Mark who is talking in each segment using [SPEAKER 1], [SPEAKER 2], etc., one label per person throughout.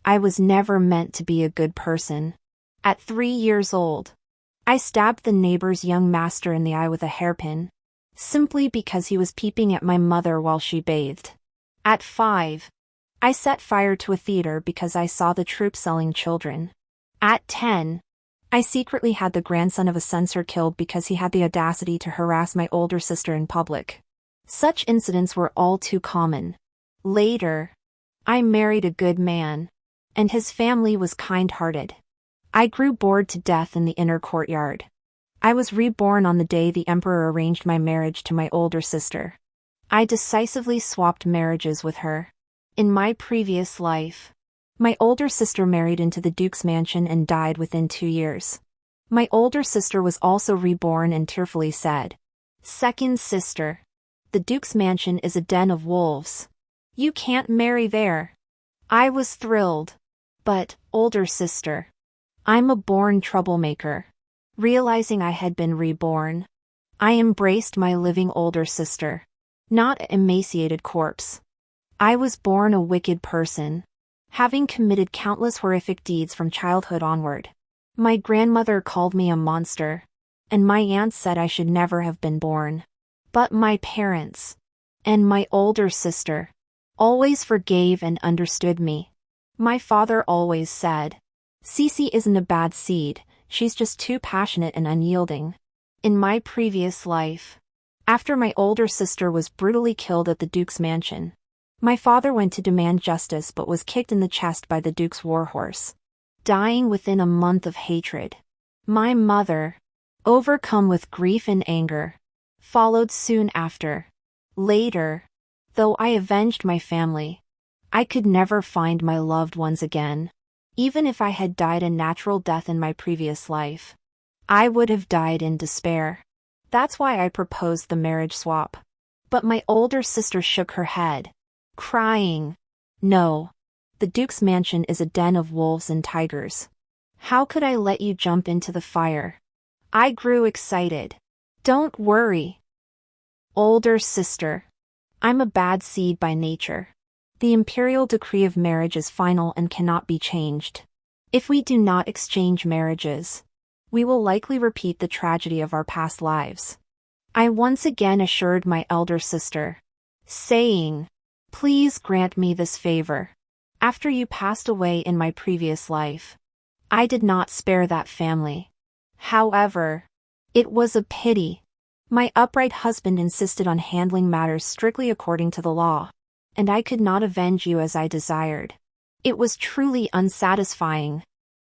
[SPEAKER 1] I was never meant to be a good person. At 3 years old, I stabbed the neighbor's young master in the eye with a hairpin, simply because he was peeping at my mother while she bathed. At 5, I set fire to a theater because I saw the troupe selling children. At 10, I secretly had the grandson of a censor killed because he had the audacity to harass my older sister in public. Such incidents were all too common. Later, I married a good man, and his family was kind-hearted. I grew bored to death in the inner courtyard. I was reborn on the day the emperor arranged my marriage to my older sister. I decisively swapped marriages with her. In my previous life, my older sister married into the duke's mansion and died within 2 years. My older sister was also reborn and tearfully said, "Second sister, the duke's mansion is a den of wolves. You can't marry there." I was thrilled. But, older sister, I'm a born troublemaker. Realizing I had been reborn, I embraced my living older sister, not an emaciated corpse. I was born a wicked person, having committed countless horrific deeds from childhood onward. My grandmother called me a monster, and my aunt said I should never have been born. But my parents, and my older sister, always forgave and understood me. My father always said, "Cece isn't a bad seed, she's just too passionate and unyielding." In my previous life, after my older sister was brutally killed at the duke's mansion, my father went to demand justice but was kicked in the chest by the duke's warhorse, dying within a month of hatred. My mother, overcome with grief and anger, followed soon after. Later, though I avenged my family, I could never find my loved ones again. Even if I had died a natural death in my previous life, I would have died in despair. That's why I proposed the marriage swap. But my older sister shook her head, crying, "No. The duke's mansion is a den of wolves and tigers. How could I let you jump into the fire?" I grew excited. "Don't worry, older sister. I'm a bad seed by nature. The imperial decree of marriage is final and cannot be changed. If we do not exchange marriages, we will likely repeat the tragedy of our past lives." I once again assured my elder sister, saying, "Please grant me this favor. After you passed away in my previous life, I did not spare that family. However, it was a pity. My upright husband insisted on handling matters strictly according to the law, and I could not avenge you as I desired. It was truly unsatisfying.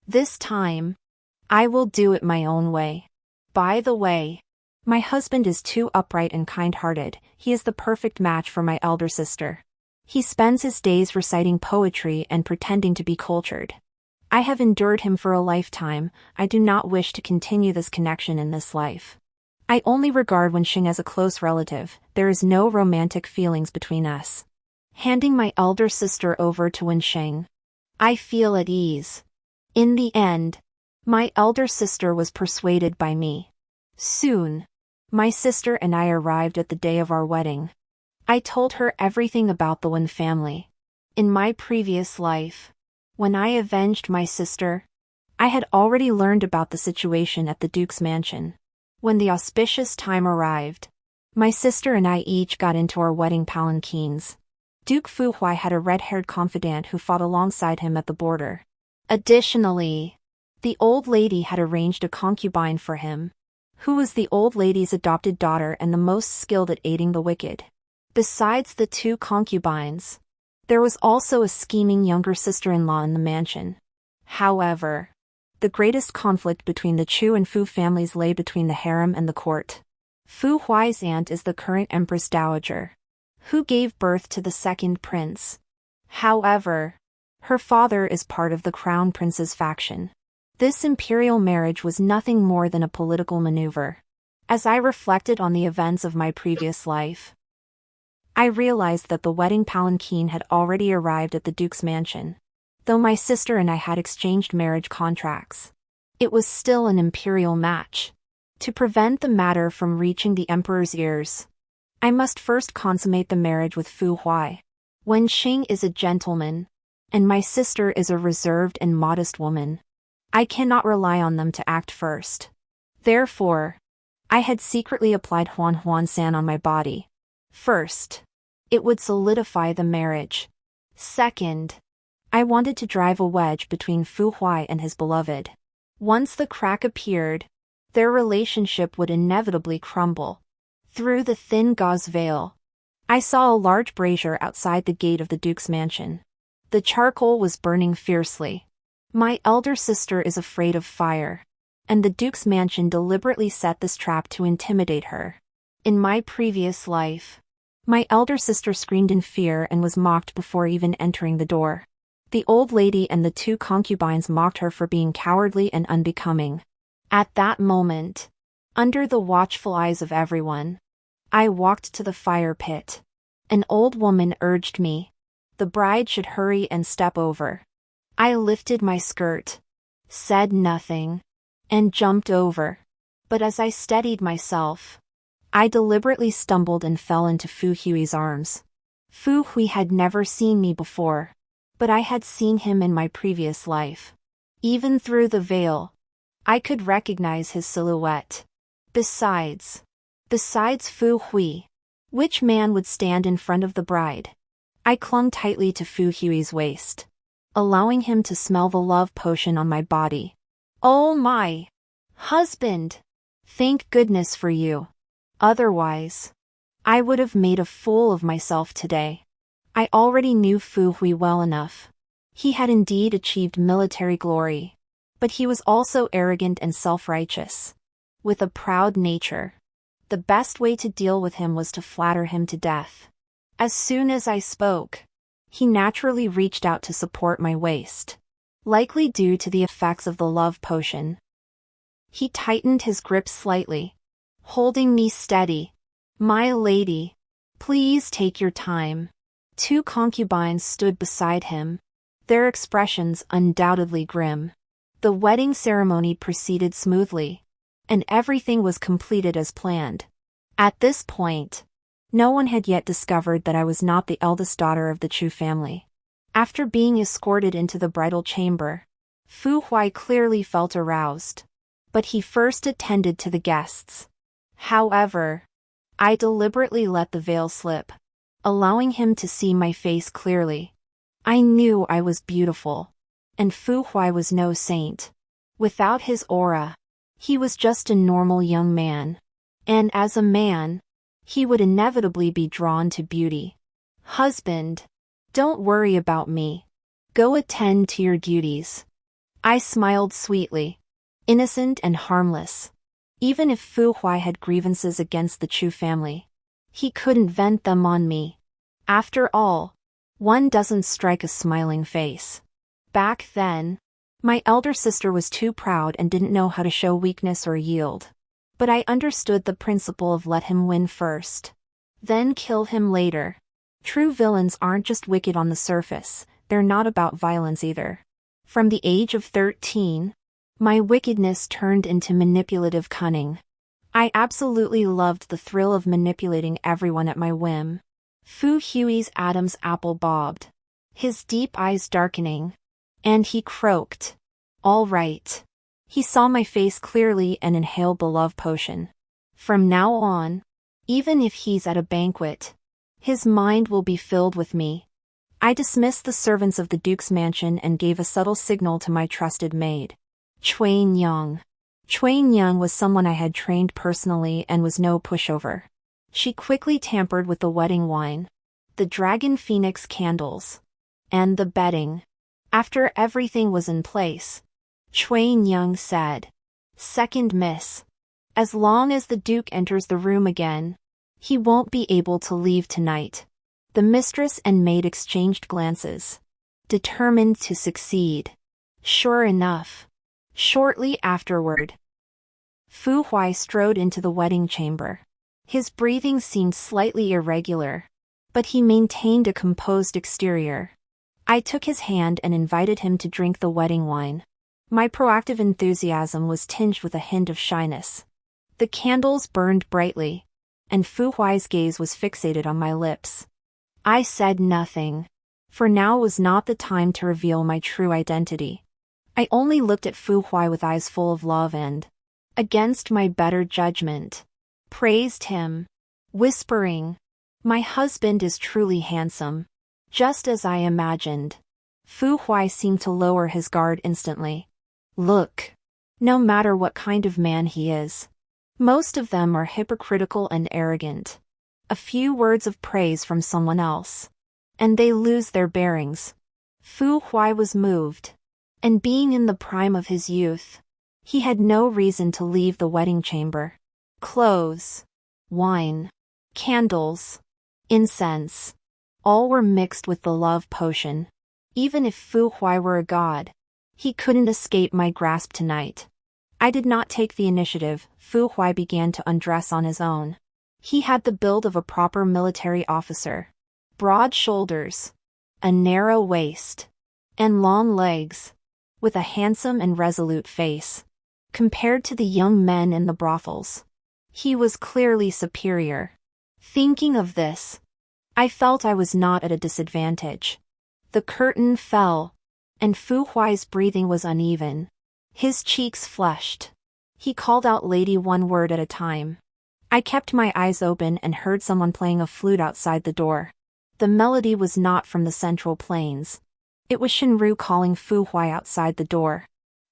[SPEAKER 1] This time, I will do it my own way. By the way, my husband is too upright and kind-hearted. He is the perfect match for my elder sister. He spends his days reciting poetry and pretending to be cultured. I have endured him for a lifetime. I do not wish to continue this connection in this life. I only regard Wenxing as a close relative. There is no romantic feelings between us." Handing my elder sister over to Wenxing, I feel at ease. In the end, my elder sister was persuaded by me. Soon, my sister and I arrived at the day of our wedding. I told her everything about the Wen family. In my previous life, when I avenged my sister, I had already learned about the situation at the duke's mansion. When the auspicious time arrived, my sister and I each got into our wedding palanquins. Duke Fu Huai had a red-haired confidant who fought alongside him at the border. Additionally, the old lady had arranged a concubine for him, who was the old lady's adopted daughter and the most skilled at aiding the wicked. Besides the 2 concubines, there was also a scheming younger sister-in-law in the mansion. However, the greatest conflict between the Chu and Fu families lay between the harem and the court. Fu Huai's aunt is the current Empress Dowager, who gave birth to the second prince. However, her father is part of the crown prince's faction. This imperial marriage was nothing more than a political maneuver. As I reflected on the events of my previous life, I realized that the wedding palanquin had already arrived at the duke's mansion. Though my sister and I had exchanged marriage contracts, it was still an imperial match. To prevent the matter from reaching the emperor's ears, I must first consummate the marriage with Fu Huai. Wenxing is a gentleman, and my sister is a reserved and modest woman. I cannot rely on them to act first. Therefore, I had secretly applied Huan San on my body. First, it would solidify the marriage. Second, I wanted to drive a wedge between Fu Huai and his beloved. Once the crack appeared, their relationship would inevitably crumble. Through the thin gauze veil, I saw a large brazier outside the gate of the Duke's mansion. The charcoal was burning fiercely. My elder sister is afraid of fire, and the Duke's mansion deliberately set this trap to intimidate her. In my previous life, my elder sister screamed in fear and was mocked before even entering the door. The old lady and the 2 concubines mocked her for being cowardly and unbecoming. At that moment, under the watchful eyes of everyone, I walked to the fire pit. An old woman urged me. The bride should hurry and step over. I lifted my skirt, said nothing, and jumped over. But as I steadied myself, I deliberately stumbled and fell into Fu Hui's arms. Fu Hui had never seen me before, but I had seen him in my previous life. Even through the veil, I could recognize his silhouette. Besides Fu Hui, which man would stand in front of the bride? I clung tightly to Fu Hui's waist, allowing him to smell the love potion on my body. Oh my husband! Thank goodness for you. Otherwise, I would have made a fool of myself today. I already knew Fu Hui well enough. He had indeed achieved military glory, but he was also arrogant and self-righteous, with a proud nature. The best way to deal with him was to flatter him to death. As soon as I spoke, he naturally reached out to support my waist, likely due to the effects of the love potion. He tightened his grip slightly, holding me steady. My lady, please take your time. 2 concubines stood beside him, their expressions undoubtedly grim. The wedding ceremony proceeded smoothly, and everything was completed as planned. At this point, no one had yet discovered that I was not the eldest daughter of the Chu family. After being escorted into the bridal chamber, Fu Huai clearly felt aroused, but he first attended to the guests. However, I deliberately let the veil slip, allowing him to see my face clearly. I knew I was beautiful, and Fu Huai was no saint. Without his aura, he was just a normal young man, and as a man, he would inevitably be drawn to beauty. Husband, don't worry about me. Go attend to your duties. I smiled sweetly, innocent and harmless. Even if Fu Huai had grievances against the Chu family, he couldn't vent them on me. After all, one doesn't strike a smiling face. Back then, my elder sister was too proud and didn't know how to show weakness or yield. But I understood the principle of let him win first, then kill him later. True villains aren't just wicked on the surface, they're not about violence either. From the age of 13, my wickedness turned into manipulative cunning. I absolutely loved the thrill of manipulating everyone at my whim. Fu Hui's Adam's apple bobbed, his deep eyes darkening, and he croaked. All right. He saw my face clearly and inhaled the love potion. From now on, even if he's at a banquet, his mind will be filled with me. I dismissed the servants of the Duke's mansion and gave a subtle signal to my trusted maid, Chuan Yang. Chuan Yang was someone I had trained personally and was no pushover. She quickly tampered with the wedding wine, the dragon phoenix candles, and the bedding. After everything was in place, Chuan Yang said, "Second miss. As long as the Duke enters the room again, he won't be able to leave tonight." The mistress and maid exchanged glances, determined to succeed. Sure enough, shortly afterward, Fu Huai strode into the wedding chamber. His breathing seemed slightly irregular, but he maintained a composed exterior. I took his hand and invited him to drink the wedding wine. My proactive enthusiasm was tinged with a hint of shyness. The candles burned brightly, and Fu Huai's gaze was fixated on my lips. I said nothing, For now was not the time to reveal my true identity. I only looked at Fu Huai with eyes full of love and, against my better judgment, praised him, whispering, "My husband is truly handsome, just as I imagined." Fu Huai seemed to lower his guard instantly. "Look, no matter what kind of man he is, most of them are hypocritical and arrogant. A few words of praise from someone else, and they lose their bearings." Fu Huai was moved, and being in the prime of his youth, he had no reason to leave the wedding chamber. Clothes, wine, candles, incense, all were mixed with the love potion. Even if Fu Huai were a god, he couldn't escape my grasp tonight. I did not take the initiative. Fu Huai began to undress on his own. He had the build of a proper military officer. Broad shoulders, a narrow waist, and long legs, with a handsome and resolute face. Compared to the young men in the brothels, he was clearly superior. Thinking of this, I felt I was not at a disadvantage. The curtain fell, and Fu Huai's breathing was uneven. His cheeks flushed. He called out "lady" one word at a time. I kept my eyes open and heard someone playing a flute outside the door. The melody was not from the Central Plains. It was Shinru calling Fu Huai outside the door.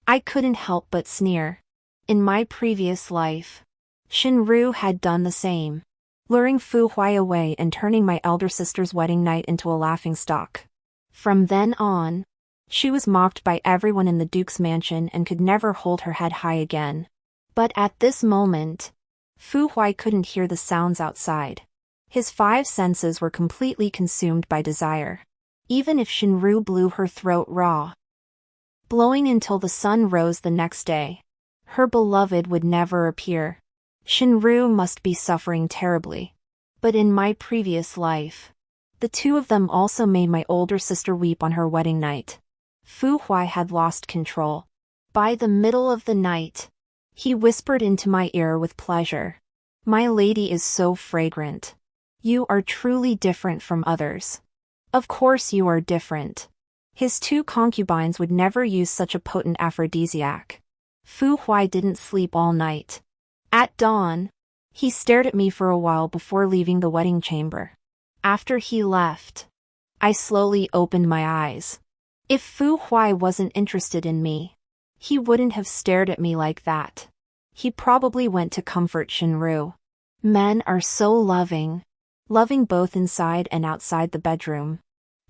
[SPEAKER 1] I couldn't help but sneer. In my previous life, Shinru had done the same, luring Fu Huai away and turning my elder sister's wedding night into a laughingstock. From then on, she was mocked by everyone in the Duke's mansion and could never hold her head high again. But at this moment, Fu Huai couldn't hear the sounds outside. His 5 senses were completely consumed by desire. Even if Shinru blew her throat raw, blowing until the sun rose the next day, her beloved would never appear. Shinru must be suffering terribly. But in my previous life, the two of them also made my older sister weep on her wedding night. Fu Huai had lost control. By the middle of the night, he whispered into my ear with pleasure, "My lady is so fragrant. You are truly different from others." Of course you are different. His 2 concubines would never use such a potent aphrodisiac. Fu Huai didn't sleep all night. At dawn, he stared at me for a while before leaving the wedding chamber. After he left, I slowly opened my eyes. If Fu Huai wasn't interested in me, he wouldn't have stared at me like that. He probably went to comfort Shinru. Men are so loving both inside and outside the bedroom.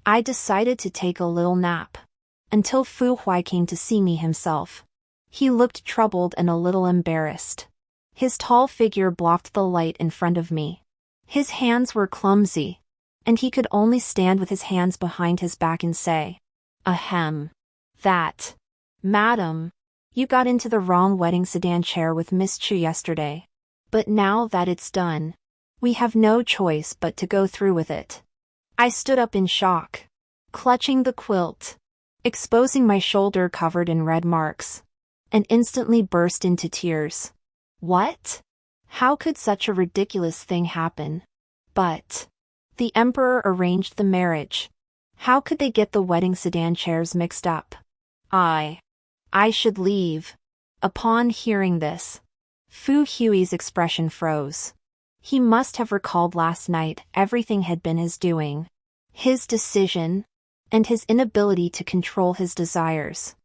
[SPEAKER 1] I decided to take a little nap, until Fu Huai came to see me himself. He looked troubled and a little embarrassed. His tall figure blocked the light in front of me. His hands were clumsy, and he could only stand with his hands behind his back and say, "Ahem. That. Madam, you got into the wrong wedding sedan chair with Miss Chu yesterday. But now that it's done, we have no choice but to go through with it." I stood up in shock, clutching the quilt, exposing my shoulder covered in red marks, and instantly burst into tears. What? How could such a ridiculous thing happen? But the emperor arranged the marriage. How could they get the wedding sedan chairs mixed up? I should leave. Upon hearing this, Fu Hui's expression froze. He must have recalled last night everything had been his doing. His decision, and his inability to control his desires.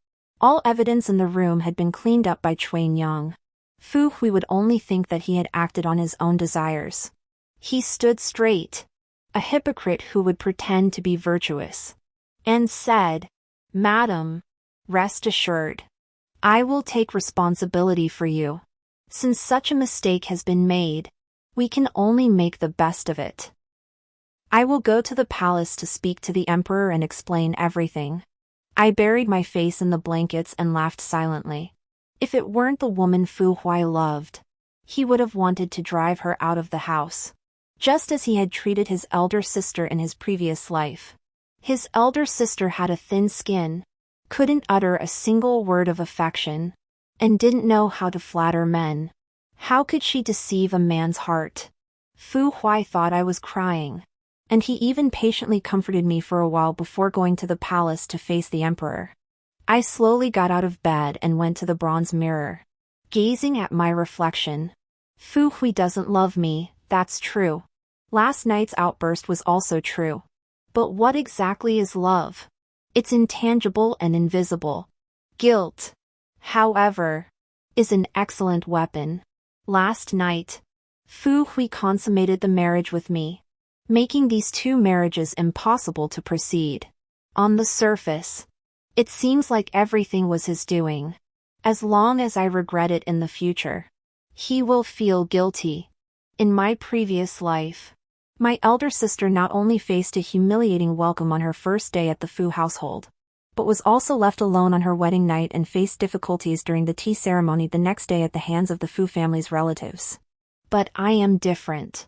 [SPEAKER 1] All evidence in the room had been cleaned up by Chuan Yang. Fu Hui would only think that he had acted on his own desires. He stood straight, a hypocrite who would pretend to be virtuous, and said, "Madam, rest assured, I will take responsibility for you. Since such a mistake has been made, we can only make the best of it. I will go to the palace to speak to the emperor and explain everything." I buried my face in the blankets and laughed silently. If it weren't the woman Fu Huai loved, he would have wanted to drive her out of the house, just as he had treated his elder sister in his previous life. His elder sister had a thin skin, couldn't utter a single word of affection, and didn't know how to flatter men. How could she deceive a man's heart? Fu Huai thought I was crying. And he even patiently comforted me for a while before going to the palace to face the emperor. I slowly got out of bed and went to the bronze mirror. Gazing at my reflection. Fu Hui doesn't love me, that's true. Last night's outburst was also true. But what exactly is love? It's intangible and invisible. Guilt, however, is an excellent weapon. Last night, Fu Hui consummated the marriage with me, making these two marriages impossible to proceed. On the surface, it seems like everything was his doing. As long as I regret it in the future, he will feel guilty. In my previous life, my elder sister not only faced a humiliating welcome on her first day at the Fu household, but was also left alone on her wedding night and faced difficulties during the tea ceremony the next day at the hands of the Fu family's relatives. But I am different.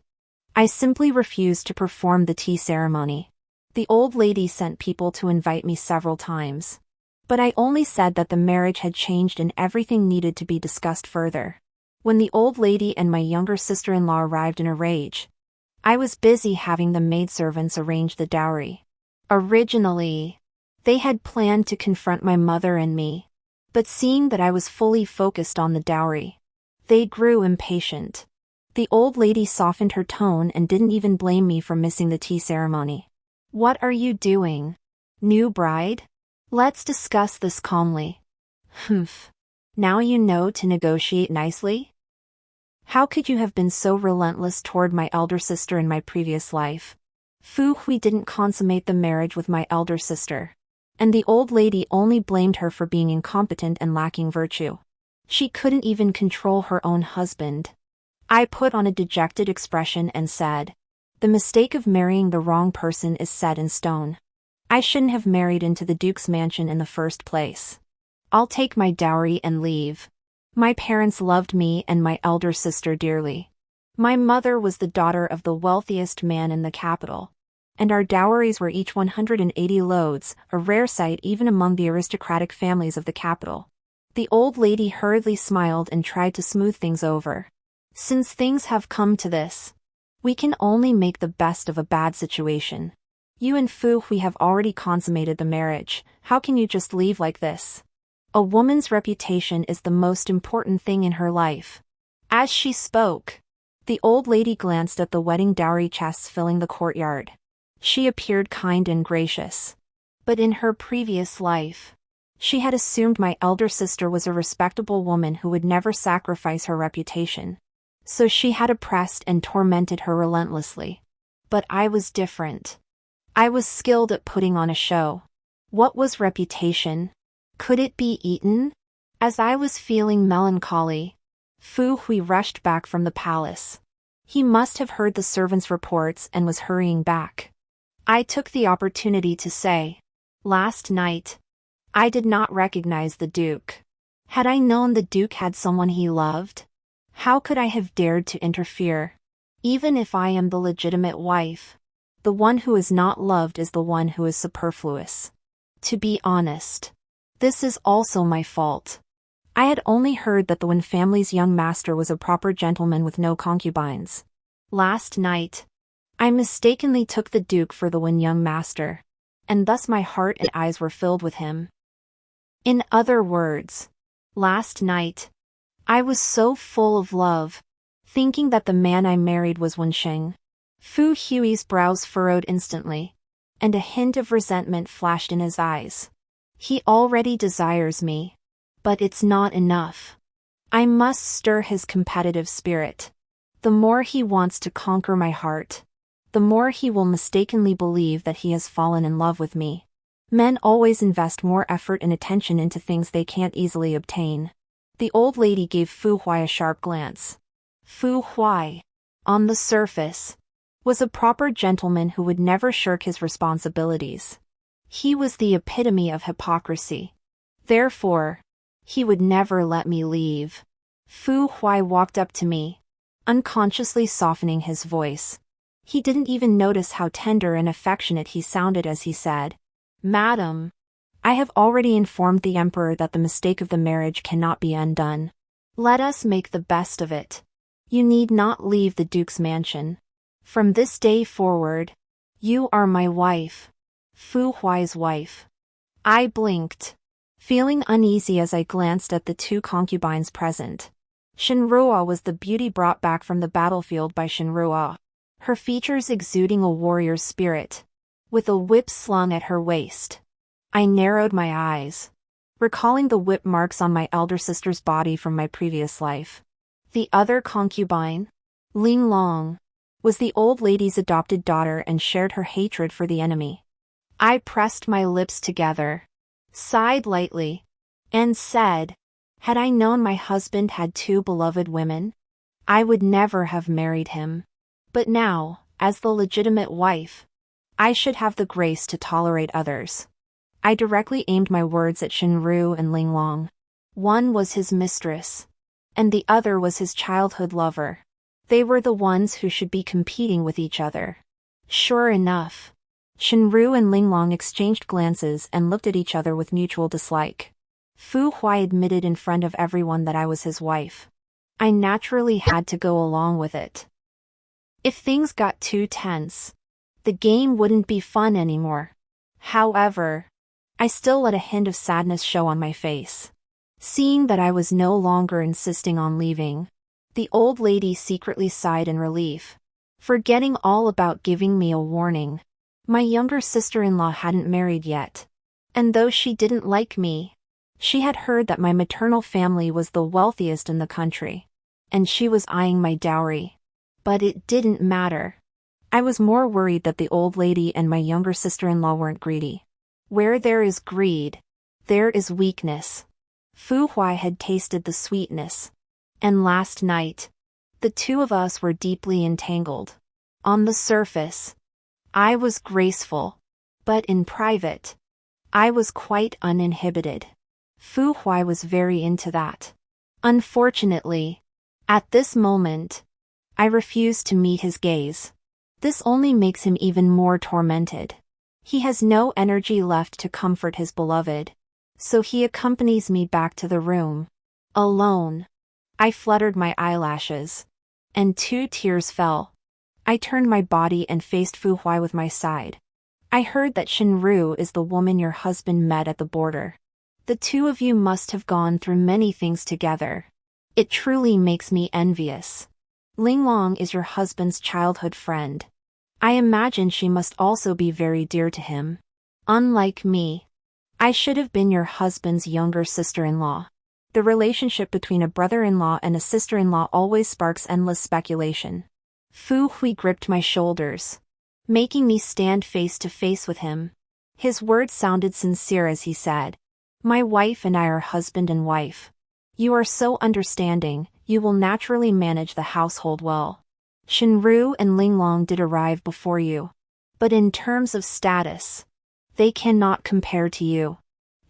[SPEAKER 1] I simply refused to perform the tea ceremony. The old lady sent people to invite me several times, but I only said that the marriage had changed and everything needed to be discussed further. When the old lady and my younger sister-in-law arrived in a rage, I was busy having the maidservants arrange the dowry. Originally, they had planned to confront my mother and me, but seeing that I was fully focused on the dowry, they grew impatient. The old lady softened her tone and didn't even blame me for missing the tea ceremony. What are you doing, new bride? Let's discuss this calmly. Humph. Now you know to negotiate nicely? How could you have been so relentless toward my elder sister in my previous life? Fu Hui didn't consummate the marriage with my elder sister, and the old lady only blamed her for being incompetent and lacking virtue. She couldn't even control her own husband. I put on a dejected expression and said, "The mistake of marrying the wrong person is set in stone. I shouldn't have married into the Duke's mansion in the first place. I'll take my dowry and leave. My parents loved me and my elder sister dearly. My mother was the daughter of the wealthiest man in the capital, and our dowries were each 180 loads, a rare sight even among the aristocratic families of the capital." The old lady hurriedly smiled and tried to smooth things over. "Since things have come to this, we can only make the best of a bad situation. You and Fu Hui have already consummated the marriage. How can you just leave like this? A woman's reputation is the most important thing in her life." As she spoke, the old lady glanced at the wedding dowry chests filling the courtyard. She appeared kind and gracious. But in her previous life, she had assumed my elder sister was a respectable woman who would never sacrifice her reputation. So she had oppressed and tormented her relentlessly. But I was different. I was skilled at putting on a show. What was reputation? Could it be eaten? As I was feeling melancholy, Fu Hui rushed back from the palace. He must have heard the servants' reports and was hurrying back. I took the opportunity to say, "Last night, I did not recognize the Duke. Had I known the Duke had someone he loved, how could I have dared to interfere? Even if I am the legitimate wife, the one who is not loved is the one who is superfluous. To be honest, this is also my fault. I had only heard that the Wen family's young master was a proper gentleman with no concubines. Last night, I mistakenly took the Duke for the Wen young master, and thus my heart and eyes were filled with him. In other words, last night, I was so full of love, thinking that the man I married was Wen Sheng." Fu Hui's brows furrowed instantly, and a hint of resentment flashed in his eyes. "He already desires me, but it's not enough. I must stir his competitive spirit. The more he wants to conquer my heart, the more he will mistakenly believe that he has fallen in love with me. Men always invest more effort and attention into things they can't easily obtain." The old lady gave Fu Hui a sharp glance. Fu Hui, on the surface, was a proper gentleman who would never shirk his responsibilities. He was the epitome of hypocrisy. Therefore, he would never let me leave. Fu Hui walked up to me, unconsciously softening his voice. He didn't even notice how tender and affectionate he sounded as he said, "Madam, I have already informed the emperor that the mistake of the marriage cannot be undone. Let us make the best of it. You need not leave the Duke's mansion. From this day forward, You are my wife. Fu Huai's wife. I blinked, feeling uneasy as I glanced at the two concubines present. Shenrua was the beauty brought back from the battlefield by Shenrua, her features exuding a warrior's spirit, with a whip slung at her waist. I narrowed my eyes, recalling the whip marks on my elder sister's body from my previous life. The other concubine, Ling Long, was the old lady's adopted daughter and shared her hatred for the enemy. I pressed my lips together, sighed lightly, and said, had I known my husband had two beloved women, I would never have married him. But now, as the legitimate wife, I should have the grace to tolerate others. I directly aimed my words at Shenru and Ling Long. One was his mistress, and the other was his childhood lover. They were the ones who should be competing with each other. Sure enough, Shenru and Ling Long exchanged glances and looked at each other with mutual dislike. Fu Huai admitted in front of everyone that I was his wife. I naturally had to go along with it. If things got too tense, the game wouldn't be fun anymore. However, I still let a hint of sadness show on my face. Seeing that I was no longer insisting on leaving, the old lady secretly sighed in relief, forgetting all about giving me a warning. My younger sister-in-law hadn't married yet, and though she didn't like me, she had heard that my maternal family was the wealthiest in the country, and she was eyeing my dowry. But it didn't matter. I was more worried that the old lady and my younger sister-in-law weren't greedy. Where there is greed, there is weakness. Fu Huai had tasted the sweetness, and last night, the two of us were deeply entangled. On the surface, I was graceful, but in private, I was quite uninhibited. Fu Huai was very into that. Unfortunately, at this moment, I refused to meet his gaze. This only makes him even more tormented. He has no energy left to comfort his beloved, so he accompanies me back to the room. Alone. I fluttered my eyelashes, and 2 tears fell. I turned my body and faced Fu Huai with my side. I heard that Shenru is the woman your husband met at the border. The two of you must have gone through many things together. It truly makes me envious. Ling Long is your husband's childhood friend. I imagine she must also be very dear to him. Unlike me, I should have been your husband's younger sister-in-law. The relationship between a brother-in-law and a sister-in-law always sparks endless speculation. Fu Hui gripped my shoulders, making me stand face to face with him. His words sounded sincere as he said, "My wife and I are husband and wife. You are so understanding, you will naturally manage the household well. Shenru and Ling Long did arrive before you, but in terms of status, they cannot compare to you."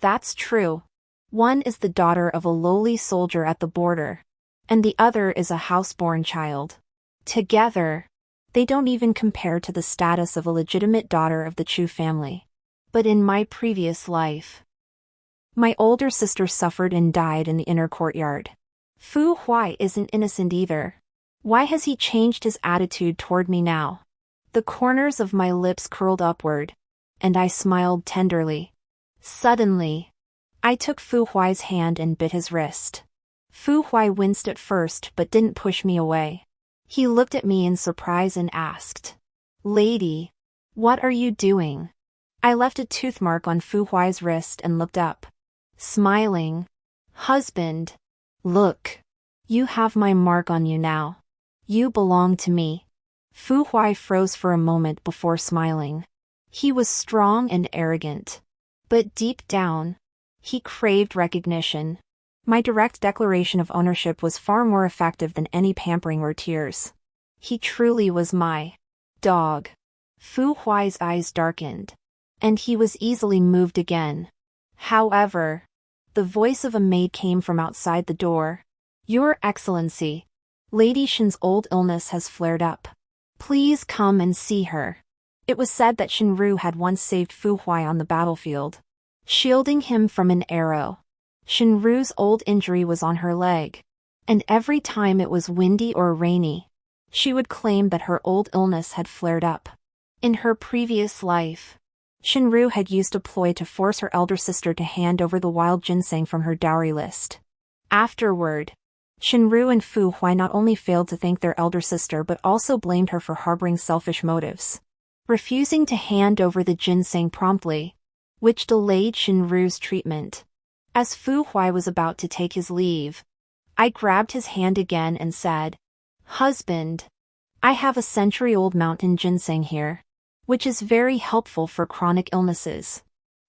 [SPEAKER 1] That's true. One is the daughter of a lowly soldier at the border, and the other is a houseborn child. Together, they don't even compare to the status of a legitimate daughter of the Chu family. But in my previous life, my older sister suffered and died in the inner courtyard. Fu Huai isn't innocent either. Why has he changed his attitude toward me now? The corners of my lips curled upward, and I smiled tenderly. Suddenly, I took Fu Huai's hand and bit his wrist. Fu Huai winced at first but didn't push me away. He looked at me in surprise and asked, "Lady, what are you doing?" I left a tooth mark on Fu Huai's wrist and looked up, smiling. "Husband, look. You have my mark on you now. You belong to me." Fu Huai froze for a moment before smiling. He was strong and arrogant, but deep down, he craved recognition. My direct declaration of ownership was far more effective than any pampering or tears. He truly was my dog. Fu Huai's eyes darkened, and he was easily moved again. However, the voice of a maid came from outside the door. "Your Excellency, Lady Shen's old illness has flared up. Please come and see her." It was said that Shenru had once saved Fu Huai on the battlefield, shielding him from an arrow. Shenru's old injury was on her leg, and every time it was windy or rainy, she would claim that her old illness had flared up. In her previous life, Shinru had used a ploy to force her elder sister to hand over the wild ginseng from her dowry list. Afterward, Shinru and Fu Huai not only failed to thank their elder sister but also blamed her for harboring selfish motives, refusing to hand over the ginseng promptly, which delayed Shinru's treatment. As Fu Huai was about to take his leave, I grabbed his hand again and said, "Husband, I have a century-old mountain ginseng here, which is very helpful for chronic illnesses.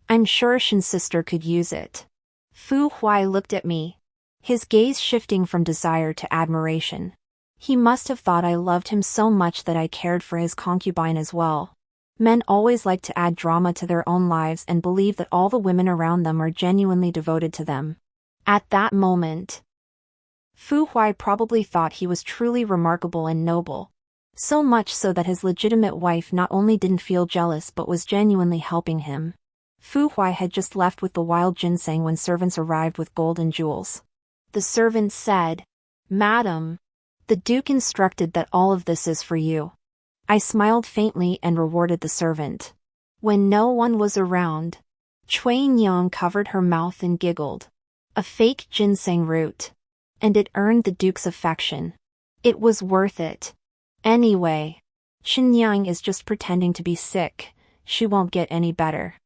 [SPEAKER 1] I'm sure Shin's sister could use it." Fu Huai looked at me, his gaze shifting from desire to admiration. He must have thought I loved him so much that I cared for his concubine as well. Men always like to add drama to their own lives and believe that all the women around them are genuinely devoted to them. At that moment, Fu Huai probably thought he was truly remarkable and noble, so much so that his legitimate wife not only didn't feel jealous but was genuinely helping him. Fu Huai had just left with the wild ginseng when servants arrived with gold and jewels. The servant said, "Madam, the Duke instructed that all of this is for you." I smiled faintly and rewarded the servant. When no one was around, Cui Nyang covered her mouth and giggled. A fake ginseng root. And it earned the Duke's affection. It was worth it. Anyway, Xinyang is just pretending to be sick, she won't get any better.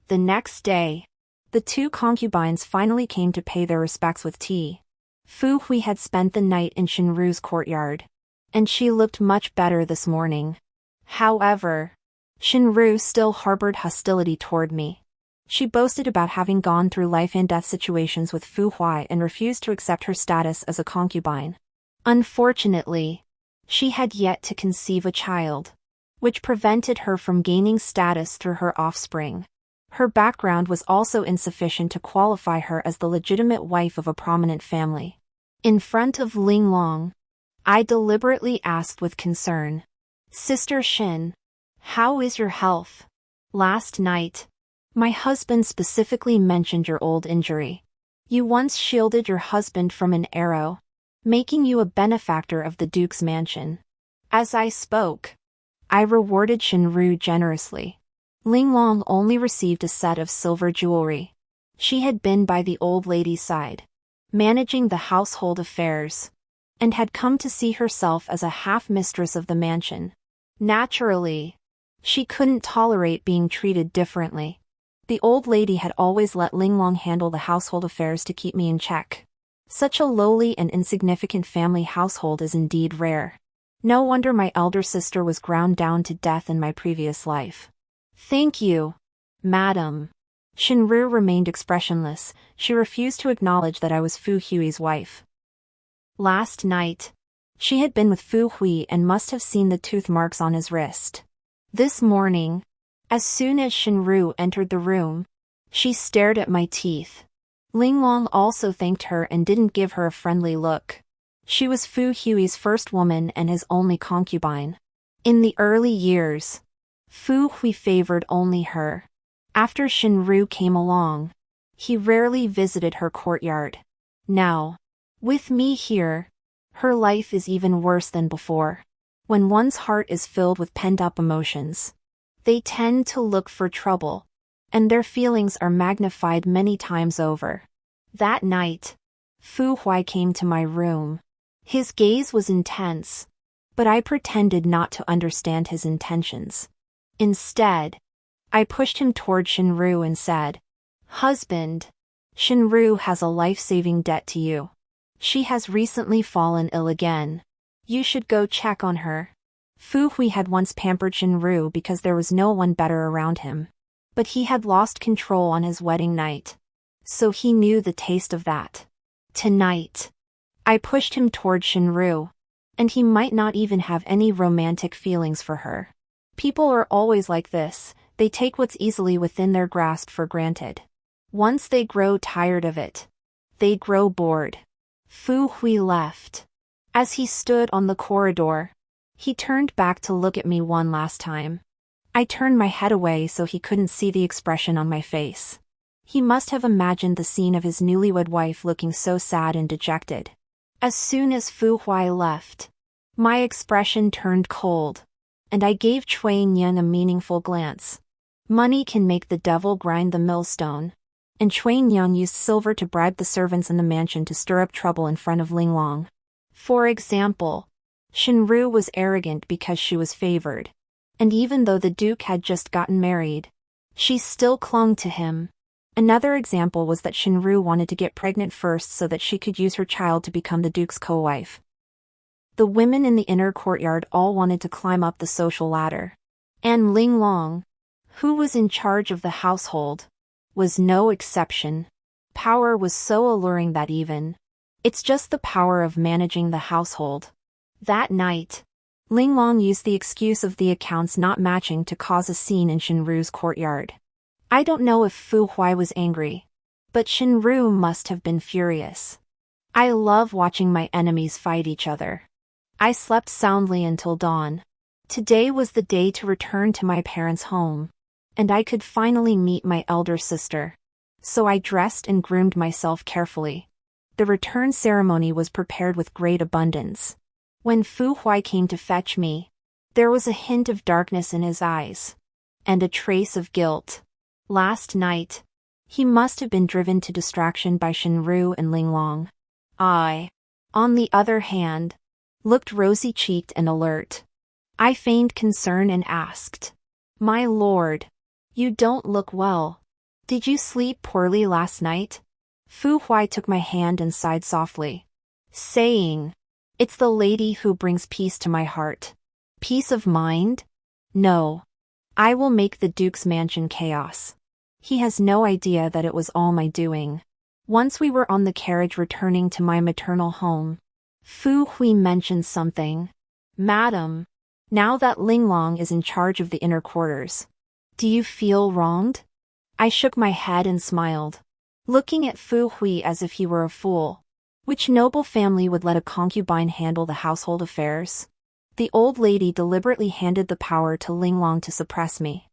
[SPEAKER 1] The next day, the two concubines finally came to pay their respects with tea. Fu Hui had spent the night in Shinru's courtyard, and she looked much better this morning. However, Shinru still harbored hostility toward me. She boasted about having gone through life and death situations with Fu Huai and refused to accept her status as a concubine. Unfortunately, she had yet to conceive a child, which prevented her from gaining status through her offspring. Her background was also insufficient to qualify her as the legitimate wife of a prominent family. In front of Ling Long, I deliberately asked with concern, "Sister Shin, how is your health? Last night, my husband specifically mentioned your old injury. You once shielded your husband from an arrow, making you a benefactor of the Duke's mansion." As I spoke, I rewarded Shinru generously. Ling Long only received a set of silver jewelry. She had been by the old lady's side, managing the household affairs, and had come to see herself as a half-mistress of the mansion. Naturally, she couldn't tolerate being treated differently. The old lady had always let Ling Long handle the household affairs to keep me in check. Such a lowly and insignificant family household is indeed rare. No wonder my elder sister was ground down to death in my previous life. "Thank you, madam." Shinru remained expressionless. She refused to acknowledge that I was Fu Hui's wife. Last night, she had been with Fu Hui and must have seen the tooth marks on his wrist. This morning, as soon as Shinru entered the room, she stared at my teeth. Ling Long also thanked her and didn't give her a friendly look. She was Fu Hui's first woman and his only concubine. In the early years, Fu Hui favored only her. After Shinru came along, he rarely visited her courtyard. Now, with me here, her life is even worse than before. When one's heart is filled with pent-up emotions, they tend to look for trouble, and their feelings are magnified many times over. That night, Fu Huai came to my room. His gaze was intense, but I pretended not to understand his intentions. Instead, I pushed him toward Shinru and said, "Husband, Shinru has a life-saving debt to you. She has recently fallen ill again. You should go check on her." Fu Hui had once pampered Shinru because there was no one better around him. But he had lost control on his wedding night, so he knew the taste of that. Tonight, I pushed him toward Shinru, and he might not even have any romantic feelings for her. People are always like this, they take what's easily within their grasp for granted. Once they grow tired of it, they grow bored. Fu Hui left. As he stood on the corridor, he turned back to look at me one last time. I turned my head away so he couldn't see the expression on my face. He must have imagined the scene of his newlywed wife looking so sad and dejected. As soon as Fu Huai left, my expression turned cold. and I gave Cui Nyang a meaningful glance. Money can make the devil grind the millstone. And Cui Nyang used silver to bribe the servants in the mansion to stir up trouble in front of Linglong. For example, Shinru was arrogant because she was favored. And even though the duke had just gotten married, she still clung to him. Another example was that Shinru wanted to get pregnant first so that she could use her child to become the duke's co-wife. The women in the inner courtyard all wanted to climb up the social ladder. And Linglong, who was in charge of the household, was no exception. Power was so alluring that it's just the power of managing the household. That night, Linglong used the excuse of the accounts not matching to cause a scene in Shinru's courtyard. I don't know if Fu Huai was angry, but Shinru must have been furious. I love watching my enemies fight each other. I slept soundly until dawn. Today was the day to return to my parents' home, and I could finally meet my elder sister. So I dressed and groomed myself carefully. The return ceremony was prepared with great abundance. When Fu Huai came to fetch me, there was a hint of darkness in his eyes, and a trace of guilt. Last night, he must have been driven to distraction by Shinru and Linglong. I, on the other hand, looked rosy-cheeked and alert. I feigned concern and asked, "My lord, you don't look well. Did you sleep poorly last night?" Fu Huai took my hand and sighed softly, saying, "It's the lady who brings peace to my heart." Peace of mind? No. I will make the duke's mansion chaos. He has no idea that it was all my doing. Once we were on the carriage returning to my maternal home, Fu Hui mentioned something. "Madam, now that Linglong is in charge of the inner quarters, do you feel wronged?" I shook my head and smiled, looking at Fu Hui as if he were a fool. Which noble family would let a concubine handle the household affairs? The old lady deliberately handed the power to Linglong to suppress me.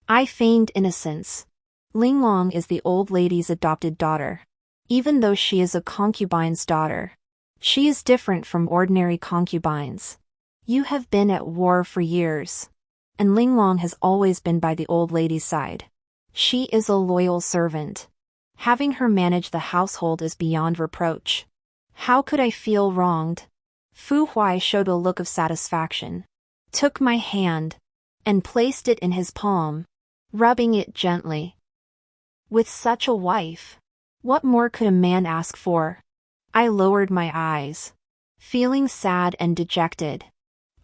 [SPEAKER 1] I feigned innocence. Linglong is the old lady's adopted daughter. Even though she is a concubine's daughter, she is different from ordinary concubines. You have been at war for years, and Linglong has always been by the old lady's side. She is a loyal servant. Having her manage the household is beyond reproach. How could I feel wronged? Fu Huai showed a look of satisfaction, took my hand, and placed it in his palm, rubbing it gently. With such a wife, what more could a man ask for? I lowered my eyes, feeling sad and dejected.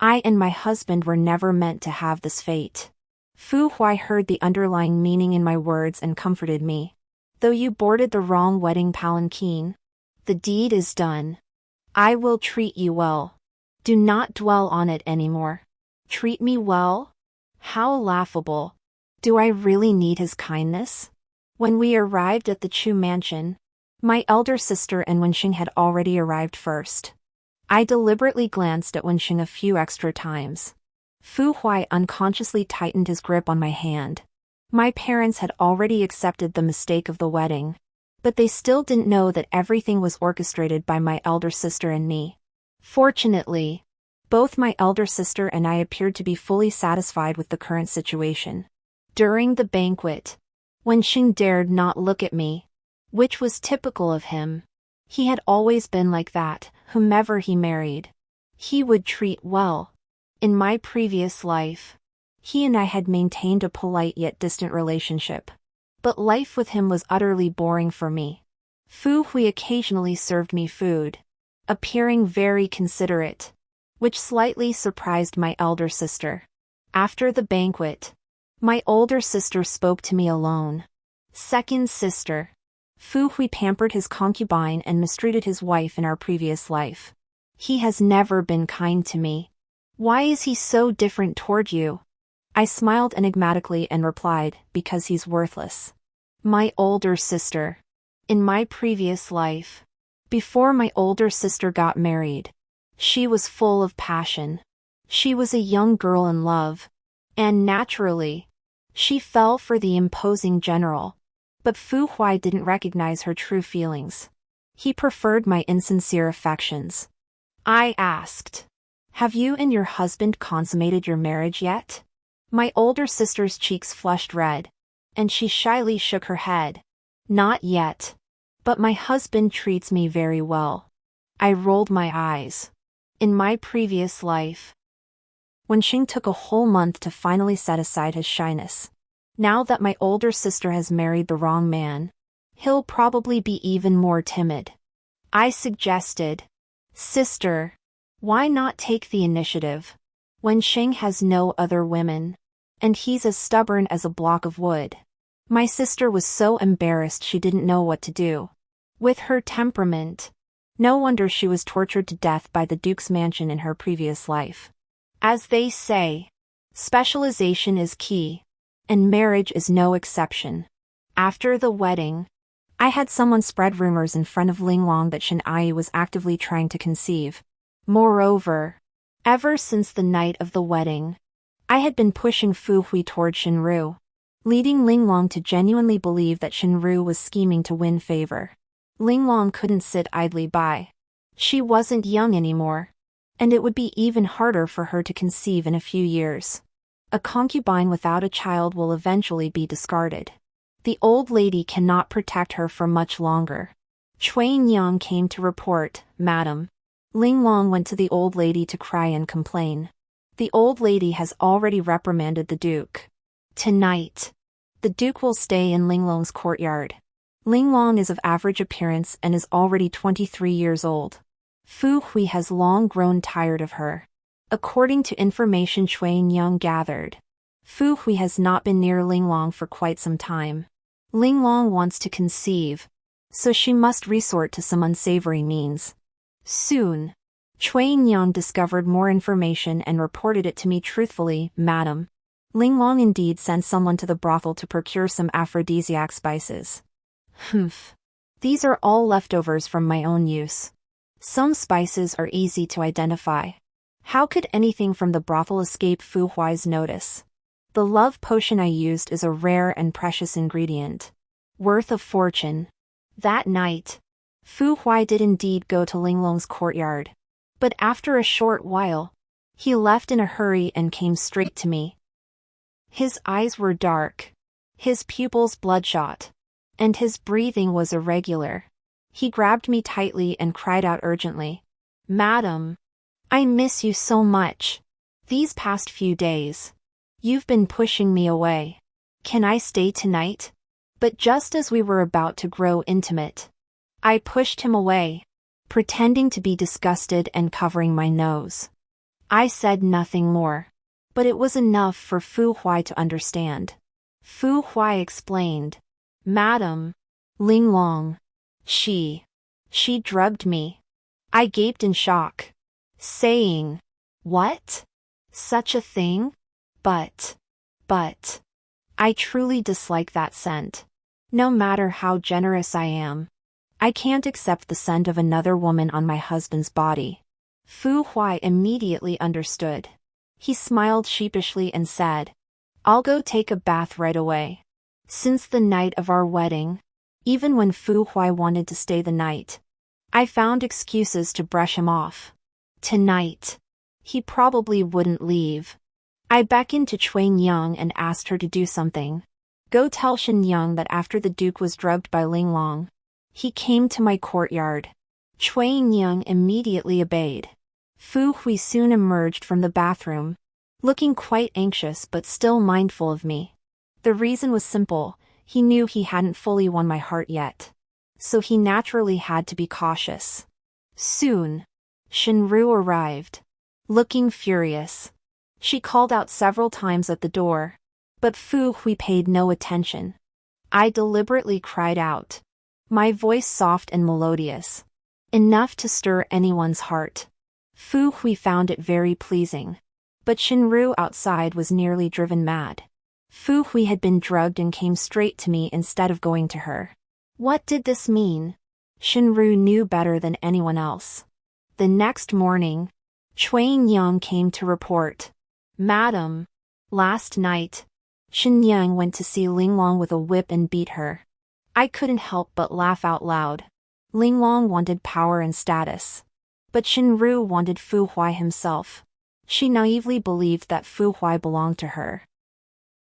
[SPEAKER 1] I and my husband were never meant to have this fate. Fu Huai heard the underlying meaning in my words and comforted me. Though you boarded the wrong wedding palanquin, the deed is done. I will treat you well. Do not dwell on it anymore. Treat me well? How laughable. Do I really need his kindness? When we arrived at the Chu mansion, my elder sister and Wenxing had already arrived first. I deliberately glanced at Wenxing a few extra times. Fu Huai unconsciously tightened his grip on my hand. My parents had already accepted the mistake of the wedding, but they still didn't know that everything was orchestrated by my elder sister and me. Fortunately, both my elder sister and I appeared to be fully satisfied with the current situation. During the banquet, Wenxing dared not look at me, which was typical of him. He had always been like that, whomever he married. He would treat well. In my previous life, he and I had maintained a polite yet distant relationship. But life with him was utterly boring for me. Fu Hui occasionally served me food, appearing very considerate, which slightly surprised my elder sister. After the banquet, my older sister spoke to me alone. "Second sister, Fu Hui pampered his concubine and mistreated his wife in our previous life. He has never been kind to me. Why is he so different toward you?" I smiled enigmatically and replied, "Because he's worthless." My older sister. In my previous life, before my older sister got married, she was full of passion. She was a young girl in love, and naturally, she fell for the imposing general. But Fu Huai didn't recognize her true feelings. He preferred my insincere affections. I asked, Have you and your husband consummated your marriage yet? My older sister's cheeks flushed red, and she shyly shook her head. Not yet. But my husband treats me very well. I rolled my eyes. In my previous life. When Xing took a whole month to finally set aside his shyness. Now that my older sister has married the wrong man, he'll probably be even more timid. I suggested, Sister, why not take the initiative? When Xing has no other women, and he's as stubborn as a block of wood. My sister was so embarrassed she didn't know what to do. With her temperament, no wonder she was tortured to death by the Duke's mansion in her previous life. As they say, specialization is key, and marriage is no exception. After the wedding, I had someone spread rumors in front of Linglong that Shen Ai was actively trying to conceive. Moreover, ever since the night of the wedding, I had been pushing Fu Hui toward Shenru, leading Linglong to genuinely believe that Shenru was scheming to win favor. Linglong couldn't sit idly by. She wasn't young anymore, and it would be even harder for her to conceive in a few years. A concubine without a child will eventually be discarded. The old lady cannot protect her for much longer. Chuan Yang came to report, Madam. Linglong went to the old lady to cry and complain. The old lady has already reprimanded the Duke. Tonight, the Duke will stay in Linglong's courtyard. Linglong is of average appearance and is already 23 years old. Fu Hui has long grown tired of her. According to information Chuan Yang gathered, Fu Hui has not been near Linglong for quite some time. Linglong wants to conceive, so she must resort to some unsavory means. Soon, Chuan Yang discovered more information and reported it to me truthfully, Madam. Linglong indeed sent someone to the brothel to procure some aphrodisiac spices. Humph. These are all leftovers from my own use. Some spices are easy to identify. How could anything from the brothel escape Fu Hui's notice? The love potion I used is a rare and precious ingredient, worth a fortune. That night, Fu Hui did indeed go to Linglong's courtyard. But after a short while, he left in a hurry and came straight to me. His eyes were dark, his pupils bloodshot, and his breathing was irregular. He grabbed me tightly and cried out urgently, Madam, I miss you so much. These past few days, you've been pushing me away. Can I stay tonight? But just as we were about to grow intimate, I pushed him away, pretending to be disgusted and covering my nose. I said nothing more, but it was enough for Fu Hui to understand. Fu Hui explained, Madam, Linglong, she drugged me. I gaped in shock, saying, What? Such a thing? But, I truly dislike that scent. No matter how generous I am, I can't accept the scent of another woman on my husband's body. Fu Hui immediately understood. He smiled sheepishly and said, I'll go take a bath right away. Since the night of our wedding, even when Fu Hui wanted to stay the night, I found excuses to brush him off. Tonight, he probably wouldn't leave. I beckoned to Chuan Yang and asked her to do something. Go tell Shen Yang that after the Duke was drugged by Linglong, he came to my courtyard. Chuan Yang immediately obeyed. Fu Hui soon emerged from the bathroom, looking quite anxious but still mindful of me. The reason was simple, he knew he hadn't fully won my heart yet. So he naturally had to be cautious. Soon, Shenru arrived, looking furious. She called out several times at the door, but Fu Hui paid no attention. I deliberately cried out, my voice soft and melodious, enough to stir anyone's heart. Fu Hui found it very pleasing, but Shenru outside was nearly driven mad. Fu Hui had been drugged and came straight to me instead of going to her. What did this mean? Shenru knew better than anyone else. The next morning, Chuan Yang came to report, Madam, last night, Shen Yang went to see Linglong with a whip and beat her. I couldn't help but laugh out loud. Linglong wanted power and status. But Shinru wanted Fu Huai himself. She naively believed that Fu Huai belonged to her,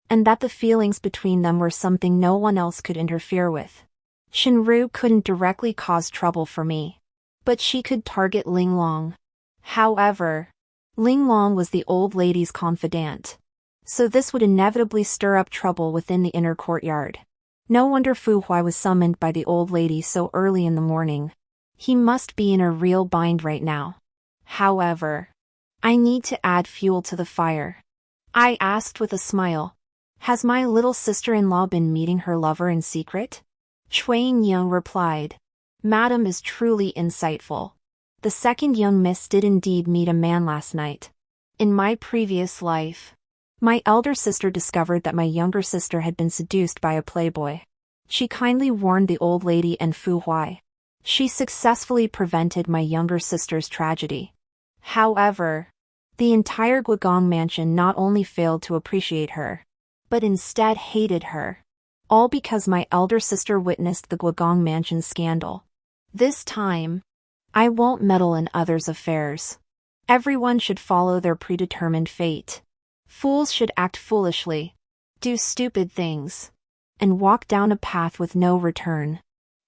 [SPEAKER 1] and that the feelings between them were something no one else could interfere with. Shinru couldn't directly cause trouble for me, but she could target Ling Long. However, Ling Long was the old lady's confidant, so this would inevitably stir up trouble within the inner courtyard. No wonder Fu Huai was summoned by the old lady so early in the morning. He must be in a real bind right now. However, I need to add fuel to the fire. I asked with a smile. Has my little sister-in-law been meeting her lover in secret? Shuang Yang replied. Madam is truly insightful. The second young miss did indeed meet a man last night. In my previous life, my elder sister discovered that my younger sister had been seduced by a playboy. She kindly warned the old lady and Fu Huai. She successfully prevented my younger sister's tragedy. However, the entire Guogong mansion not only failed to appreciate her, but instead hated her. All because my elder sister witnessed the Guogong mansion scandal. This time, I won't meddle in others' affairs. Everyone should follow their predetermined fate. Fools should act foolishly, do stupid things, and walk down a path with no return.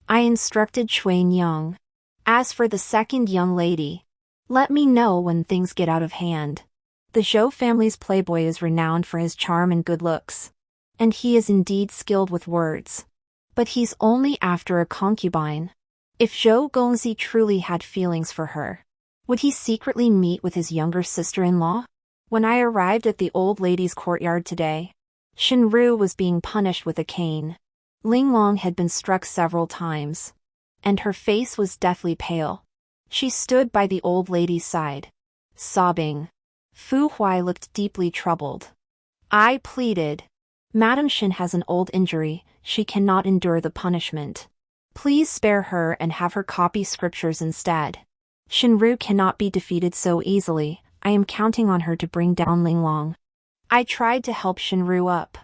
[SPEAKER 1] I instructed Shuang Yang. As for the second young lady, let me know when things get out of hand. The Zhou family's playboy is renowned for his charm and good looks, and he is indeed skilled with words. But he's only after a concubine. If Zhou Gongzi truly had feelings for her, would he secretly meet with his younger sister-in-law? When I arrived at the old lady's courtyard today, Shinru was being punished with a cane. Ling Long had been struck several times, and her face was deathly pale. She stood by the old lady's side, sobbing. Fu Huai looked deeply troubled. I pleaded. Madam Shin has an old injury, she cannot endure the punishment. Please spare her and have her copy scriptures instead. Shinru cannot be defeated so easily, I am counting on her to bring down Ling Long. I tried to help Shinru up,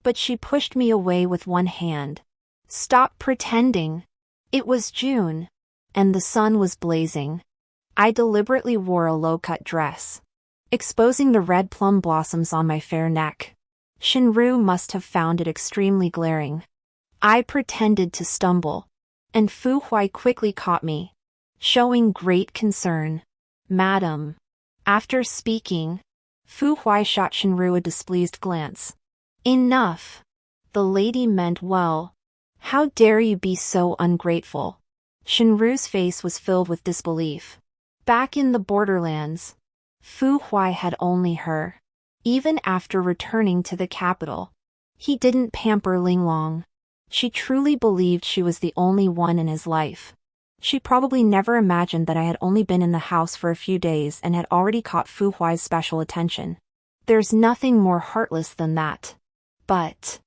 [SPEAKER 1] but she pushed me away with one hand. Stop pretending. It was June, and the sun was blazing. I deliberately wore a low-cut dress, exposing the red plum blossoms on my fair neck. Shinru must have found it extremely glaring. I pretended to stumble, and Fu Huai quickly caught me, showing great concern. Madam. After speaking, Fu Huai shot Shinru a displeased glance. Enough. The lady meant well. How dare you be so ungrateful? Shinru's face was filled with disbelief. Back in the borderlands, Fu Huai had only her. Even after returning to the capital, he didn't pamper Ling Long. She truly believed she was the only one in his life. She probably never imagined that I had only been in the house for a few days and had already caught Fu Huai's special attention. There's nothing more heartless than that. But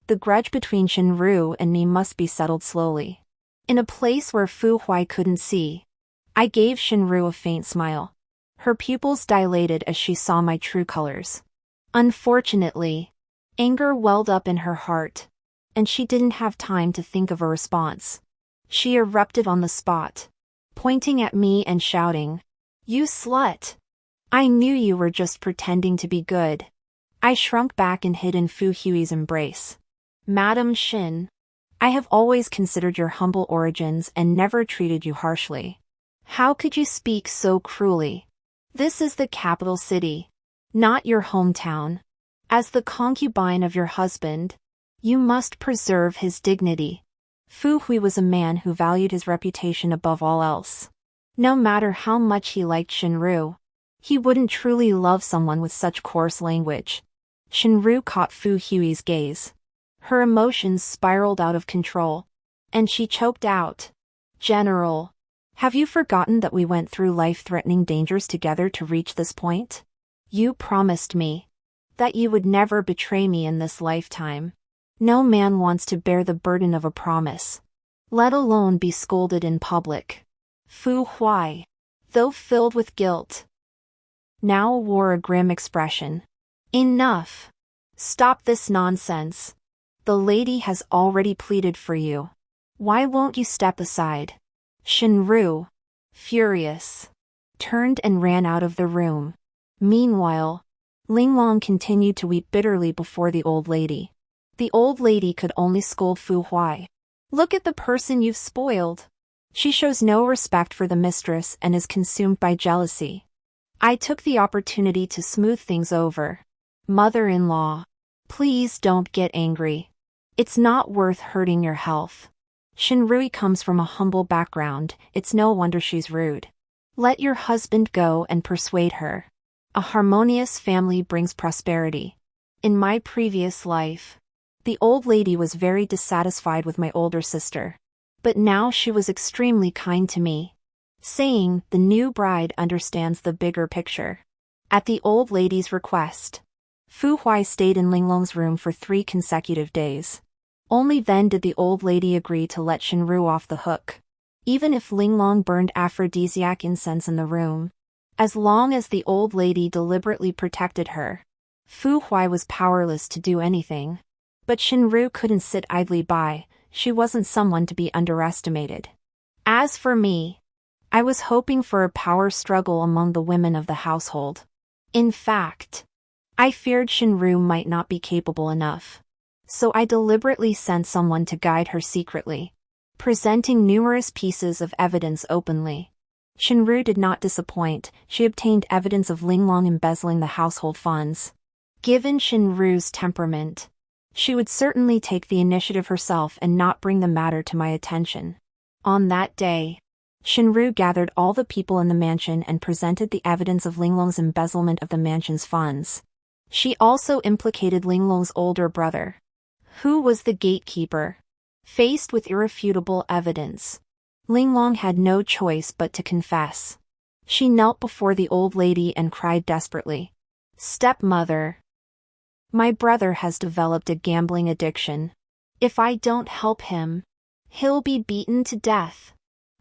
[SPEAKER 1] the grudge between Shinru and me must be settled slowly. In a place where Fu Huai couldn't see, I gave Shinru a faint smile. Her pupils dilated as she saw my true colors. Unfortunately, anger welled up in her heart, and she didn't have time to think of a response. She erupted on the spot, pointing at me and shouting, "You slut! I knew you were just pretending to be good." I shrunk back and hid in Fu Hui's embrace. Madam Shin, I have always considered your humble origins and never treated you harshly. How could you speak so cruelly? This is the capital city, not your hometown. As the concubine of your husband, you must preserve his dignity. Fu Hui was a man who valued his reputation above all else. No matter how much he liked Shinru, he wouldn't truly love someone with such coarse language. Shinru caught Fu Hui's gaze. Her emotions spiraled out of control, and she choked out, "General, have you forgotten that we went through life-threatening dangers together to reach this point? You promised me that you would never betray me in this lifetime. No man wants to bear the burden of a promise, let alone be scolded in public." Fu Huai, though filled with guilt, now wore a grim expression. Enough. Stop this nonsense. The lady has already pleaded for you. Why won't you step aside? Shinru. furious, turned and ran out of the room. Meanwhile, Linglong continued to weep bitterly before the old lady. The old lady could only scold Fu Huai. Look at the person you've spoiled. She shows no respect for the mistress and is consumed by jealousy. I took the opportunity to smooth things over. Mother-in-law, please don't get angry. It's not worth hurting your health. Shinrui comes from a humble background, it's no wonder she's rude. Let your husband go and persuade her. A harmonious family brings prosperity. In my previous life, the old lady was very dissatisfied with my older sister. But now she was extremely kind to me, saying the new bride understands the bigger picture. At the old lady's request, Fu Huai stayed in Linglong's room for 3 consecutive days. Only then did the old lady agree to let Shinru off the hook. Even if Linglong burned aphrodisiac incense in the room, as long as the old lady deliberately protected her, Fu Huai was powerless to do anything. But Shinru couldn't sit idly by, she wasn't someone to be underestimated. As for me, I was hoping for a power struggle among the women of the household. In fact, I feared Shinru might not be capable enough. So I deliberately sent someone to guide her secretly, presenting numerous pieces of evidence openly. Shinru did not disappoint, she obtained evidence of Linglong embezzling the household funds. Given Shinru's temperament, she would certainly take the initiative herself and not bring the matter to my attention. On that day, Shinru gathered all the people in the mansion and presented the evidence of Linglong's embezzlement of the mansion's funds. She also implicated Linglong's older brother, who was the gatekeeper. Faced with irrefutable evidence, Linglong had no choice but to confess. She knelt before the old lady and cried desperately, "Stepmother, my brother has developed a gambling addiction. If I don't help him, he'll be beaten to death.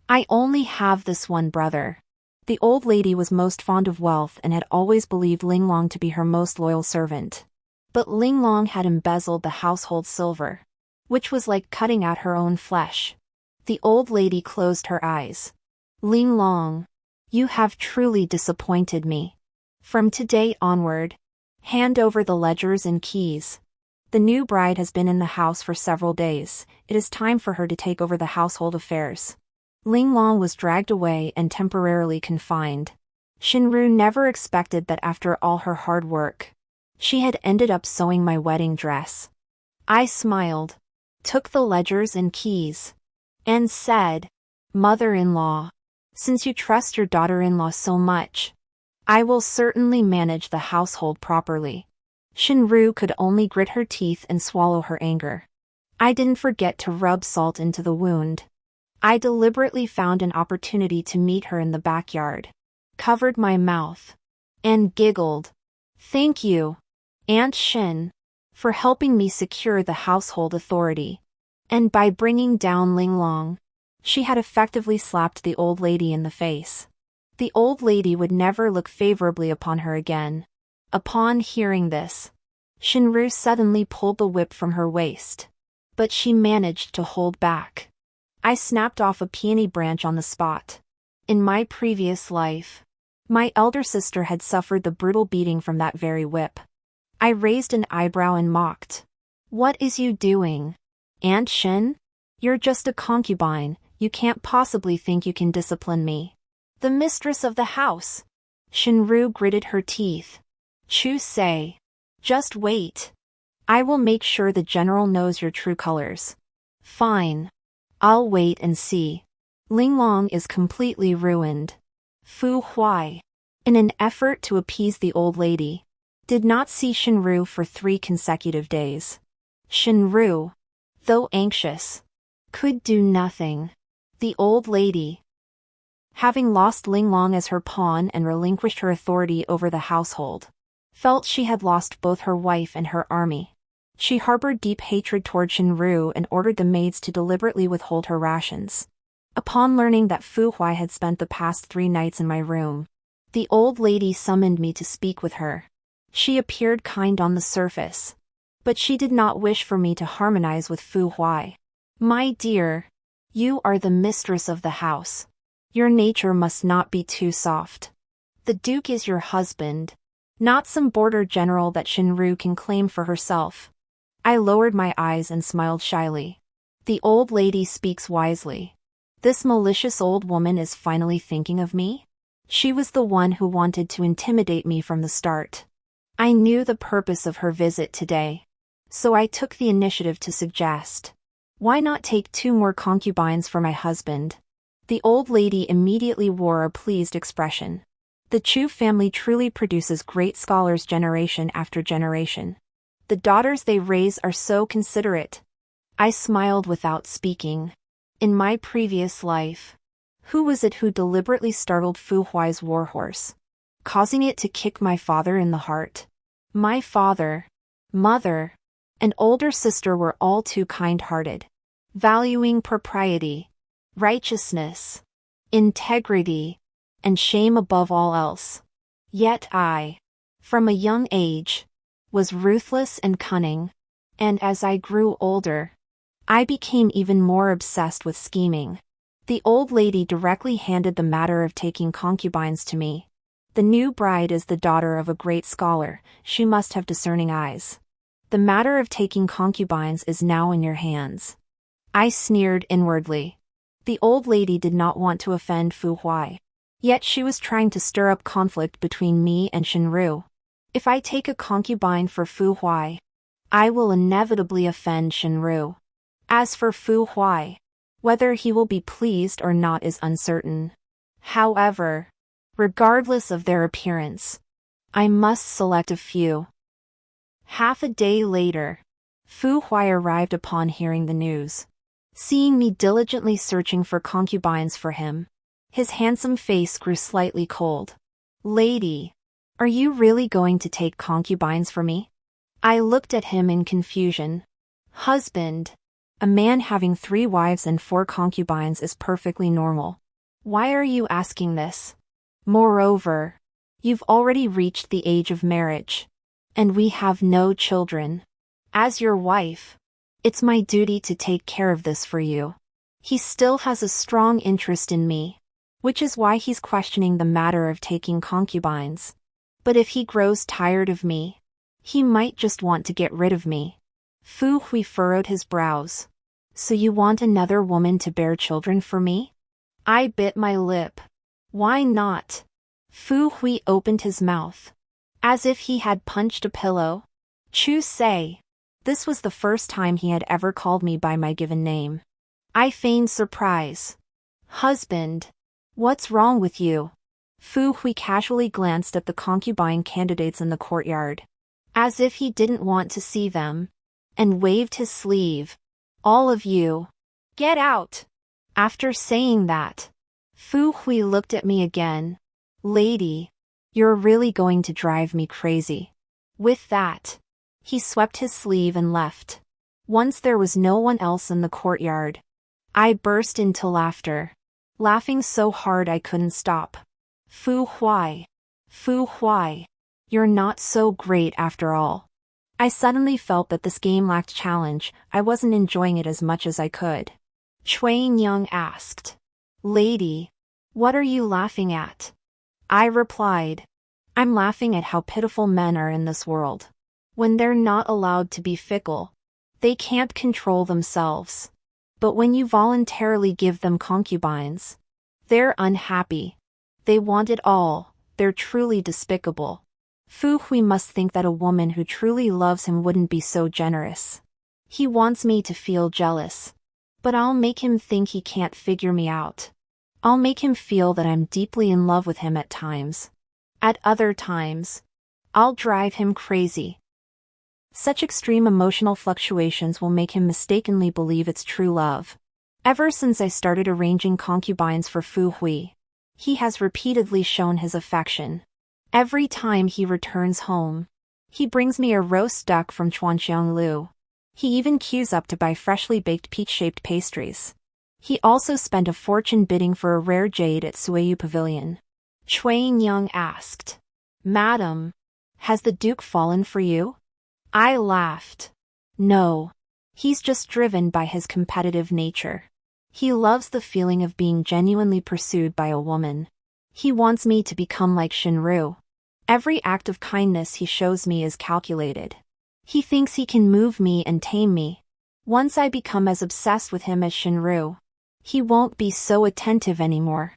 [SPEAKER 1] I only have this one brother." The old lady was most fond of wealth and had always believed Linglong to be her most loyal servant. But Linglong had embezzled the household silver, which was like cutting out her own flesh. The old lady closed her eyes. "Linglong, you have truly disappointed me. From today onward, hand over the ledgers and keys. The new bride has been in the house for several days, it is time for her to take over the household affairs." Linglong was dragged away and temporarily confined. Shinru never expected that after all her hard work, she had ended up sewing my wedding dress. I smiled, took the ledgers and keys, and said, "Mother-in-law, since you trust your daughter-in-law so much, I will certainly manage the household properly." Shinru could only grit her teeth and swallow her anger. I didn't forget to rub salt into the wound. I deliberately found an opportunity to meet her in the backyard, covered my mouth, and giggled. "Thank you, Aunt Shin, for helping me secure the household authority." And by bringing down Linglong, she had effectively slapped the old lady in the face. The old lady would never look favorably upon her again. Upon hearing this, Shinru suddenly pulled the whip from her waist. But she managed to hold back. I snapped off a peony branch on the spot. In my previous life, my elder sister had suffered the brutal beating from that very whip. I raised an eyebrow and mocked. "What is you doing, Aunt Shin? You're just a concubine, you can't possibly think you can discipline me." "The mistress of the house." Shinru gritted her teeth. "Chu say. Just wait. I will make sure the general knows your true colors." "Fine. I'll wait and see." Linglong is completely ruined. Fu Huai, in an effort to appease the old lady, did not see Shinru for 3 consecutive days. Shinru, though anxious, could do nothing. The old lady, having lost Linglong as her pawn and relinquished her authority over the household, felt she had lost both her wife and her army. She harbored deep hatred toward Shinru and ordered the maids to deliberately withhold her rations. Upon learning that Fu Huai had spent the past 3 nights in my room, the old lady summoned me to speak with her. She appeared kind on the surface, but she did not wish for me to harmonize with Fu Huai. "My dear, you are the mistress of the house. Your nature must not be too soft. The Duke is your husband, not some border general that Shinru can claim for herself. I lowered my eyes and smiled shyly. The old lady speaks wisely. This malicious old woman is finally thinking of me? She was the one who wanted to intimidate me from the start. I knew the purpose of her visit today, so I took the initiative to suggest, why not take 2 more concubines for my husband? The old lady immediately wore a pleased expression. The Chu family truly produces great scholars generation after generation. The daughters they raise are so considerate. I smiled without speaking. In my previous life, who was it who deliberately startled Fu Huai's warhorse, causing it to kick my father in the heart? My father, mother, and older sister were all too kind-hearted, valuing propriety, righteousness, integrity, and shame above all else. Yet I, from a young age, was ruthless and cunning, and as I grew older, I became even more obsessed with scheming. The old lady directly handed the matter of taking concubines to me. The new bride is the daughter of a great scholar, she must have discerning eyes. The matter of taking concubines is now in your hands. I sneered inwardly. The old lady did not want to offend Fu Huai. Yet she was trying to stir up conflict between me and Shinru. If I take a concubine for Fu Huai, I will inevitably offend Shinru. As for Fu Huai, whether he will be pleased or not is uncertain. However, regardless of their appearance, I must select a few. Half a day later, Fu Huai arrived upon hearing the news. Seeing me diligently searching for concubines for him, his handsome face grew slightly cold. Lady, are you really going to take concubines for me? I looked at him in confusion. Husband, a man having 3 wives and 4 concubines is perfectly normal. Why are you asking this? Moreover, you've already reached the age of marriage, and we have no children. As your wife, it's my duty to take care of this for you. He still has a strong interest in me, which is why he's questioning the matter of taking concubines. But if he grows tired of me, he might just want to get rid of me. Fu Hui furrowed his brows. So you want another woman to bear children for me? I bit my lip. Why not? Fu Hui opened his mouth, as if he had punched a pillow. Chu say. This was the first time he had ever called me by my given name. I feigned surprise. Husband, what's wrong with you? Fu Hui casually glanced at the concubine candidates in the courtyard, as if he didn't want to see them, and waved his sleeve. All of you, get out! After saying that, Fu Hui looked at me again. Lady, you're really going to drive me crazy. With that, he swept his sleeve and left. Once there was no one else in the courtyard, I burst into laughter, laughing so hard I couldn't stop. Fu Huai, you're not so great after all. I suddenly felt that this game lacked challenge. I wasn't enjoying it as much as I could. Cui Nyang asked, Lady, what are you laughing at? I replied, I'm laughing at how pitiful men are in this world. When they're not allowed to be fickle, they can't control themselves. But when you voluntarily give them concubines, they're unhappy. They want it all, they're truly despicable. Fu Hui must think that a woman who truly loves him wouldn't be so generous. He wants me to feel jealous. But I'll make him think he can't figure me out. I'll make him feel that I'm deeply in love with him at times. At other times, I'll drive him crazy. Such extreme emotional fluctuations will make him mistakenly believe it's true love. Ever since I started arranging concubines for Fu Hui, he has repeatedly shown his affection. Every time he returns home, he brings me a roast duck from Chuanxianglu. He even queues up to buy freshly baked peach-shaped pastries. He also spent a fortune bidding for a rare jade at Suiyu Pavilion. Cui Nyang asked, Madam, has the Duke fallen for you? I laughed. No. He's just driven by his competitive nature. He loves the feeling of being genuinely pursued by a woman. He wants me to become like Shinru. Every act of kindness he shows me is calculated. He thinks he can move me and tame me. Once I become as obsessed with him as Shinru, he won't be so attentive anymore.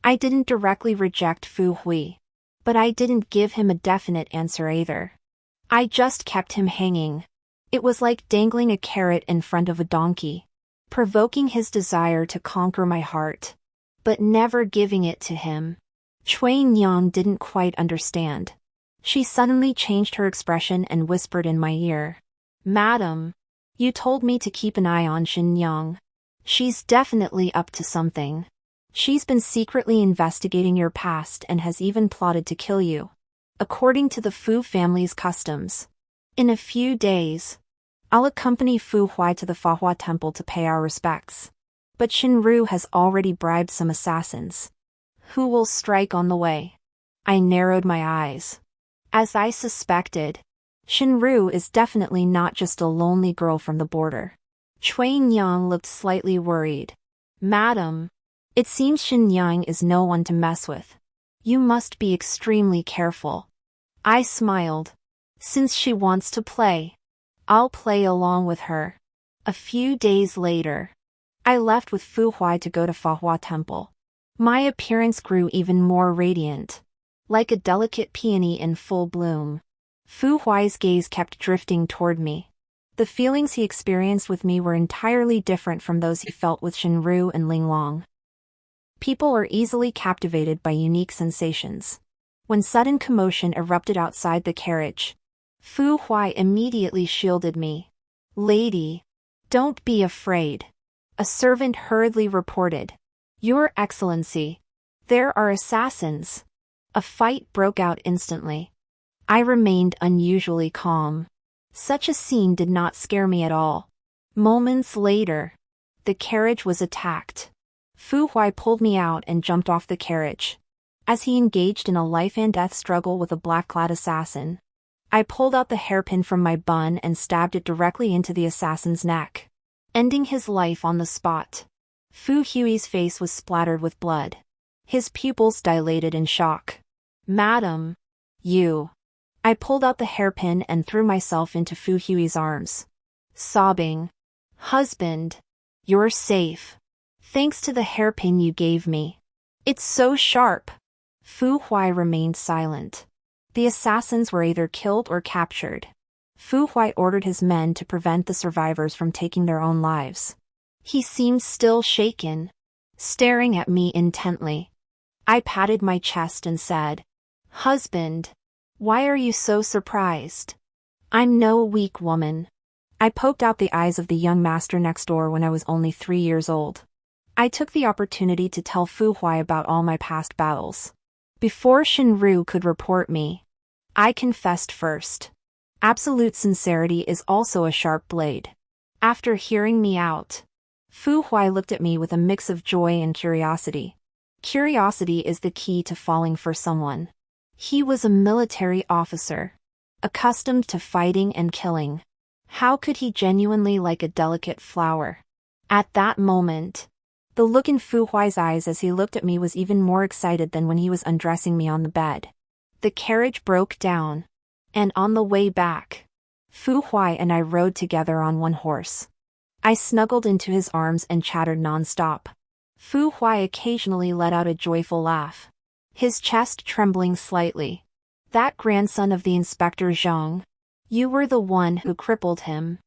[SPEAKER 1] I didn't directly reject Fu Hui, but I didn't give him a definite answer either. I just kept him hanging. It was like dangling a carrot in front of a donkey, provoking his desire to conquer my heart, but never giving it to him. Cui Nyang didn't quite understand. She suddenly changed her expression and whispered in my ear, "Madam, you told me to keep an eye on Shin Yang. She's definitely up to something. She's been secretly investigating your past and has even plotted to kill you, according to the Fu family's customs. In a few days, I'll accompany Fu Huai to the Fahua temple to pay our respects. But Shinru has already bribed some assassins. Who will strike on the way?" I narrowed my eyes. As I suspected, Shinru is definitely not just a lonely girl from the border. Cui Nyang looked slightly worried. "Madam, it seems Shin Yang is no one to mess with. You must be extremely careful." I smiled. "Since she wants to play, I'll play along with her." A few days later, I left with Fu Huai to go to Fahua Temple. My appearance grew even more radiant, like a delicate peony in full bloom. Fu Huai's gaze kept drifting toward me. The feelings he experienced with me were entirely different from those he felt with Shinru and Linglong. People are easily captivated by unique sensations. When sudden commotion erupted outside the carriage, Fu Huai immediately shielded me. "Lady, don't be afraid," a servant hurriedly reported. "Your Excellency, there are assassins." A fight broke out instantly. I remained unusually calm. Such a scene did not scare me at all. Moments later, the carriage was attacked. Fu Huai pulled me out and jumped off the carriage. As he engaged in a life-and-death struggle with a black-clad assassin, I pulled out the hairpin from my bun and stabbed it directly into the assassin's neck, ending his life on the spot. Fu Hui's face was splattered with blood. His pupils dilated in shock. "Madam, you..." I pulled out the hairpin and threw myself into Fu Hui's arms, sobbing, "Husband, you're safe. Thanks to the hairpin you gave me. It's so sharp." Fu Huai remained silent. The assassins were either killed or captured. Fu Huai ordered his men to prevent the survivors from taking their own lives. He seemed still shaken, staring at me intently. I patted my chest and said, "Husband, why are you so surprised? I'm no weak woman." I poked out the eyes of the young master next door when I was only 3 years old. I took the opportunity to tell Fu Huai about all my past battles. Before Shinru could report me, I confessed first. Absolute sincerity is also a sharp blade. After hearing me out, Fu Huai looked at me with a mix of joy and curiosity. Curiosity is the key to falling for someone. He was a military officer, accustomed to fighting and killing. How could he genuinely like a delicate flower? At that moment, the look in Fu Huai's eyes as he looked at me was even more excited than when he was undressing me on the bed. The carriage broke down, and on the way back, Fu Huai and I rode together on one horse. I snuggled into his arms and chattered non-stop. Fu Huai occasionally let out a joyful laugh, his chest trembling slightly. "That grandson of the Inspector Zhang, you were the one who crippled him.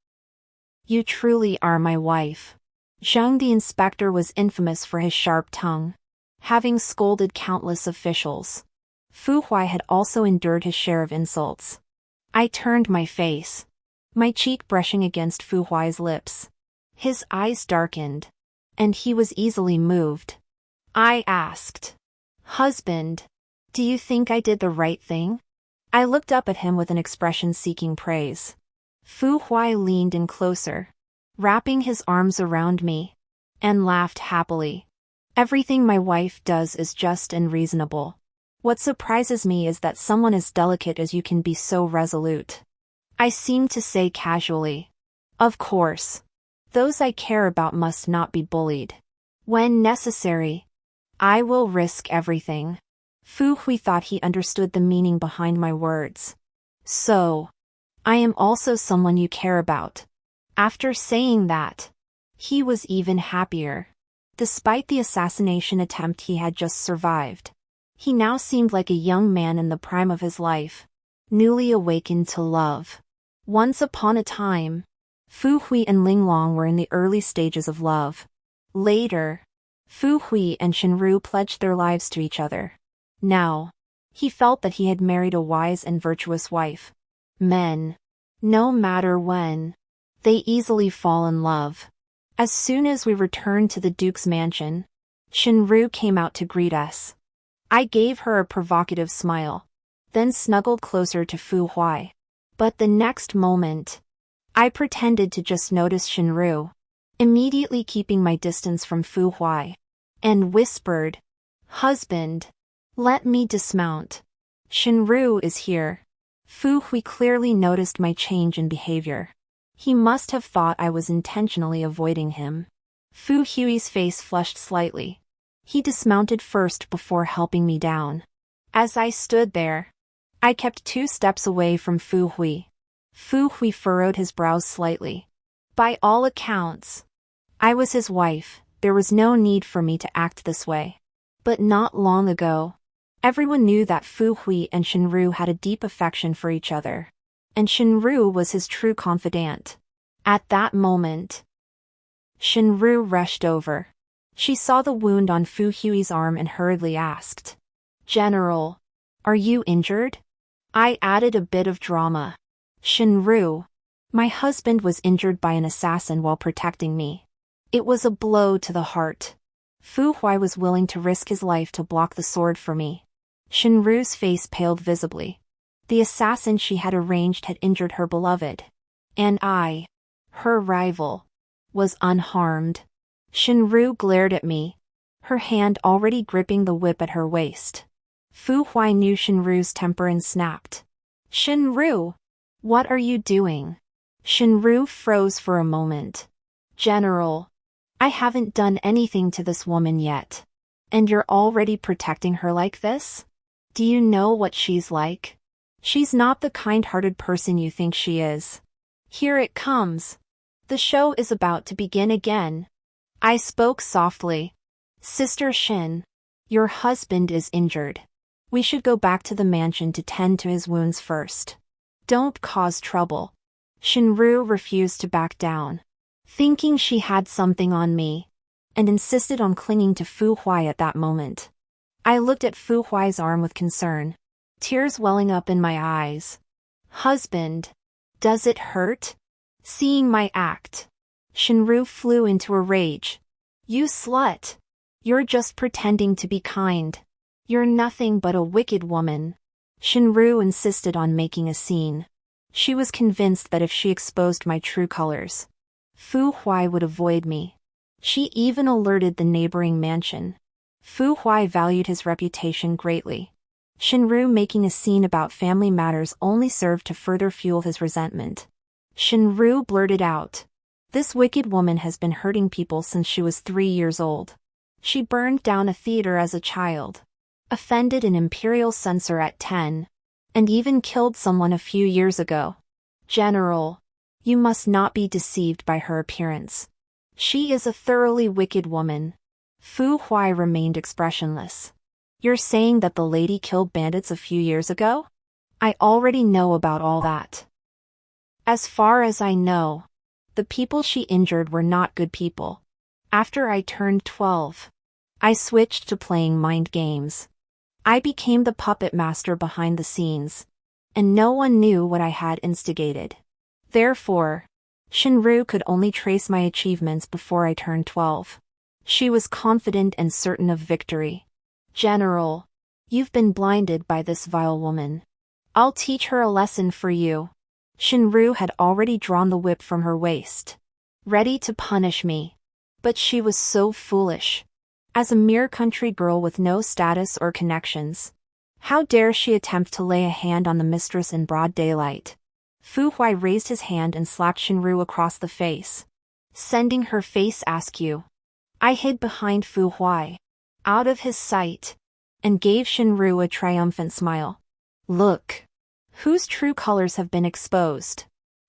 [SPEAKER 1] You truly are my wife." Zhang the inspector was infamous for his sharp tongue, having scolded countless officials. Fu Huai had also endured his share of insults. I turned my face, my cheek brushing against Fu Huai's lips. His eyes darkened, and he was easily moved. I asked, "Husband, do you think I did the right thing?" I looked up at him with an expression seeking praise. Fu Huai leaned in closer, wrapping his arms around me, and laughed happily. "Everything my wife does is just and reasonable. What surprises me is that someone as delicate as you can be so resolute." I seemed to say casually, "Of course. Those I care about must not be bullied." When necessary, I will risk everything. Fu Hui thought he understood the meaning behind my words. So, I am also someone you care about. After saying that, he was even happier. Despite the assassination attempt he had just survived, he now seemed like a young man in the prime of his life, newly awakened to love. Once upon a time, Fu Hui and Ling Long were in the early stages of love. Later, Fu Hui and Shenru pledged their lives to each other. Now, he felt that he had married a wise and virtuous wife. Men, no matter when, they easily fall in love. As soon as we returned to the Duke's mansion, Shenru came out to greet us. I gave her a provocative smile, then snuggled closer to Fu Hui. But the next moment, I pretended to just notice Shenru, immediately keeping my distance from Fu Hui, and whispered, "Husband, let me dismount. Shenru is here." Fu Hui clearly noticed my change in behavior. He must have thought I was intentionally avoiding him. Fu Hui's face flushed slightly. He dismounted first before helping me down. As I stood there, I kept 2 steps away from Fu Hui. Fu Hui furrowed his brows slightly. By all accounts, I was his wife. There was no need for me to act this way. But not long ago, everyone knew that Fu Hui and Shenru had a deep affection for each other, and Shenru was his true confidant. At that moment, Shenru rushed over. She saw the wound on Fu Hui's arm and hurriedly asked, "General, are you injured?" I added a bit of drama. "Shenru, my husband was injured by an assassin while protecting me. It was a blow to the heart. Fu Hui was willing to risk his life to block the sword for me." Shenru's face paled visibly. The assassin she had arranged had injured her beloved. And I, her rival, was unharmed. Shenru glared at me, her hand already gripping the whip at her waist. Fu Hui knew Shenru's temper and snapped. "Shenru, what are you doing?" Shenru froze for a moment. "General, I haven't done anything to this woman yet. And you're already protecting her like this? Do you know what she's like? She's not the kind-hearted person you think she is. Here it comes. The show is about to begin again." I spoke softly. "Sister Shin, your husband is injured. We should go back to the mansion to tend to his wounds first. Don't cause trouble." Shenru refused to back down, thinking she had something on me, and insisted on clinging to Fu Hui at that moment. I looked at Fu Hui's arm with concern, tears welling up in my eyes. "Husband, does it hurt?" Seeing my act, Shenru flew into a rage. "You slut! You're just pretending to be kind. You're nothing but a wicked woman." Shenru insisted on making a scene. She was convinced that if she exposed my true colors, Fu Hui would avoid me. She even alerted the neighboring mansion. Fu Hui valued his reputation greatly. Shenru making a scene about family matters only served to further fuel his resentment. Shenru blurted out, "This wicked woman has been hurting people since she was 3 years old. She burned down a theater as a child, offended an imperial censor at 10, and even killed someone a few years ago. General, you must not be deceived by her appearance. She is a thoroughly wicked woman." Fu Hui remained expressionless. "You're saying that the lady killed bandits a few years ago? I already know about all that. As far as I know, the people she injured were not good people. After I turned 12, I switched to playing mind games. I became the puppet master behind the scenes, and no one knew what I had instigated. Therefore, Shenru could only trace my achievements before I turned 12. She was confident and certain of victory. General, you've been blinded by this vile woman. I'll teach her a lesson for you." Shenru had already drawn the whip from her waist, ready to punish me. But she was so foolish. As a mere country girl with no status or connections, how dare she attempt to lay a hand on the mistress in broad daylight? Fu Hui raised his hand and slapped Shenru across the face, sending her face askew. I hid behind Fu Huai, out of his sight, and gave Shinru a triumphant smile. Look, whose true colors have been exposed.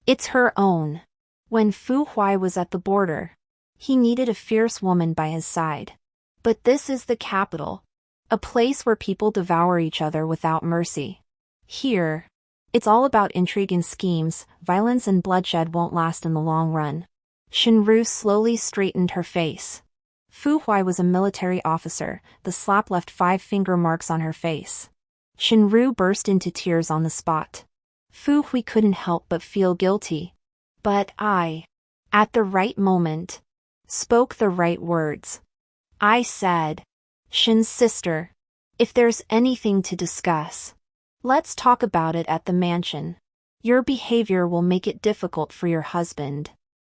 [SPEAKER 1] It's her own. When Fu Huai was at the border, he needed a fierce woman by his side. But this is the capital, a place where people devour each other without mercy. Here, it's all about intrigue and schemes. Violence and bloodshed won't last in the long run. Shinru slowly straightened her face. Fu Huai was a military officer. The slap left 5 finger marks on her face. Shinru burst into tears on the spot. Fu Hui couldn't help but feel guilty. But I, at the right moment, spoke the right words. I said, Shin's sister, if there's anything to discuss, let's talk about it at the mansion. Your behavior will make it difficult for your husband.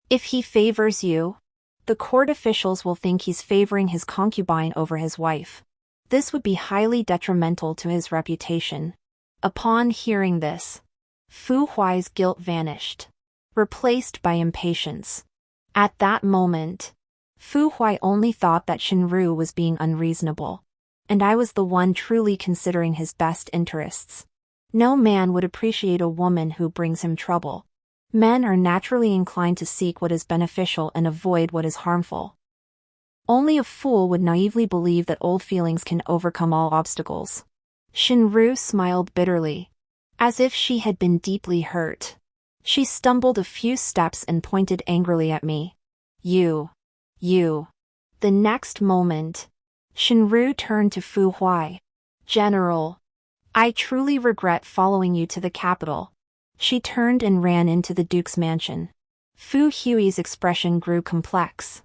[SPEAKER 1] If he favors you, the court officials will think he's favoring his concubine over his wife. This would be highly detrimental to his reputation. Upon hearing this, Fu Huai's guilt vanished, replaced by impatience. At that moment, Fu Huai only thought that Shinru was being unreasonable, and I was the one truly considering his best interests. No man would appreciate a woman who brings him trouble. Men are naturally inclined to seek what is beneficial and avoid what is harmful. Only a fool would naively believe that old feelings can overcome all obstacles. Shinru smiled bitterly, as if she had been deeply hurt. She stumbled a few steps and pointed angrily at me. You. The next moment, Shinru turned to Fu Huai. General, I truly regret following you to the capital. She turned and ran into the Duke's mansion. Fu Hui's expression grew complex.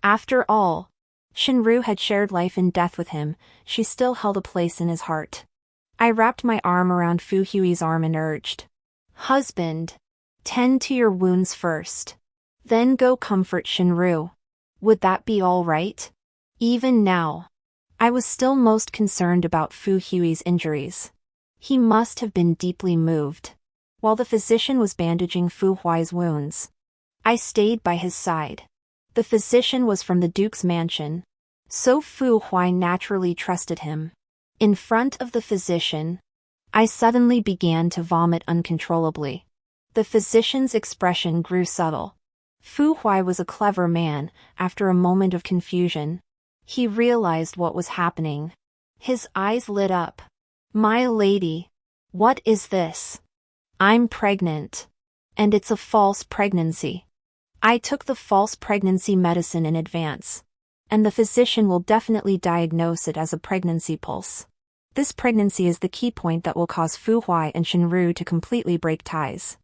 [SPEAKER 1] After all, Shinru had shared life and death with him. She still held a place in his heart. I wrapped my arm around Fu Hui's arm and urged, Husband, tend to your wounds first. Then go comfort Shinru. Would that be all right? Even now, I was still most concerned about Fu Hui's injuries. He must have been deeply moved. While the physician was bandaging Fu Huai's wounds, I stayed by his side. The physician was from the Duke's mansion, so Fu Huai naturally trusted him. In front of the physician, I suddenly began to vomit uncontrollably. The physician's expression grew subtle. Fu Huai was a clever man. After a moment of confusion, he realized what was happening. His eyes lit up. My lady, what is this? I'm pregnant. And it's a false pregnancy. I took the false pregnancy medicine in advance, and the physician will definitely diagnose it as a pregnancy pulse. This pregnancy is the key point that will cause Fu Huai and Shinru to completely break ties.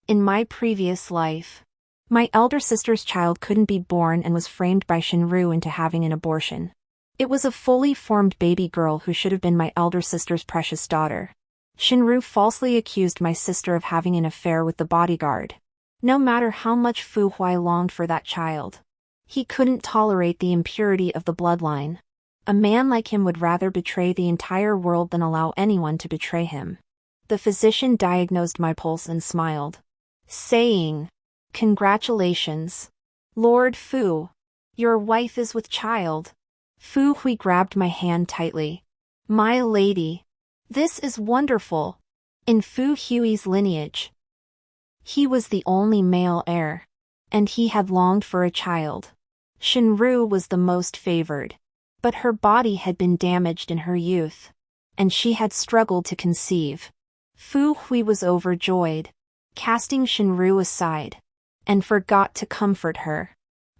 [SPEAKER 1] In my previous life, my elder sister's child couldn't be born and was framed by Shinru into having an abortion. It was a fully formed baby girl who should have been my elder sister's precious daughter. Shinru falsely accused my sister of having an affair with the bodyguard. No matter how much Fu Huai longed for that child, he couldn't tolerate the impurity of the bloodline. A man like him would rather betray the entire world than allow anyone to betray him. The physician diagnosed my pulse and smiled, saying, Congratulations, Lord Fu. Your wife is with child. Fu Hui grabbed my hand tightly. My lady, this is wonderful. In Fu Hui's lineage, he was the only male heir, and he had longed for a child. Shinru was the most favored, but her body had been damaged in her youth, and she had struggled to conceive. Fu Hui was overjoyed, casting Shinru aside, and forgot to comfort her.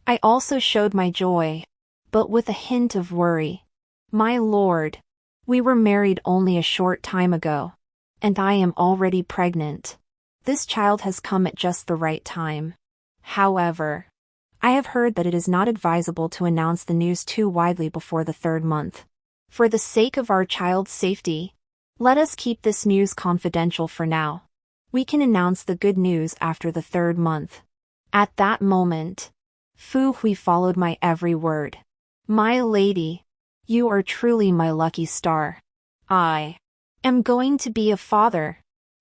[SPEAKER 1] I also showed my joy, but with a hint of worry. My lord, we were married only a short time ago, and I am already pregnant. This child has come at just the right time. However, I have heard that it is not advisable to announce the news too widely before the 3rd month. For the sake of our child's safety, let us keep this news confidential for now. We can announce the good news after the 3rd month. At that moment, Fu Hui followed my every word. My lady, you are truly my lucky star. I am going to be a father.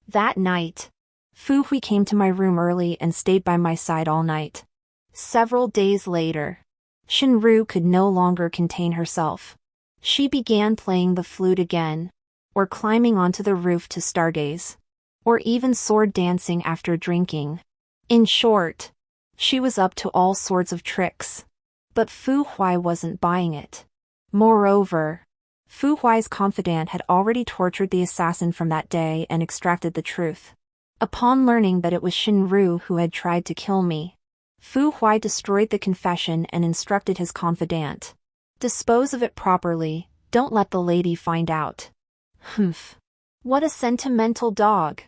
[SPEAKER 1] That night, Fu Hui came to my room early and stayed by my side all night. Several days later, Shinru could no longer contain herself. She began playing the flute again, or climbing onto the roof to stargaze, or even sword dancing after drinking. In short, she was up to all sorts of tricks. But Fu Huai wasn't buying it. Moreover, Fu Huai's confidant had already tortured the assassin from that day and extracted the truth. Upon learning that it was Shinru who had tried to kill me, Fu Huai destroyed the confession and instructed his confidant. Dispose of it properly, don't let the lady find out. Humph. What a sentimental dog.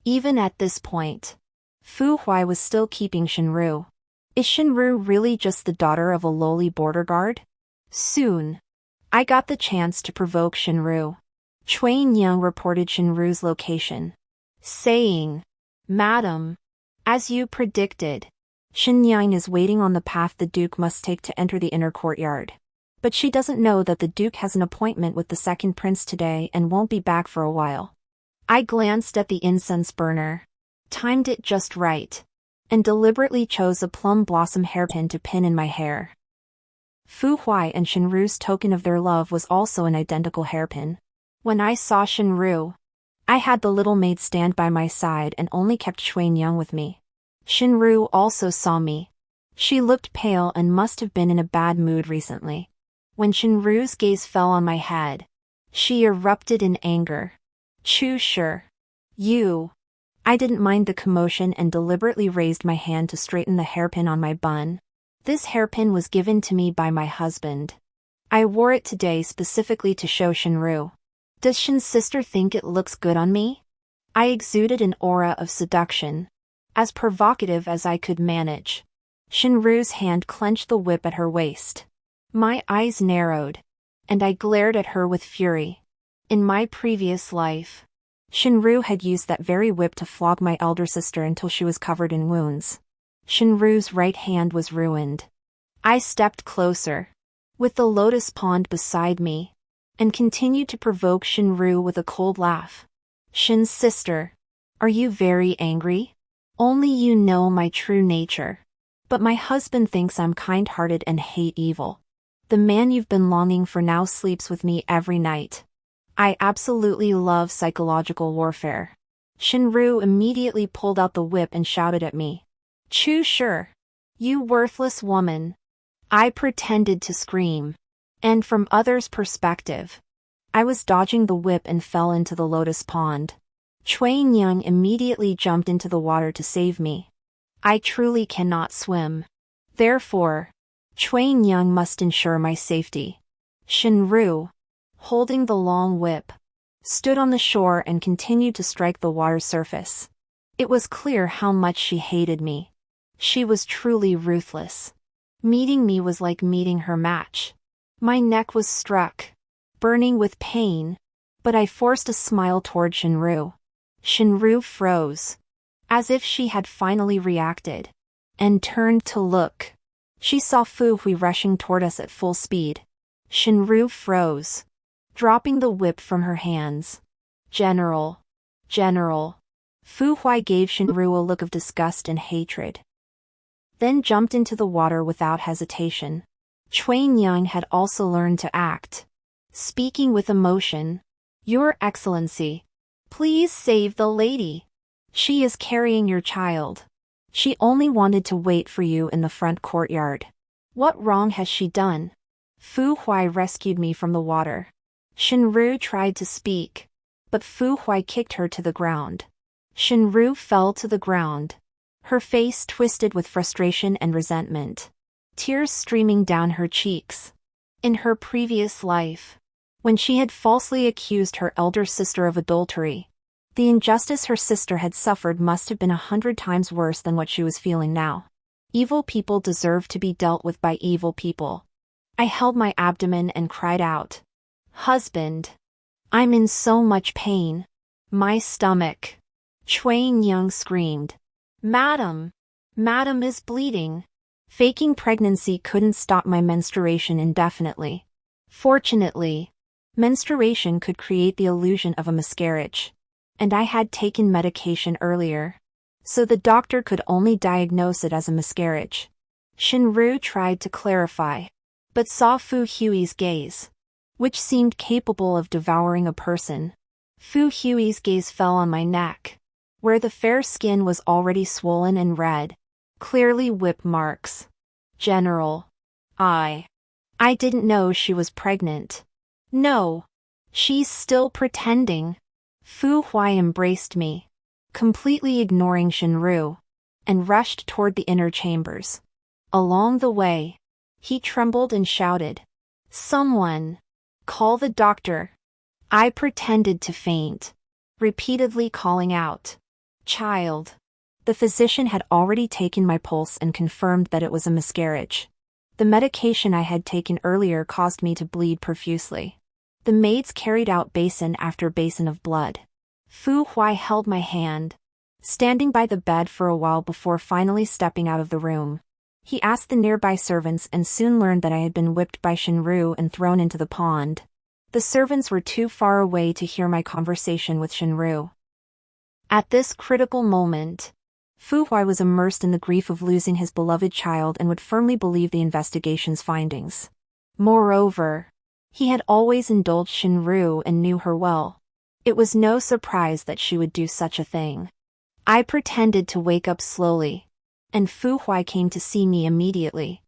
[SPEAKER 1] Even at this point, Fu Huai was still keeping Shinru. Is Shinru really just the daughter of a lowly border guard? Soon, I got the chance to provoke Shinru. Cui Nyang reported Shinru's location, saying, "Madam, as you predicted, Xinyang is waiting on the path the Duke must take to enter the inner courtyard. But she doesn't know that the Duke has an appointment with the second prince today and won't be back for a while." I glanced at the incense burner, timed it just right, and deliberately chose a plum blossom hairpin to pin in my hair. Fu Huai and Shinru's token of their love was also an identical hairpin. When I saw Shinru, I had the little maid stand by my side and only kept Xuanyang with me. Shinru also saw me. She looked pale and must have been in a bad mood recently. When Shinru's gaze fell on my head, she erupted in anger. "Chu sure. You." I didn't mind the commotion and deliberately raised my hand to straighten the hairpin on my bun. This hairpin was given to me by my husband. I wore it today specifically to show Shinru. Does Shin's sister think it looks good on me? I exuded an aura of seduction, as provocative as I could manage. Shinru's hand clenched the whip at her waist. My eyes narrowed, and I glared at her with fury. In my previous life, Shinru had used that very whip to flog my elder sister until she was covered in wounds. Shinru's right hand was ruined. I stepped closer, with the lotus pond beside me, and continued to provoke Shinru with a cold laugh. "Shin's sister, are you very angry? Only you know my true nature. But my husband thinks I'm kind-hearted and hate evil. The man you've been longing for now sleeps with me every night. I absolutely love psychological warfare." Shinru immediately pulled out the whip and shouted at me. "Chu sure. You worthless woman." I pretended to scream. And from others' perspective, I was dodging the whip and fell into the lotus pond. Cui Nyang immediately jumped into the water to save me. I truly cannot swim. Therefore, Cui Nyang must ensure my safety. Shinru, holding the long whip, stood on the shore and continued to strike the water surface. It was clear how much she hated me. She was truly ruthless. Meeting me was like meeting her match. My neck was struck, burning with pain, but I forced a smile toward Shinru. Shinru froze, as if she had finally reacted, and turned to look. She saw Fu Hui rushing toward us at full speed. Shinru froze, dropping the whip from her hands. General. Fu Hui gave Shinru a look of disgust and hatred, then jumped into the water without hesitation. Cui Nyang had also learned to act, speaking with emotion. "Your Excellency, please save the lady. She is carrying your child. She only wanted to wait for you in the front courtyard. What wrong has she done?" Fu Hui rescued me from the water. Shinru tried to speak, but Fu Hui kicked her to the ground. Shinru fell to the ground, her face twisted with frustration and resentment, tears streaming down her cheeks. In her previous life, when she had falsely accused her elder sister of adultery, the injustice her sister had suffered must have been 100 times worse than what she was feeling now. Evil people deserve to be dealt with by evil people. I held my abdomen and cried out, "Husband, I'm in so much pain. My stomach." Cui Nyang screamed, Madam is bleeding." Faking pregnancy couldn't stop my menstruation indefinitely. Fortunately, menstruation could create the illusion of a miscarriage, and I had taken medication earlier, so the doctor could only diagnose it as a miscarriage. Shinru tried to clarify, but saw Fu Hui's gaze, which seemed capable of devouring a person. Fu Hui's gaze fell on my neck, where the fair skin was already swollen and red, clearly whip marks. General. I didn't know she was pregnant. No. She's still pretending. Fu Hui embraced me, completely ignoring Shinru, and rushed toward the inner chambers. Along the way, he trembled and shouted, "Someone! Call the doctor!" I pretended to faint, repeatedly calling out, "Child!" The physician had already taken my pulse and confirmed that it was a miscarriage. The medication I had taken earlier caused me to bleed profusely. The maids carried out basin after basin of blood. Fu Hui held my hand, standing by the bed for a while before finally stepping out of the room. He asked the nearby servants and soon learned that I had been whipped by Shinru and thrown into the pond. The servants were too far away to hear my conversation with Shinru. At this critical moment, Fu Hui was immersed in the grief of losing his beloved child and would firmly believe the investigation's findings. Moreover, he had always indulged Shinru and knew her well. It was no surprise that she would do such a thing. I pretended to wake up slowly, and Fu Hui came to see me immediately.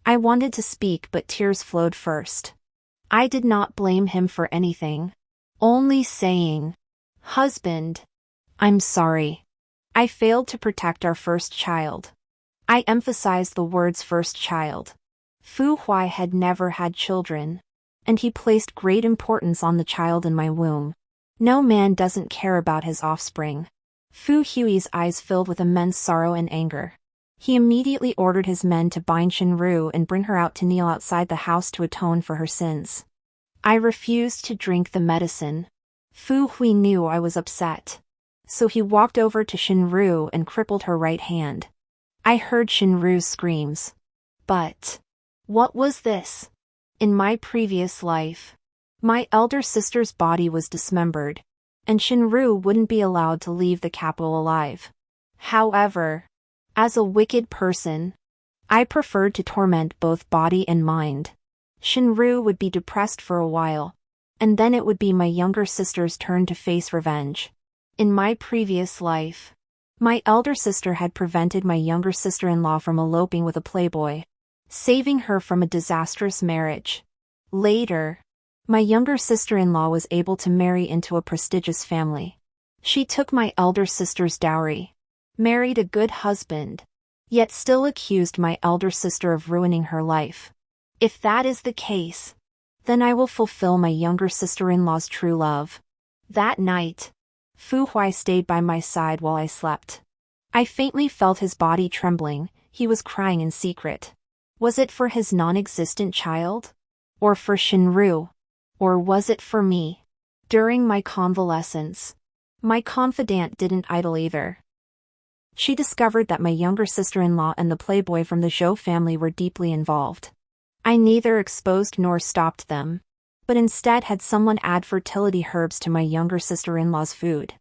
[SPEAKER 1] I wanted to speak but tears flowed first. I did not blame him for anything, only saying, "Husband, I'm sorry. I failed to protect our first child." I emphasized the words first child. Fu Hui had never had children, and he placed great importance on the child in my womb. No man doesn't care about his offspring. Fu Hui's eyes filled with immense sorrow and anger. He immediately ordered his men to bind Shinru and bring her out to kneel outside the house to atone for her sins. I refused to drink the medicine. Fu Hui knew I was upset, so he walked over to Shinru and crippled her right hand. I heard Shinru's screams. But what was this? In my previous life, my elder sister's body was dismembered, and Shinru wouldn't be allowed to leave the capital alive. However, as a wicked person, I preferred to torment both body and mind. Shinru would be depressed for a while, and then it would be my younger sister's turn to face revenge. In my previous life, my elder sister had prevented my younger sister-in-law from eloping with a playboy, saving her from a disastrous marriage. Later, my younger sister-in-law was able to marry into a prestigious family. She took my elder sister's dowry, married a good husband, yet still accused my elder sister of ruining her life. If that is the case, then I will fulfill my younger sister-in-law's true love. That night, Fu Hui stayed by my side while I slept. I faintly felt his body trembling. He was crying in secret. Was it for his non-existent child? Or for Shinru? Or was it for me? During my convalescence, my confidante didn't idle either. She discovered that my younger sister-in-law and the playboy from the Zhou family were deeply involved. I neither exposed nor stopped them, but instead had someone add fertility herbs to my younger sister-in-law's food.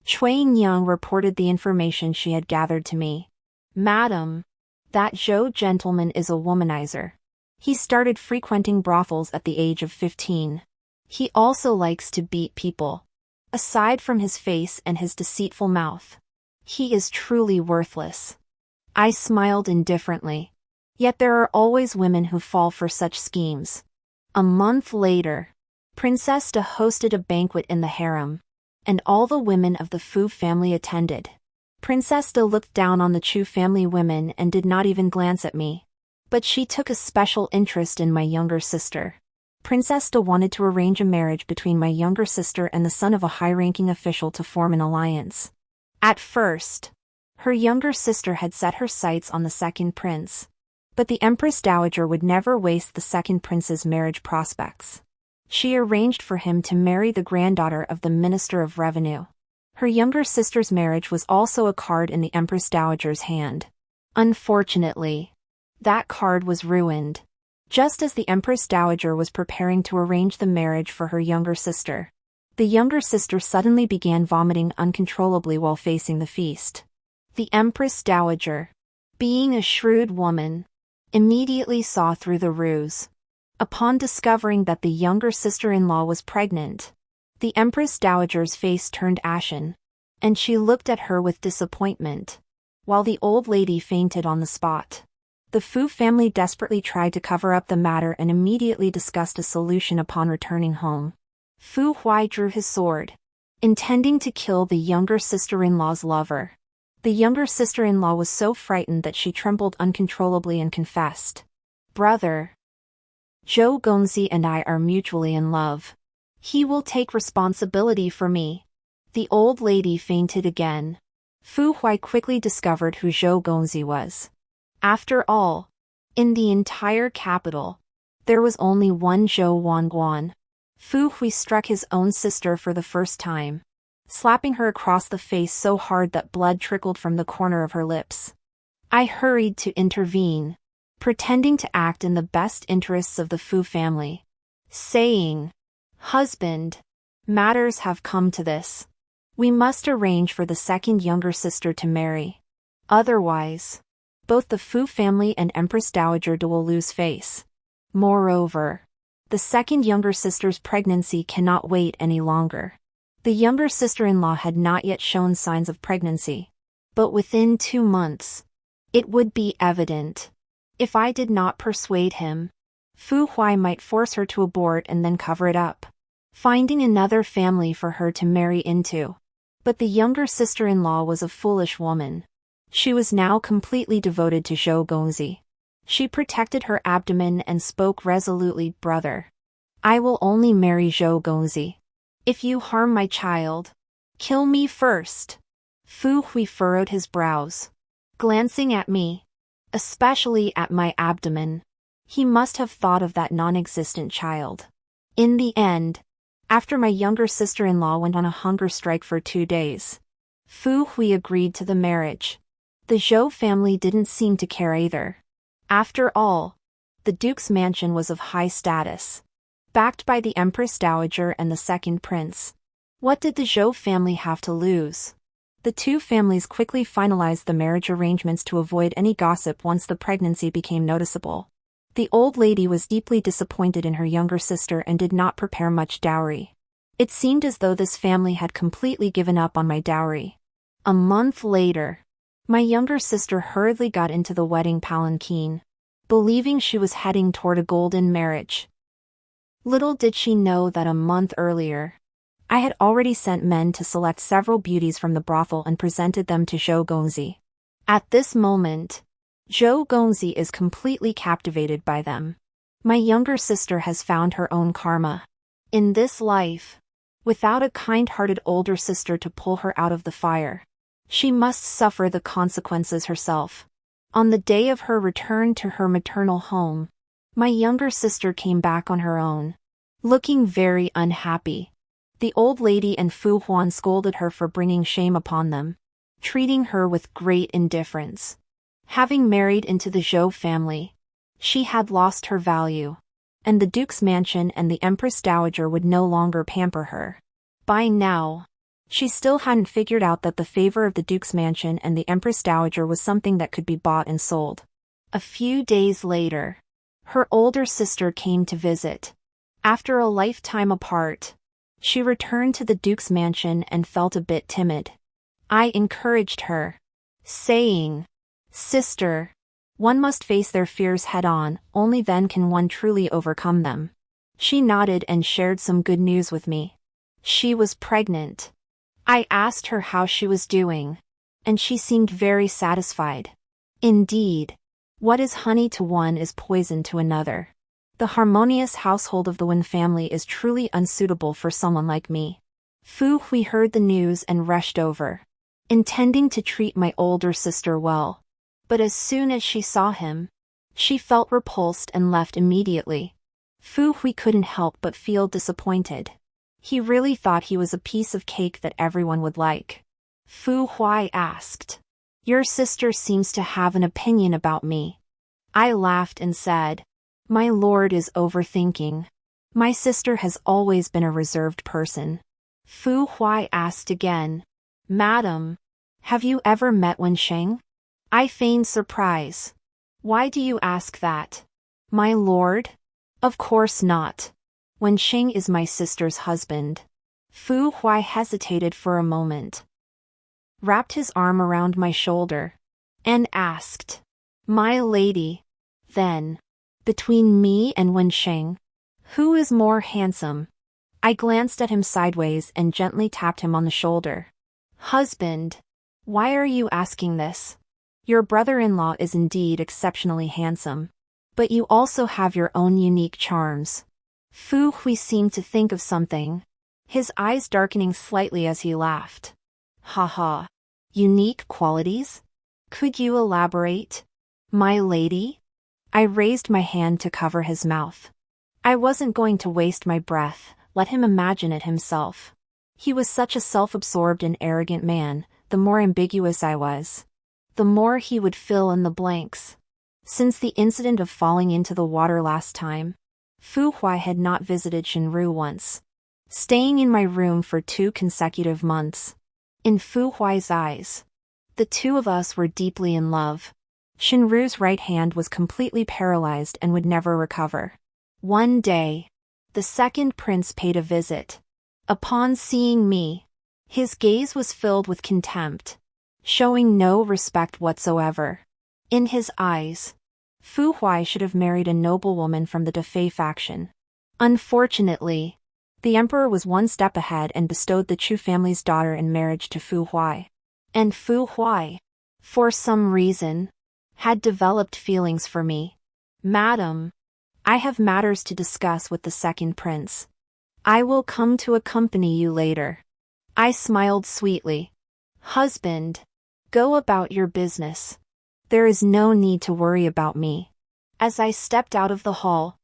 [SPEAKER 1] Chuang Yang reported the information she had gathered to me. "Madam, that Zhou gentleman is a womanizer. He started frequenting brothels at the age of 15. He also likes to beat people. Aside from his face and his deceitful mouth, he is truly worthless." I smiled indifferently. Yet there are always women who fall for such schemes. A month later, Princess Da hosted a banquet in the harem, and all the women of the Fu family attended. Princess Da looked down on the Chu family women and did not even glance at me. But she took a special interest in my younger sister. Princess Da wanted to arrange a marriage between my younger sister and the son of a high-ranking official to form an alliance. At first, her younger sister had set her sights on the second prince. But the Empress Dowager would never waste the second prince's marriage prospects. She arranged for him to marry the granddaughter of the Minister of Revenue. Her younger sister's marriage was also a card in the Empress Dowager's hand. Unfortunately, that card was ruined, just as the Empress Dowager was preparing to arrange the marriage for her younger sister. The younger sister suddenly began vomiting uncontrollably while facing the feast. The Empress Dowager, being a shrewd woman, immediately saw through the ruse. Upon discovering that the younger sister-in-law was pregnant, the Empress Dowager's face turned ashen, and she looked at her with disappointment, while the old lady fainted on the spot. The Fu family desperately tried to cover up the matter and immediately discussed a solution upon returning home. Fu Huai drew his sword, intending to kill the younger sister-in-law's lover. The younger sister-in-law was so frightened that she trembled uncontrollably and confessed, "Brother, Zhou Gongzi and I are mutually in love. He will take responsibility for me." The old lady fainted again. Fu Huai quickly discovered who Zhou Gongzi was. After all, in the entire capital, there was only one Zhou Wanguan. Fu Hui struck his own sister for the first time, slapping her across the face so hard that blood trickled from the corner of her lips. I hurried to intervene, pretending to act in the best interests of the Fu family, saying, "Husband, matters have come to this. We must arrange for the second younger sister to marry. Otherwise, both the Fu family and Empress Dowager will lose face. Moreover, the second younger sister's pregnancy cannot wait any longer." The younger sister-in-law had not yet shown signs of pregnancy, but within 2 months, it would be evident. If I did not persuade him, Fu Huai might force her to abort and then cover it up, finding another family for her to marry into. But the younger sister-in-law was a foolish woman. She was now completely devoted to Zhou Gongzi. She protected her abdomen and spoke resolutely, "Brother, I will only marry Zhou Gongzi. If you harm my child, kill me first." Fu Hui furrowed his brows, glancing at me, especially at my abdomen. He must have thought of that non-existent child. In the end, after my younger sister-in-law went on a hunger strike for 2 days, Fu Hui agreed to the marriage. The Zhou family didn't seem to care either. After all, the duke's mansion was of high status, backed by the Empress Dowager and the second prince. What did the Zhou family have to lose? The two families quickly finalized the marriage arrangements to avoid any gossip once the pregnancy became noticeable. The old lady was deeply disappointed in her younger sister and did not prepare much dowry. It seemed as though this family had completely given up on my dowry. A month later, my younger sister hurriedly got into the wedding palanquin, believing she was heading toward a golden marriage. Little did she know that a month earlier, I had already sent men to select several beauties from the brothel and presented them to Zhou Gongzi. At this moment, Zhou Gongzi is completely captivated by them. My younger sister has found her own karma. In this life, without a kind-hearted older sister to pull her out of the fire, she must suffer the consequences herself. On the day of her return to her maternal home, my younger sister came back on her own, looking very unhappy. The old lady and Fu Huan scolded her for bringing shame upon them, treating her with great indifference. Having married into the Zhou family, she had lost her value, and the duke's mansion and the Empress Dowager would no longer pamper her. By now, she still hadn't figured out that the favor of the duke's mansion and the Empress Dowager was something that could be bought and sold. A few days later, her older sister came to visit. After a lifetime apart, she returned to the duke's mansion and felt a bit timid. I encouraged her, saying, "Sister, one must face their fears head-on, only then can one truly overcome them." She nodded and shared some good news with me. She was pregnant. I asked her how she was doing, and she seemed very satisfied. Indeed, what is honey to one is poison to another. The harmonious household of the Wen family is truly unsuitable for someone like me. Fu Hui heard the news and rushed over, intending to treat my older sister well. But as soon as she saw him, she felt repulsed and left immediately. Fu Hui couldn't help but feel disappointed. He really thought he was a piece of cake that everyone would like. Fu Huai asked, "Your sister seems to have an opinion about me." I laughed and said, "My lord is overthinking. My sister has always been a reserved person." Fu Huai asked again, "Madam, have you ever met Wen Sheng?" I feigned surprise. Why do you ask that? My lord? Of course not. Wenxing is my sister's husband. Fu Huai hesitated for a moment, wrapped his arm around my shoulder, and asked, My lady, then, between me and Wenxing, who is more handsome? I glanced at him sideways and gently tapped him on the shoulder. Husband, why are you asking this? Your brother-in-law is indeed exceptionally handsome, but you also have your own unique charms. Fu Hui seemed to think of something, his eyes darkening slightly as he laughed. Ha ha. Unique qualities? Could you elaborate? My lady? I raised my hand to cover his mouth. I wasn't going to waste my breath, let him imagine it himself. He was such a self-absorbed and arrogant man, the more ambiguous I was, the more he would fill in the blanks. Since the incident of falling into the water last time, Fu Huai had not visited Shenru once, staying in my room for 2 consecutive months. In Fu Huai's eyes, the two of us were deeply in love. Shenru's right hand was completely paralyzed and would never recover. One day, the second prince paid a visit. Upon seeing me, his gaze was filled with contempt, showing no respect whatsoever. In his eyes, Fu Huai should have married a noblewoman from the Defei faction. Unfortunately, the emperor was one step ahead and bestowed the Chu family's daughter in marriage to Fu Huai. And Fu Huai, for some reason, had developed feelings for me. Madam, I have matters to discuss with the second prince. I will come to accompany you later. I smiled sweetly. Husband, go about your business. There is no need to worry about me. As I stepped out of the hall,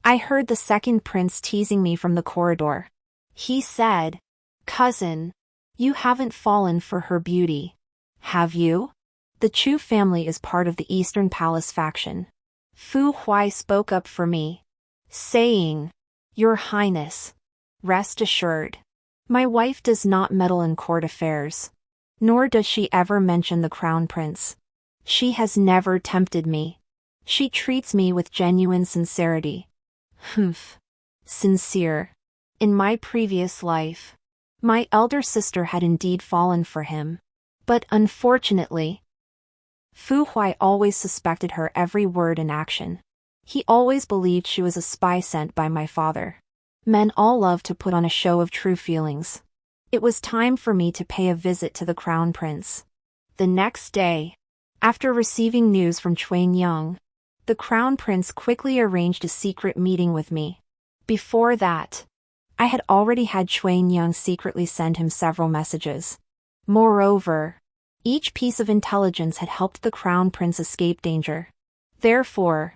[SPEAKER 1] I heard the second prince teasing me from the corridor. He said, Cousin, you haven't fallen for her beauty, have you? The Chu family is part of the Eastern Palace faction. Fu Huai spoke up for me, saying, Your Highness, rest assured, my wife does not meddle in court affairs, nor does she ever mention the crown prince. She has never tempted me. She treats me with genuine sincerity. Humph. Sincere. In my previous life, my elder sister had indeed fallen for him. But unfortunately, Fu Huai always suspected her every word and action. He always believed she was a spy sent by my father. Men all love to put on a show of true feelings. It was time for me to pay a visit to the crown prince. The next day, after receiving news from Chuan Yang, the crown prince quickly arranged a secret meeting with me. Before that, I had already had Chuan Yang secretly send him several messages. Moreover, each piece of intelligence had helped the crown prince escape danger. Therefore,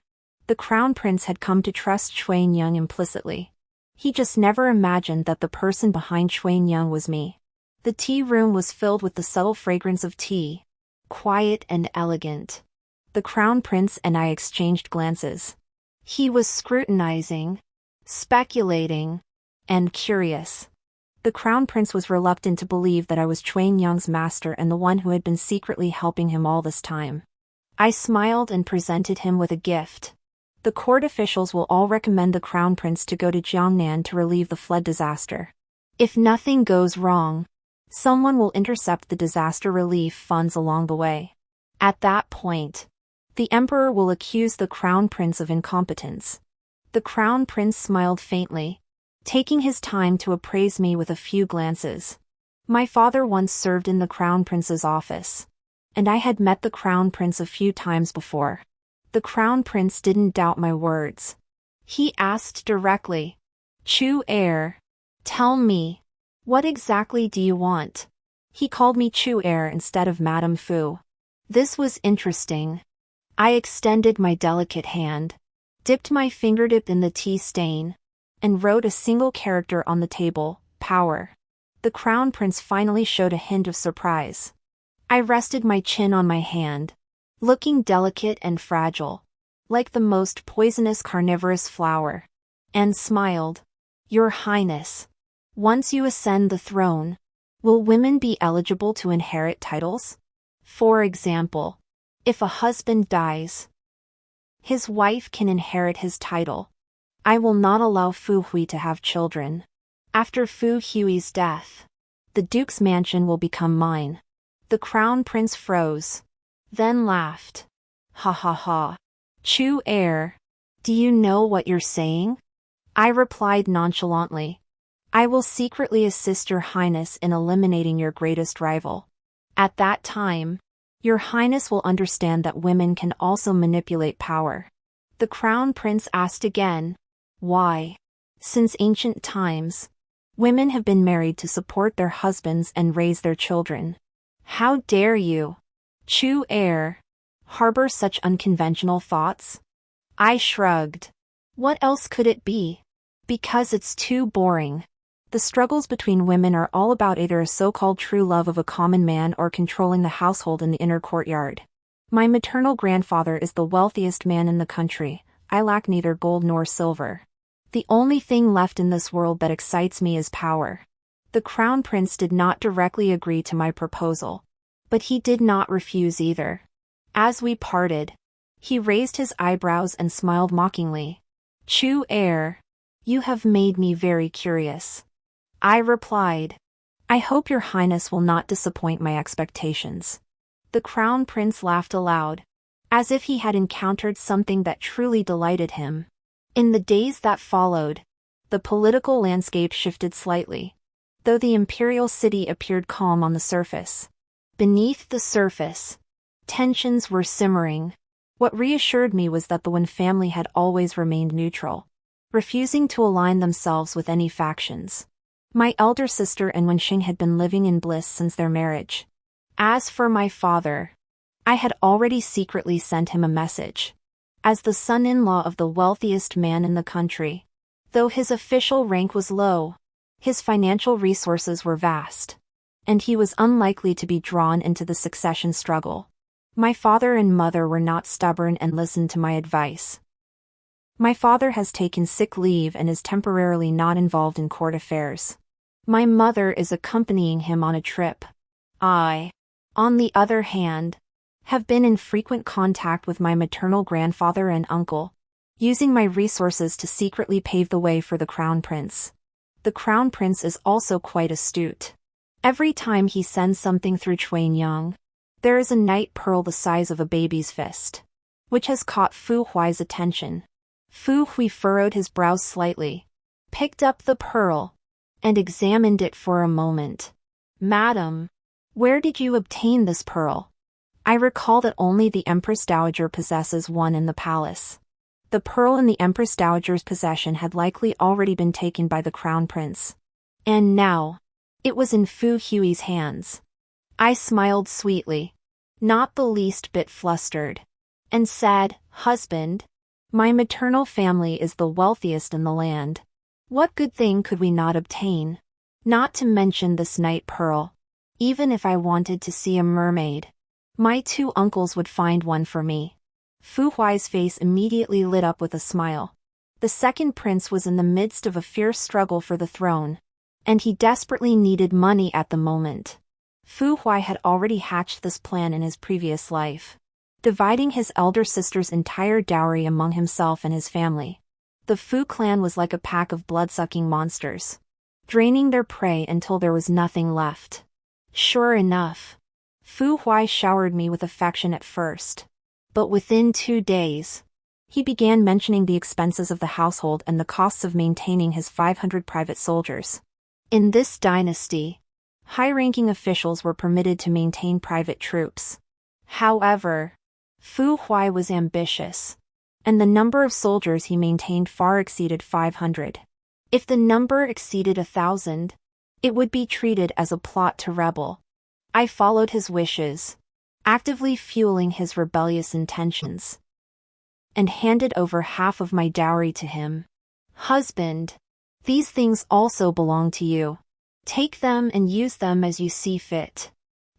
[SPEAKER 1] the crown prince had come to trust Chuan Yang implicitly. He just never imagined that the person behind Chuan Yang was me. The tea room was filled with the subtle fragrance of tea, quiet and elegant. The crown prince and I exchanged glances. He was scrutinizing, speculating, and curious. The crown prince was reluctant to believe that I was Chuan Yang's master and the one who had been secretly helping him all this time. I smiled and presented him with a gift. The court officials will all recommend the crown prince to go to Jiangnan to relieve the flood disaster. If nothing goes wrong, someone will intercept the disaster relief funds along the way. At that point, the emperor will accuse the crown prince of incompetence. The crown prince smiled faintly, taking his time to appraise me with a few glances. My father once served in the crown prince's office, and I had met the crown prince a few times before. The crown prince didn't doubt my words. He asked directly, Chu heir, tell me, what exactly do you want? He called me Chu heir instead of Madame Fu. This was interesting. I extended my delicate hand, dipped my fingertip in the tea stain, and wrote a single character on the table, power. The crown prince finally showed a hint of surprise. I rested my chin on my hand, looking delicate and fragile, like the most poisonous carnivorous flower, and smiled. Your Highness, once you ascend the throne, will women be eligible to inherit titles? For example, if a husband dies, His wife can inherit his title. I will not allow Fu Hui to have children. After Fu Hui's death, the duke's mansion will become mine. The crown prince froze, then laughed. Ha ha ha. Chu heir, do you know what you're saying? I replied nonchalantly. I will secretly assist your highness in eliminating your greatest rival. At that time, your highness will understand that women can also manipulate power. The crown prince asked again. Why? Since ancient times, women have been married to support their husbands and raise their children. How dare you, Chu heir, harbor such unconventional thoughts? I shrugged. What else could it be? Because it's too boring. The struggles between women are all about either a so-called true love of a common man or controlling the household in the inner courtyard. My maternal grandfather is the wealthiest man in the country. I lack neither gold nor silver. The only thing left in this world that excites me is power. The crown prince did not directly agree to my proposal, but he did not refuse either. As we parted, he raised his eyebrows and smiled mockingly. Chu heir, you have made me very curious. I replied. I hope your highness will not disappoint my expectations. The crown prince laughed aloud, as if he had encountered something that truly delighted him. In the days that followed, the political landscape shifted slightly, though the imperial city appeared calm on the surface. Beneath the surface, tensions were simmering. What reassured me was that the Wen family had always remained neutral, refusing to align themselves with any factions. My elder sister and Wenxing had been living in bliss since their marriage. As for my father, I had already secretly sent him a message. As the son-in-law of the wealthiest man in the country, though his official rank was low, his financial resources were vast, and he was unlikely to be drawn into the succession struggle. My father and mother were not stubborn and listened to my advice. My father has taken sick leave and is temporarily not involved in court affairs. My mother is accompanying him on a trip. I, on the other hand, have been in frequent contact with my maternal grandfather and uncle, using my resources to secretly pave the way for the crown prince. The crown prince is also quite astute. Every time he sends something through Chuanyang, there is a night pearl the size of a baby's fist, which has caught Fu Hui's attention. Fu Hui furrowed his brows slightly, picked up the pearl, and examined it for a moment. Madam, where did you obtain this pearl? I recall that only the Empress Dowager possesses one in the palace. The pearl in the Empress Dowager's possession had likely already been taken by the crown prince. And now, it was in Fu Hui's hands. I smiled sweetly, not the least bit flustered, and said, Husband, my maternal family is the wealthiest in the land. What good thing could we not obtain? Not to mention this night pearl. Even if I wanted to see a mermaid, my two uncles would find one for me. Fu Hui's face immediately lit up with a smile. The second prince was in the midst of a fierce struggle for the throne, and he desperately needed money at the moment. Fu Hui had already hatched this plan in his previous life, dividing his elder sister's entire dowry among himself and his family. The Fu clan was like a pack of blood-sucking monsters, draining their prey until there was nothing left. Sure enough, Fu Hui showered me with affection at first, but within 2 days, he began mentioning the expenses of the household and the costs of maintaining his 500 private soldiers. In this dynasty, high-ranking officials were permitted to maintain private troops. However, Fu Hui was ambitious, and the number of soldiers he maintained far exceeded 500. If the number exceeded 1,000, it would be treated as a plot to rebel. I followed his wishes, actively fueling his rebellious intentions, and handed over half of my dowry to him. Husband, these things also belong to you. Take them and use them as you see fit.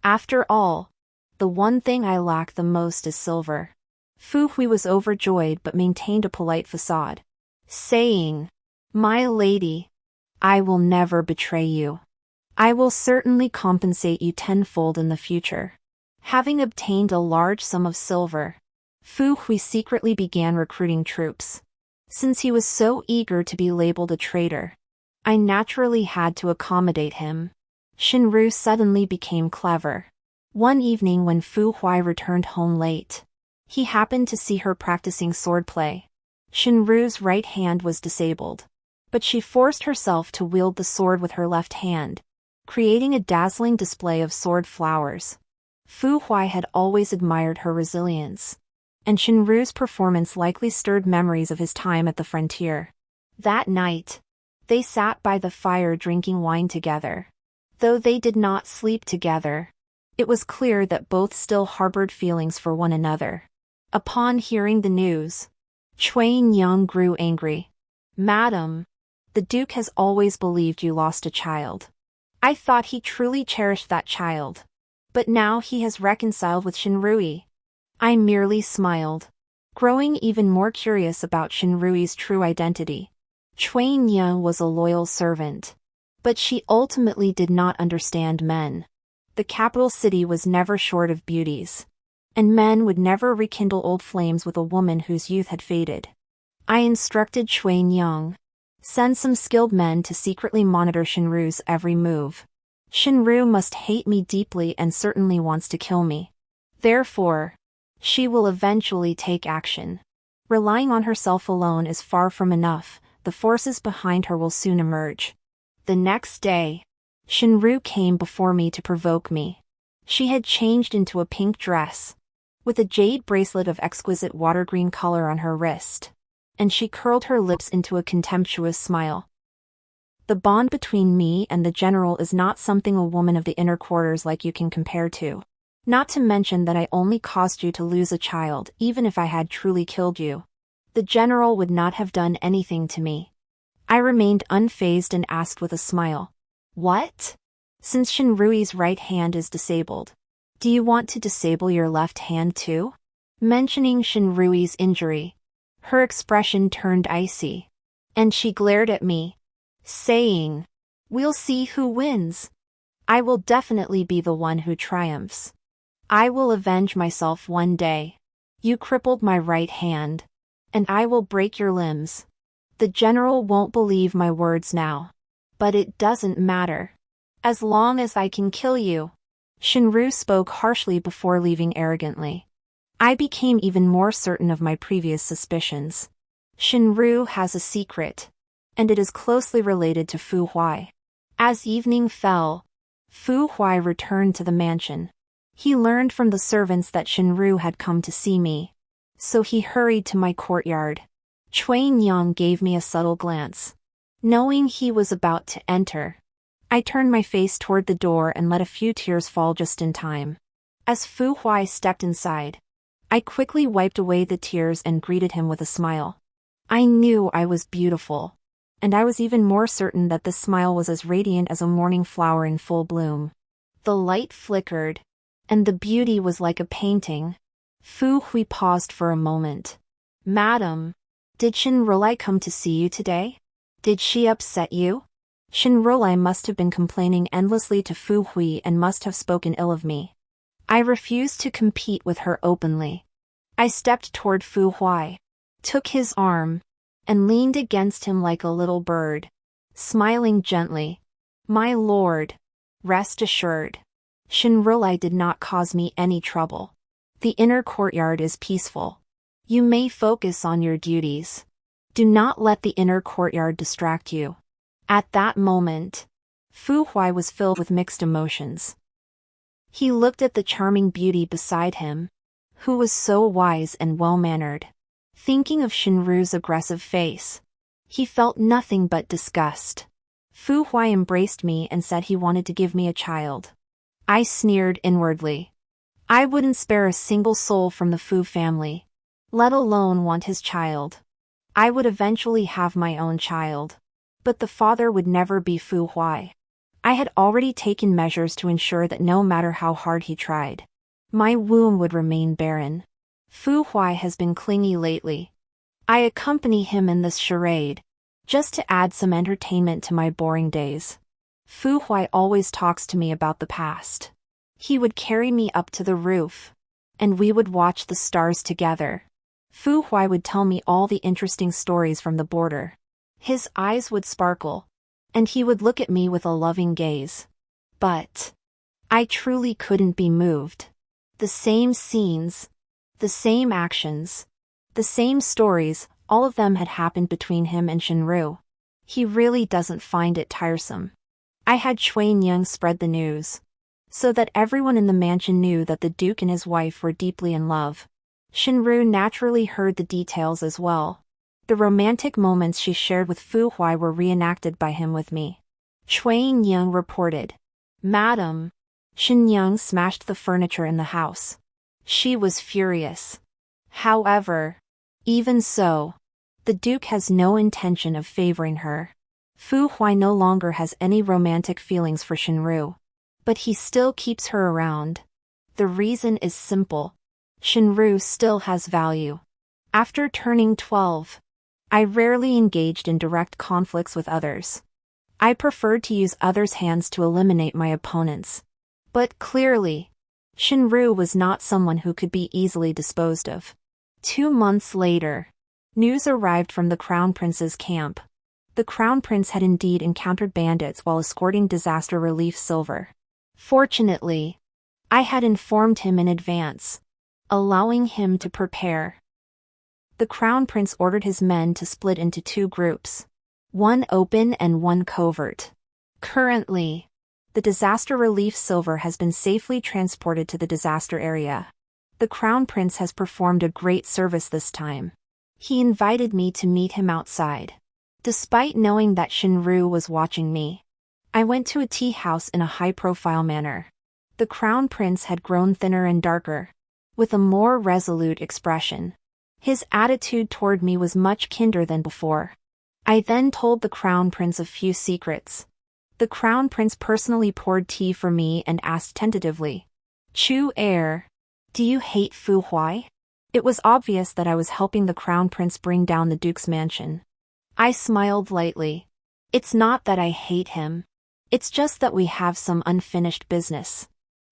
[SPEAKER 1] After all, the one thing I lack the most is silver. Fu Hui was overjoyed but maintained a polite facade, saying, My lady, I will never betray you. I will certainly compensate you tenfold in the future. Having obtained a large sum of silver, Fu Hui secretly began recruiting troops. Since he was so eager to be labeled a traitor, I naturally had to accommodate him. Shinru suddenly became clever. One evening when Fu Hui returned home late, he happened to see her practicing swordplay. Shinru's right hand was disabled, but she forced herself to wield the sword with her left hand, creating a dazzling display of sword flowers. Fu Hui had always admired her resilience, and Shinru's performance likely stirred memories of his time at the frontier. That night, they sat by the fire drinking wine together. Though they did not sleep together, it was clear that both still harbored feelings for one another. Upon hearing the news, Cui Nyang grew angry. "Madam, the Duke has always believed you lost a child. I thought he truly cherished that child. But now he has reconciled with Shinrui." I merely smiled, growing even more curious about Shinrui's true identity. Cui Nyang was a loyal servant, but she ultimately did not understand men. The capital city was never short of beauties, and men would never rekindle old flames with a woman whose youth had faded. I instructed Cui Nyang, "Send some skilled men to secretly monitor Shinru's every move. Shinru must hate me deeply and certainly wants to kill me. Therefore, she will eventually take action. Relying on herself alone is far from enough. The forces behind her will soon emerge." The next day, Shinru came before me to provoke me. She had changed into a pink dress, with a jade bracelet of exquisite water green color on her wrist, and she curled her lips into a contemptuous smile. "The bond between me and the general is not something a woman of the inner quarters like you can compare to. Not to mention that I only caused you to lose a child. Even if I had truly killed you, the general would not have done anything to me." I remained unfazed and asked with a smile, "What? Since Shinrui's right hand is disabled, do you want to disable your left hand too?" Mentioning Shinrui's injury, her expression turned icy, and she glared at me, saying, "We'll see who wins. I will definitely be the one who triumphs. I will avenge myself one day. You crippled my right hand, and I will break your limbs. The general won't believe my words now, but it doesn't matter. As long as I can kill you." Shinru spoke harshly before leaving arrogantly. I became even more certain of my previous suspicions. Shinru has a secret, and it is closely related to Fu Hui. As evening fell, Fu Hui returned to the mansion. He learned from the servants that Shinru had come to see me, so he hurried to my courtyard. Cui Nyang gave me a subtle glance. Knowing he was about to enter, I turned my face toward the door and let a few tears fall just in time. As Fu Hui stepped inside, I quickly wiped away the tears and greeted him with a smile. I knew I was beautiful, and I was even more certain that this smile was as radiant as a morning flower in full bloom. The light flickered, and the beauty was like a painting. Fu Hui paused for a moment. "Madam, did Shinrulai come to see you today? Did she upset you?" Shinrulai must have been complaining endlessly to Fu Hui and must have spoken ill of me. I refused to compete with her openly. I stepped toward Fu Hui, took his arm, and leaned against him like a little bird, smiling gently. "My lord, rest assured, Shinrulai did not cause me any trouble. The inner courtyard is peaceful. You may focus on your duties. Do not let the inner courtyard distract you." At that moment, Fu Hui was filled with mixed emotions. He looked at the charming beauty beside him, who was so wise and well-mannered. Thinking of Shinru's aggressive face, he felt nothing but disgust. Fu Hui embraced me and said he wanted to give me a child. I sneered inwardly. I wouldn't spare a single soul from the Fu family, let alone want his child. I would eventually have my own child, but the father would never be Fu Hui. I had already taken measures to ensure that no matter how hard he tried, my womb would remain barren. Fu Hui has been clingy lately. I accompany him in this charade, just to add some entertainment to my boring days. Fu Hui always talks to me about the past. He would carry me up to the roof, and we would watch the stars together. Fu Huai would tell me all the interesting stories from the border. His eyes would sparkle, and he would look at me with a loving gaze. But I truly couldn't be moved. The same scenes, the same actions, the same stories, all of them had happened between him and Shinru. He really doesn't find it tiresome. I had Shuai Nyang spread the news, so that everyone in the mansion knew that the Duke and his wife were deeply in love. Shinru naturally heard the details as well. The romantic moments she shared with Fu Huai were reenacted by him with me. Shuai Nyang reported, "Madam, Shin Yang smashed the furniture in the house." She was furious. However, even so, the Duke has no intention of favoring her. Fu Huai no longer has any romantic feelings for Shinru, but he still keeps her around. The reason is simple. Shinru still has value. After turning 12, I rarely engaged in direct conflicts with others. I preferred to use others' hands to eliminate my opponents. But clearly, Shinru was not someone who could be easily disposed of. 2 months later, news arrived from the Crown Prince's camp. The Crown Prince had indeed encountered bandits while escorting disaster relief silver. Fortunately, I had informed him in advance, allowing him to prepare. The Crown Prince ordered his men to split into 2 groups, one open and one covert. Currently, the disaster relief silver has been safely transported to the disaster area. The Crown Prince has performed a great service this time. He invited me to meet him outside. Despite knowing that Shinru was watching me, I went to a tea house in a high-profile manner. The Crown Prince had grown thinner and darker, with a more resolute expression. His attitude toward me was much kinder than before. I then told the Crown Prince a few secrets. The Crown Prince personally poured tea for me and asked tentatively, "Chu heir, do you hate Fu Huai?" It was obvious that I was helping the Crown Prince bring down the Duke's mansion. I smiled lightly. "It's not that I hate him. It's just that we have some unfinished business.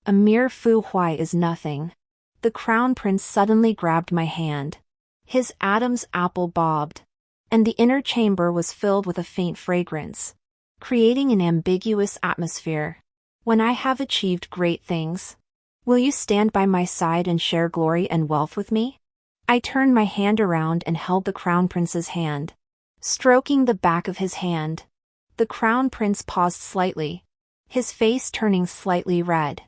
[SPEAKER 1] A mere Fu Huai is nothing." The Crown Prince suddenly grabbed my hand. His Adam's apple bobbed, and the inner chamber was filled with a faint fragrance, creating an ambiguous atmosphere. "When I have achieved great things, will you stand by my side and share glory and wealth with me?" I turned my hand around and held the Crown Prince's hand. Stroking the back of his hand, the Crown Prince paused slightly, his face turning slightly red.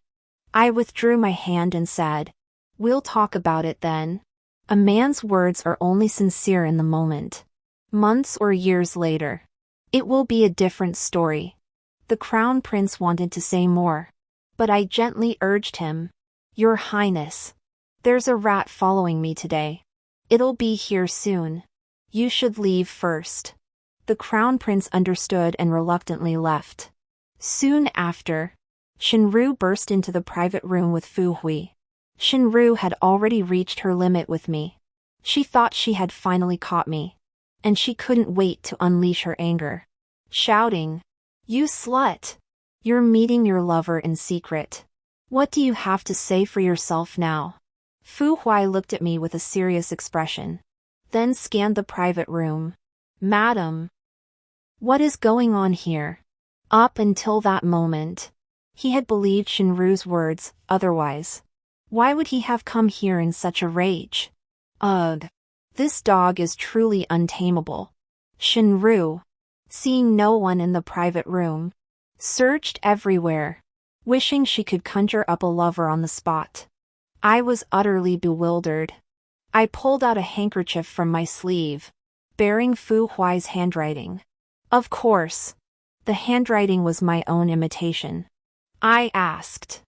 [SPEAKER 1] I withdrew my hand and said, "We'll talk about it then." A man's words are only sincere in the moment. Months or years later, it will be a different story. The Crown Prince wanted to say more, but I gently urged him, "Your Highness, there's a rat following me today. It'll be here soon. You should leave first." The Crown Prince understood and reluctantly left. Soon after, Shinru burst into the private room with Fu Hui. Shinru had already reached her limit with me. She thought she had finally caught me, and she couldn't wait to unleash her anger. Shouting, "You slut! You're meeting your lover in secret. What do you have to say for yourself now?" Fu Huai looked at me with a serious expression, then scanned the private room. "Madam, what is going on here?" Up until that moment, he had believed Shinru's words, otherwise. Why would he have come here in such a rage? Ugh. This dog is truly untamable. Shinru, seeing no one in the private room, searched everywhere, wishing she could conjure up a lover on the spot. I was utterly bewildered. I pulled out a handkerchief from my sleeve, bearing Fu Huai's handwriting. Of course, the handwriting was my own imitation. I asked,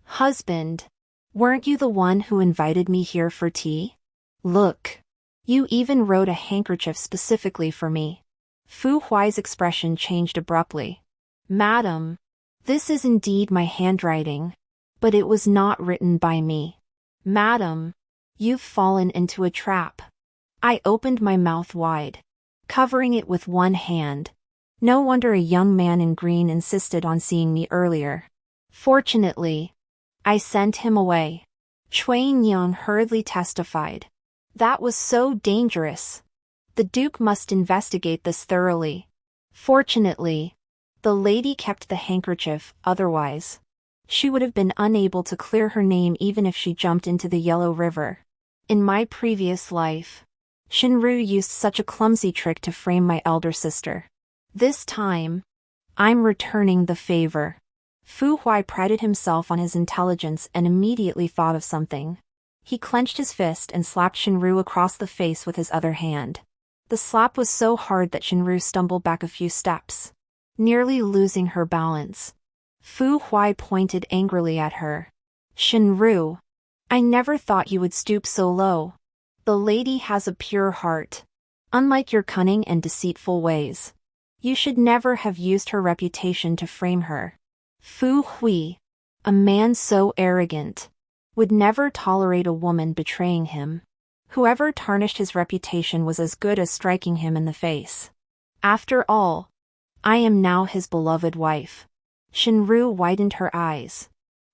[SPEAKER 1] "Husband, weren't you the one who invited me here for tea? Look, you even wrote a handkerchief specifically for me." Fu Huai's expression changed abruptly. "Madam, this is indeed my handwriting, but it was not written by me. Madam, you've fallen into a trap." I opened my mouth wide, covering it with one hand. No wonder a young man in green insisted on seeing me earlier. Fortunately, I sent him away. Cui Nyang hurriedly testified. That was so dangerous. The Duke must investigate this thoroughly. Fortunately, the lady kept the handkerchief, otherwise she would have been unable to clear her name even if she jumped into the Yellow River. In my previous life, Shinru used such a clumsy trick to frame my elder sister. This time, I'm returning the favor. Fu Huai prided himself on his intelligence and immediately thought of something. He clenched his fist and slapped Shinru across the face with his other hand. The slap was so hard that Shinru stumbled back a few steps, nearly losing her balance. Fu Huai pointed angrily at her. Shinru, I never thought you would stoop so low. The lady has a pure heart. Unlike your cunning and deceitful ways, you should never have used her reputation to frame her. Fu Hui, a man so arrogant, would never tolerate a woman betraying him. Whoever tarnished his reputation was as good as striking him in the face. After all, I am now his beloved wife. Shinru widened her eyes.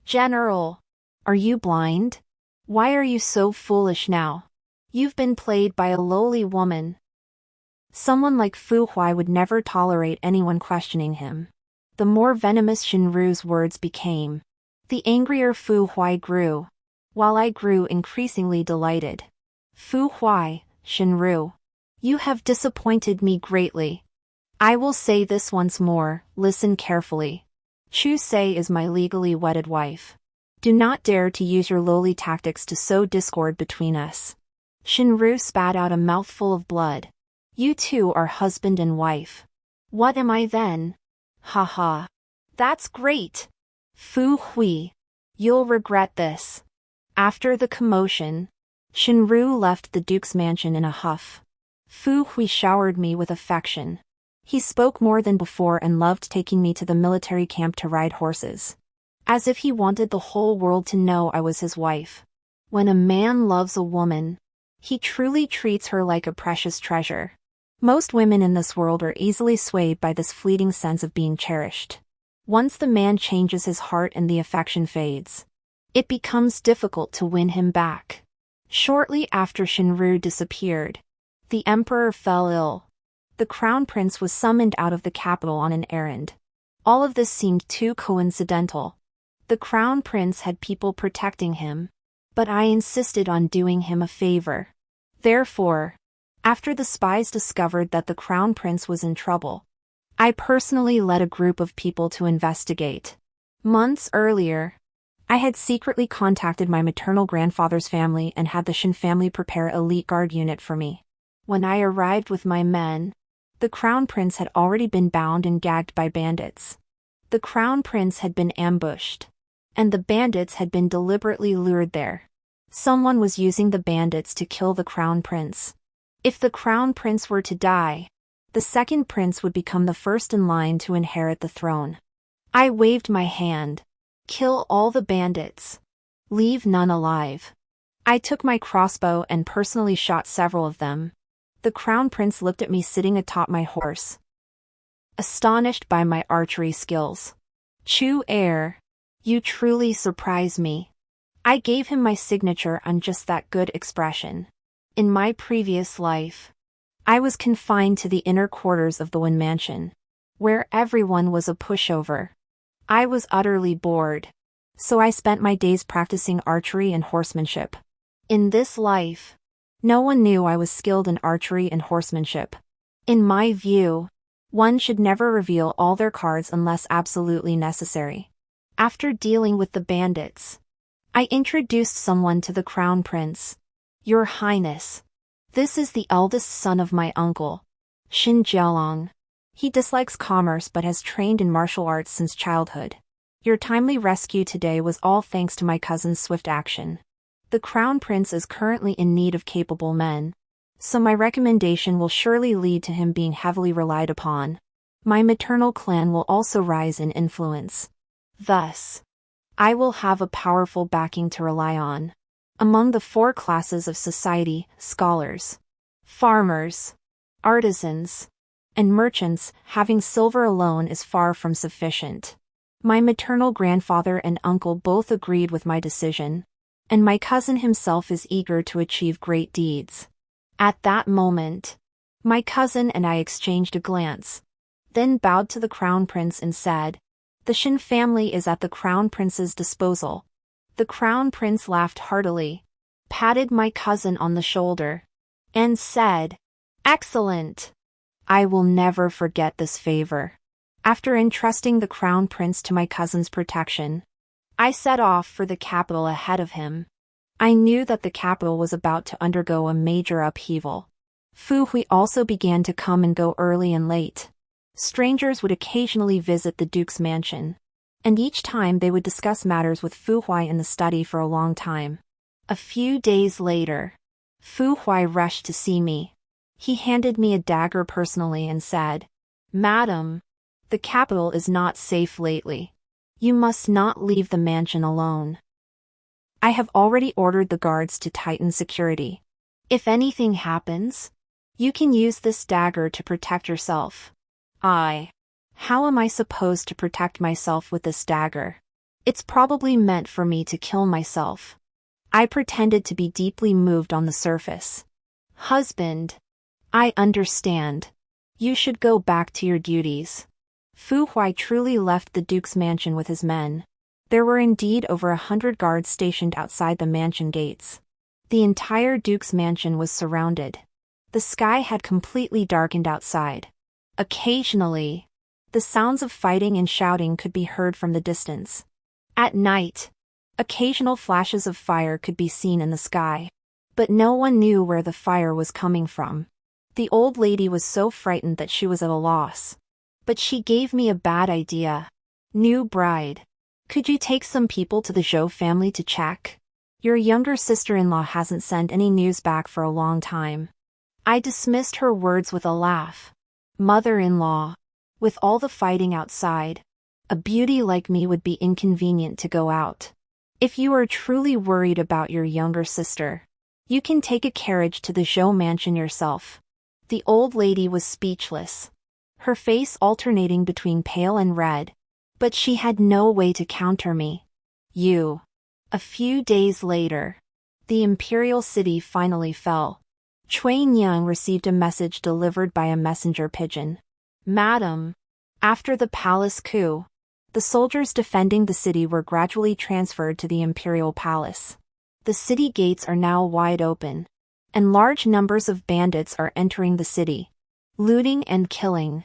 [SPEAKER 1] General, are you blind? Why are you so foolish now? You've been played by a lowly woman. Someone like Fu Huai would never tolerate anyone questioning him. The more venomous Shinru's words became, the angrier Fu Huai grew, while I grew increasingly delighted. Fu Huai, Shinru, you have disappointed me greatly. I will say this once more, listen carefully. Chu Se is my legally wedded wife. Do not dare to use your lowly tactics to sow discord between us. Shinru spat out a mouthful of blood. You two are husband and wife. What am I then? Haha. That's great. Fu Hui, you'll regret this. After the commotion, Shinru left the Duke's mansion in a huff. Fu Hui showered me with affection. He spoke more than before and loved taking me to the military camp to ride horses, as if he wanted the whole world to know I was his wife. When a man loves a woman, he truly treats her like a precious treasure. Most women in this world are easily swayed by this fleeting sense of being cherished. Once the man changes his heart and the affection fades, it becomes difficult to win him back. Shortly after Shinru disappeared, the emperor fell ill. The crown prince was summoned out of the capital on an errand. All of this seemed too coincidental. The crown prince had people protecting him, but I insisted on doing him a favor. Therefore, after the spies discovered that the crown prince was in trouble, I personally led a group of people to investigate. Months earlier, I had secretly contacted my maternal grandfather's family and had the Shin family prepare an elite guard unit for me. When I arrived with my men, the crown prince had already been bound and gagged by bandits. The crown prince had been ambushed, and the bandits had been deliberately lured there. Someone was using the bandits to kill the crown prince. If the crown prince were to die, the second prince would become the first in line to inherit the throne. I waved my hand. Kill all the bandits. Leave none alive. I took my crossbow and personally shot several of them. The crown prince looked at me sitting atop my horse, astonished by my archery skills. Chu Air, you truly surprise me. I gave him my signature on just that good expression. In my previous life, I was confined to the inner quarters of the Wen Mansion, where everyone was a pushover. I was utterly bored, so I spent my days practicing archery and horsemanship. In this life, no one knew I was skilled in archery and horsemanship. In my view, one should never reveal all their cards unless absolutely necessary. After dealing with the bandits, I introduced someone to the crown prince. Your Highness, this is the eldest son of my uncle, Xin Jialong. He dislikes commerce but has trained in martial arts since childhood. Your timely rescue today was all thanks to my cousin's swift action. The crown prince is currently in need of capable men, so my recommendation will surely lead to him being heavily relied upon. My maternal clan will also rise in influence. Thus, I will have a powerful backing to rely on. Among the four classes of society, scholars, farmers, artisans, and merchants, having silver alone is far from sufficient. My maternal grandfather and uncle both agreed with my decision. and my cousin himself is eager to achieve great deeds. At that moment, my cousin and I exchanged a glance, then bowed to the crown prince and said, "The Shin family is at the crown prince's disposal." The crown prince laughed heartily, patted my cousin on the shoulder, and said, "Excellent! I will never forget this favor." After entrusting the crown prince to my cousin's protection, I set off for the capital ahead of him. I knew that the capital was about to undergo a major upheaval. Fu Hui also began to come and go early and late. Strangers would occasionally visit the duke's mansion, and each time they would discuss matters with Fu Hui in the study for a long time. A few days later, Fu Hui rushed to see me. He handed me a dagger personally and said, "Madam, the capital is not safe lately. You must not leave the mansion alone. I have already ordered the guards to tighten security. If anything happens, you can use this dagger to protect yourself." How am I supposed to protect myself with this dagger? It's probably meant for me to kill myself. I pretended to be deeply moved on the surface. "Husband, I understand. You should go back to your duties." Fu Hui truly left the duke's mansion with his men. There were indeed over 100 guards stationed outside the mansion gates. The entire duke's mansion was surrounded. The sky had completely darkened outside. Occasionally, the sounds of fighting and shouting could be heard from the distance. At night, occasional flashes of fire could be seen in the sky. But no one knew where the fire was coming from. The old lady was so frightened that she was at a loss. But she gave me a bad idea. "New bride, could you take some people to the Zhou family to check? Your younger sister-in-law hasn't sent any news back for a long time." I dismissed her words with a laugh. "Mother-in-law, with all the fighting outside, a beauty like me would be inconvenient to go out. If you are truly worried about your younger sister, you can take a carriage to the Zhou mansion yourself." The old lady was speechless, her face alternating between pale and red, but she had no way to counter me. A few days later, the imperial city finally fell. Cui Nyang received a message delivered by a messenger pigeon. "Madam, after the palace coup, the soldiers defending the city were gradually transferred to the imperial palace. The city gates are now wide open, and large numbers of bandits are entering the city, looting and killing.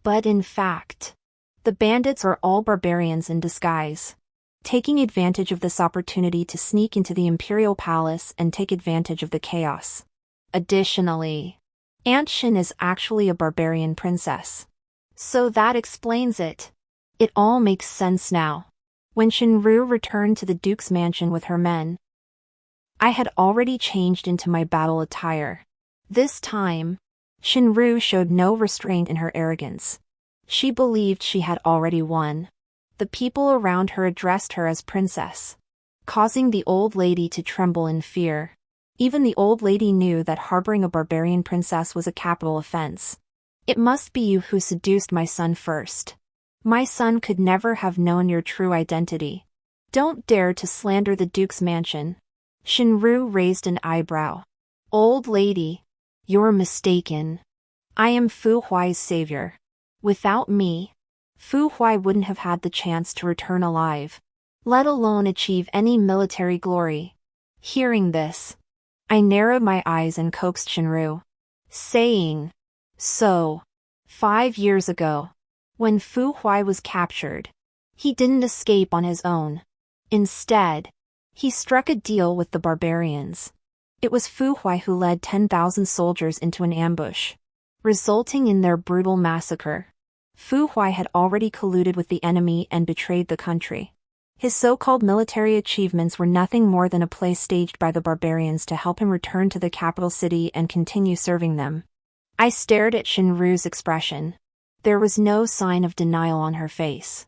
[SPEAKER 1] But in fact, the bandits are all barbarians in disguise, taking advantage of this opportunity to sneak into the imperial palace and take advantage of the chaos. Additionally, Aunt Shin is actually a barbarian princess. So that explains it. It all makes sense now." When Shinru returned to the duke's mansion with her men, I had already changed into my battle attire. This time, Shinru showed no restraint in her arrogance. She believed she had already won. The people around her addressed her as princess, causing the old lady to tremble in fear. Even the old lady knew that harboring a barbarian princess was a capital offense. "It must be you who seduced my son first. My son could never have known your true identity. Don't dare to slander the duke's mansion." Shinru raised an eyebrow. "Old lady, you're mistaken. I am Fu Hui's savior. Without me, Fu Hui wouldn't have had the chance to return alive, let alone achieve any military glory." Hearing this, I narrowed my eyes and coaxed Shinru, saying, "So, 5 years ago, when Fu Hui was captured, he didn't escape on his own. Instead, he struck a deal with the barbarians. It was Fu Hui who led 10,000 soldiers into an ambush, resulting in their brutal massacre. Fu Hui had already colluded with the enemy and betrayed the country. His so-called military achievements were nothing more than a play staged by the barbarians to help him return to the capital city and continue serving them." I stared at Shinru's expression. There was no sign of denial on her face.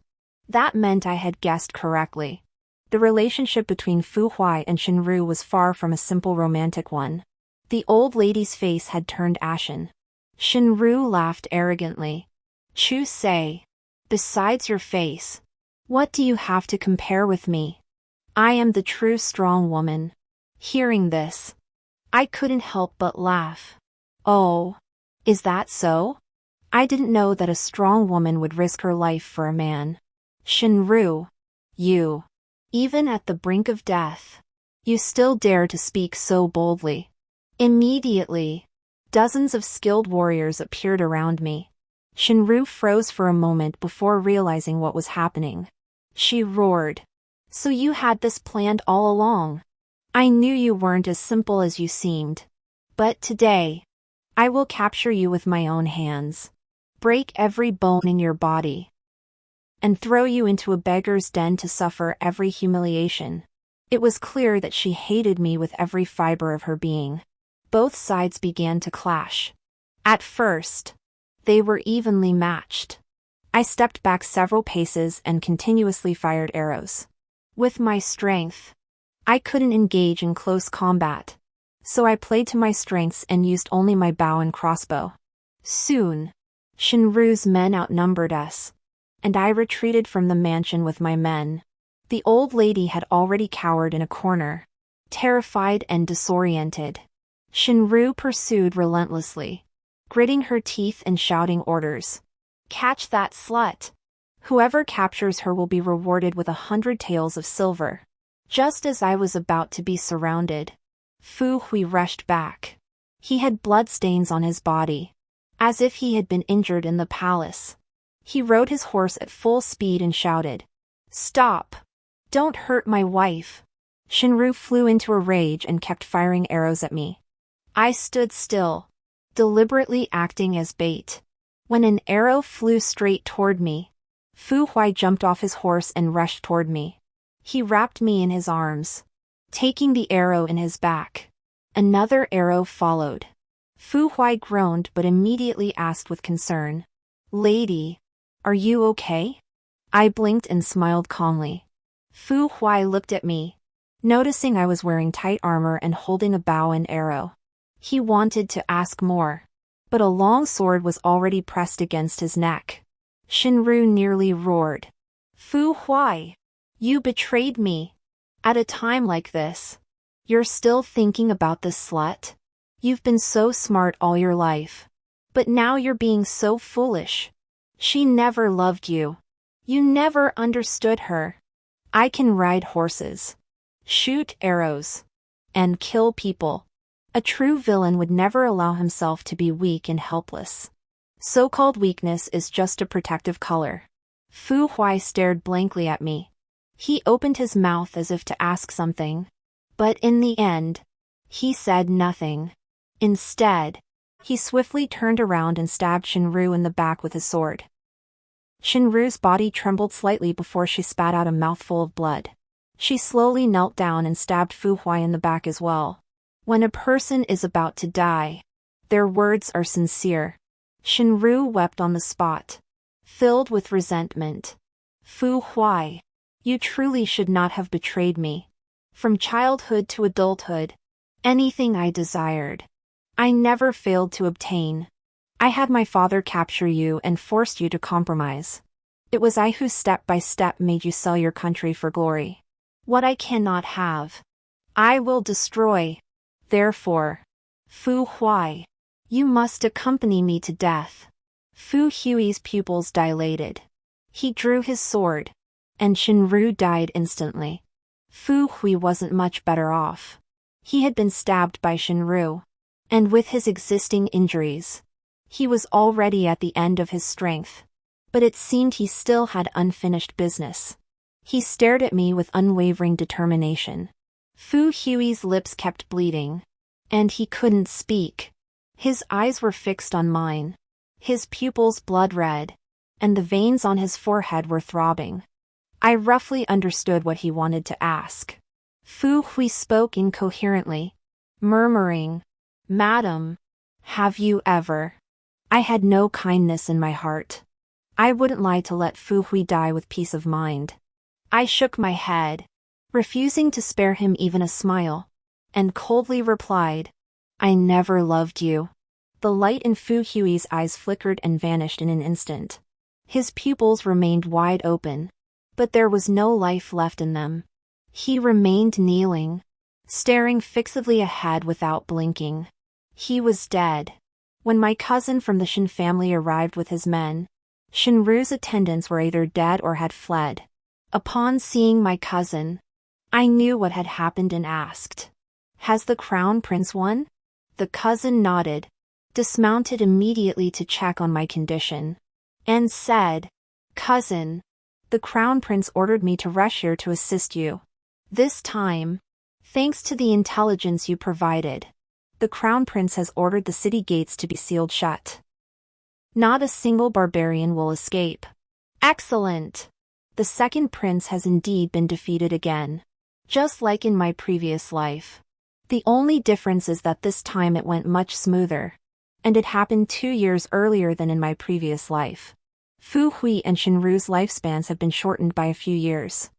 [SPEAKER 1] That meant I had guessed correctly. The relationship between Fu Hui and Shinru was far from a simple romantic one. The old lady's face had turned ashen. Shinru laughed arrogantly. "Chu say, besides your face, what do you have to compare with me?" I am the true strong woman. Hearing this, I couldn't help but laugh. Oh, is that so? I didn't know that a strong woman would risk her life for a man. Shinru, you, even at the brink of death, you still dare to speak so boldly. Immediately, dozens of skilled warriors appeared around me. Shinru froze for a moment before realizing what was happening. She roared. So you had this planned all along. I knew you weren't as simple as you seemed. But today, I will capture you with my own hands, break every bone in your body, and throw you into a beggar's den to suffer every humiliation. It was clear that she hated me with every fiber of her being. Both sides began to clash. At first, they were evenly matched. I stepped back several paces and continuously fired arrows. With my strength, I couldn't engage in close combat, so I played to my strengths and used only my bow and crossbow. Soon, Shinru's men outnumbered us, and I retreated from the mansion with my men. The old lady had already cowered in a corner, terrified and disoriented. Shinru pursued relentlessly, gritting her teeth and shouting orders. Catch that slut! Whoever captures her will be rewarded with 100 taels of silver. Just as I was about to be surrounded, Fu Hui rushed back. He had bloodstains on his body, as if he had been injured in the palace. He rode his horse at full speed and shouted, "Stop! Don't hurt my wife!" Shinru flew into a rage and kept firing arrows at me. I stood still, deliberately acting as bait. When an arrow flew straight toward me, Fu Hui jumped off his horse and rushed toward me. He wrapped me in his arms, taking the arrow in his back. Another arrow followed. Fu Hui groaned but immediately asked with concern, "Lady, are you okay?" I blinked and smiled calmly. Fu Hui looked at me, noticing I was wearing tight armor and holding a bow and arrow. He wanted to ask more, but a long sword was already pressed against his neck. Shinru nearly roared. "Fu Hui, you betrayed me. At a time like this, you're still thinking about this slut? You've been so smart all your life, but now you're being so foolish. She never loved you. You never understood her. I can ride horses, shoot arrows, and kill people. A true villain would never allow himself to be weak and helpless. So-called weakness is just a protective color." Fu Hui stared blankly at me. He opened his mouth as if to ask something, but in the end, he said nothing. Instead, he swiftly turned around and stabbed Shinru in the back with his sword. Shinru's body trembled slightly before she spat out a mouthful of blood. She slowly knelt down and stabbed Fu Hui in the back as well. When a person is about to die, their words are sincere. Shinru wept on the spot, filled with resentment. "Fu Hui, you truly should not have betrayed me. From childhood to adulthood, anything I desired, I never failed to obtain. I had my father capture you and forced you to compromise. It was I who step by step made you sell your country for glory. What I cannot have, I will destroy. Therefore, Fu Hui, you must accompany me to death." Fu Hui's pupils dilated. He drew his sword, and Shinru died instantly. Fu Hui wasn't much better off. He had been stabbed by Shinru, and with his existing injuries, he was already at the end of his strength. But it seemed he still had unfinished business. He stared at me with unwavering determination. Fu Hui's lips kept bleeding, and he couldn't speak. His eyes were fixed on mine, his pupils blood red, and the veins on his forehead were throbbing. I roughly understood what he wanted to ask. Fu Hui spoke incoherently, murmuring, "Madam, have you ever?" I had no kindness in my heart. I wouldn't lie to let Fu Hui die with peace of mind. I shook my head, refusing to spare him even a smile, and coldly replied, "I never loved you." The light in Fu Hui's eyes flickered and vanished in an instant. His pupils remained wide open, but there was no life left in them. He remained kneeling, staring fixedly ahead without blinking. He was dead. When my cousin from the Shin family arrived with his men, Shinru's attendants were either dead or had fled. Upon seeing my cousin, I knew what had happened and asked, "Has the crown prince won?" The cousin nodded, dismounted immediately to check on my condition, and said, "Cousin, the crown prince ordered me to rush here to assist you. This time, thanks to the intelligence you provided, the crown prince has ordered the city gates to be sealed shut. Not a single barbarian will escape." Excellent! The second prince has indeed been defeated again, just like in my previous life. The only difference is that this time it went much smoother, and it happened 2 years earlier than in my previous life. Fu Hui and Shinru's lifespans have been shortened by a few years.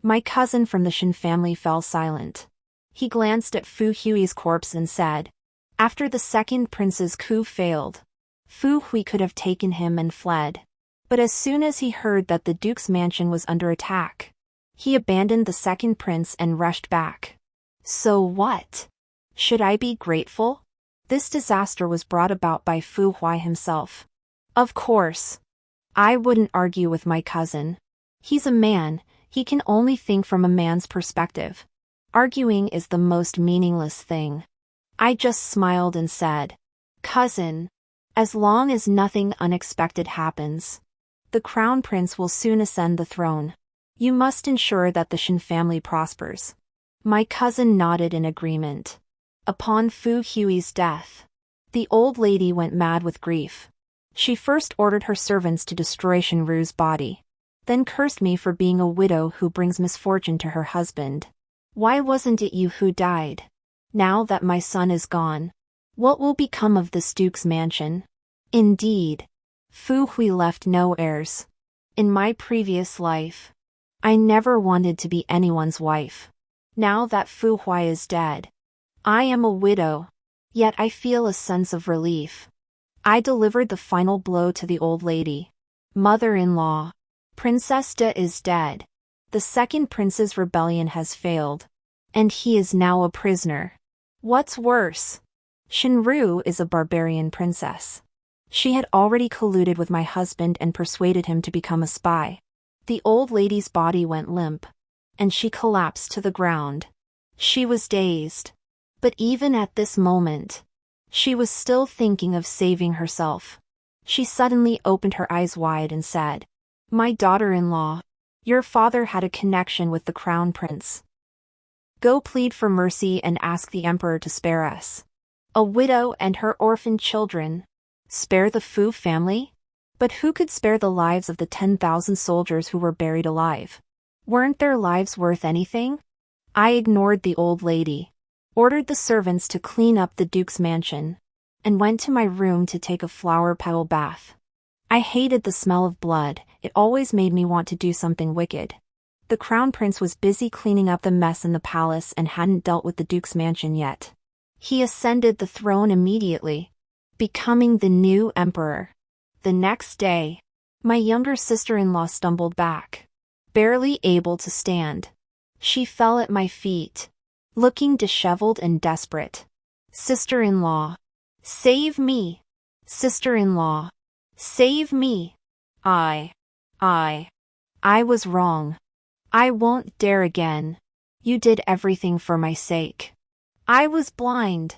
[SPEAKER 1] My cousin from the Shin family fell silent. He glanced at Fu Hui's corpse and said, "After the second prince's coup failed, Fu Hui could have taken him and fled. But as soon as he heard that the duke's mansion was under attack, he abandoned the second prince and rushed back. So what? Should I be grateful? This disaster was brought about by Fu Hui himself. Of course. I wouldn't argue with my cousin. He's a man, he can only think from a man's perspective. Arguing is the most meaningless thing." I just smiled and said, "Cousin, as long as nothing unexpected happens, the crown prince will soon ascend the throne. You must ensure that the Shin family prospers." My cousin nodded in agreement. Upon Fu Hui's death, the old lady went mad with grief. She first ordered her servants to destroy Shinru's body, then cursed me for being a widow who brings misfortune to her husband. Why wasn't it you who died? Now that my son is gone, what will become of this duke's mansion? Indeed, Fu Hui left no heirs. In my previous life, I never wanted to be anyone's wife. Now that Fu Hui is dead, I am a widow, yet I feel a sense of relief. I delivered the final blow to the old lady. Mother-in-law, Princess De is dead. The second prince's rebellion has failed, and he is now a prisoner. What's worse? Shinru is a barbarian princess. She had already colluded with my husband and persuaded him to become a spy. The old lady's body went limp, and she collapsed to the ground. She was dazed. But even at this moment, she was still thinking of saving herself. She suddenly opened her eyes wide and said, "My daughter-in-law, your father had a connection with the crown prince. Go plead for mercy and ask the emperor to spare us. A widow and her orphaned children. Spare the Fu family? But who could spare the lives of the 10,000 soldiers who were buried alive? Weren't their lives worth anything?" I ignored the old lady, ordered the servants to clean up the duke's mansion, and went to my room to take a flower petal bath. I hated the smell of blood, it always made me want to do something wicked. The crown prince was busy cleaning up the mess in the palace and hadn't dealt with the duke's mansion yet. He ascended the throne immediately, becoming the new emperor. The next day, my younger sister-in-law stumbled back, barely able to stand. She fell at my feet, looking disheveled and desperate. "Sister-in-law, save me! Sister-in-law, save me! I was wrong. I won't dare again. You did everything for my sake. I was blind."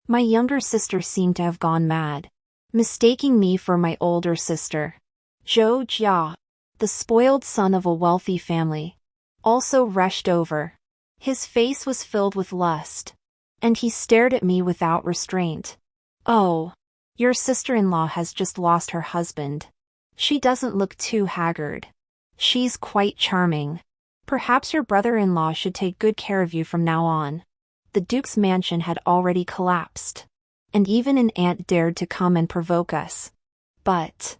[SPEAKER 1] My younger sister seemed to have gone mad, mistaking me for my older sister. Zhou Jia, the spoiled son of a wealthy family, also rushed over. His face was filled with lust, and he stared at me without restraint. "Oh, your sister-in-law has just lost her husband. She doesn't look too haggard. She's quite charming. Perhaps your brother-in-law should take good care of you from now on." The duke's mansion had already collapsed, and even an ant dared to come and provoke us. But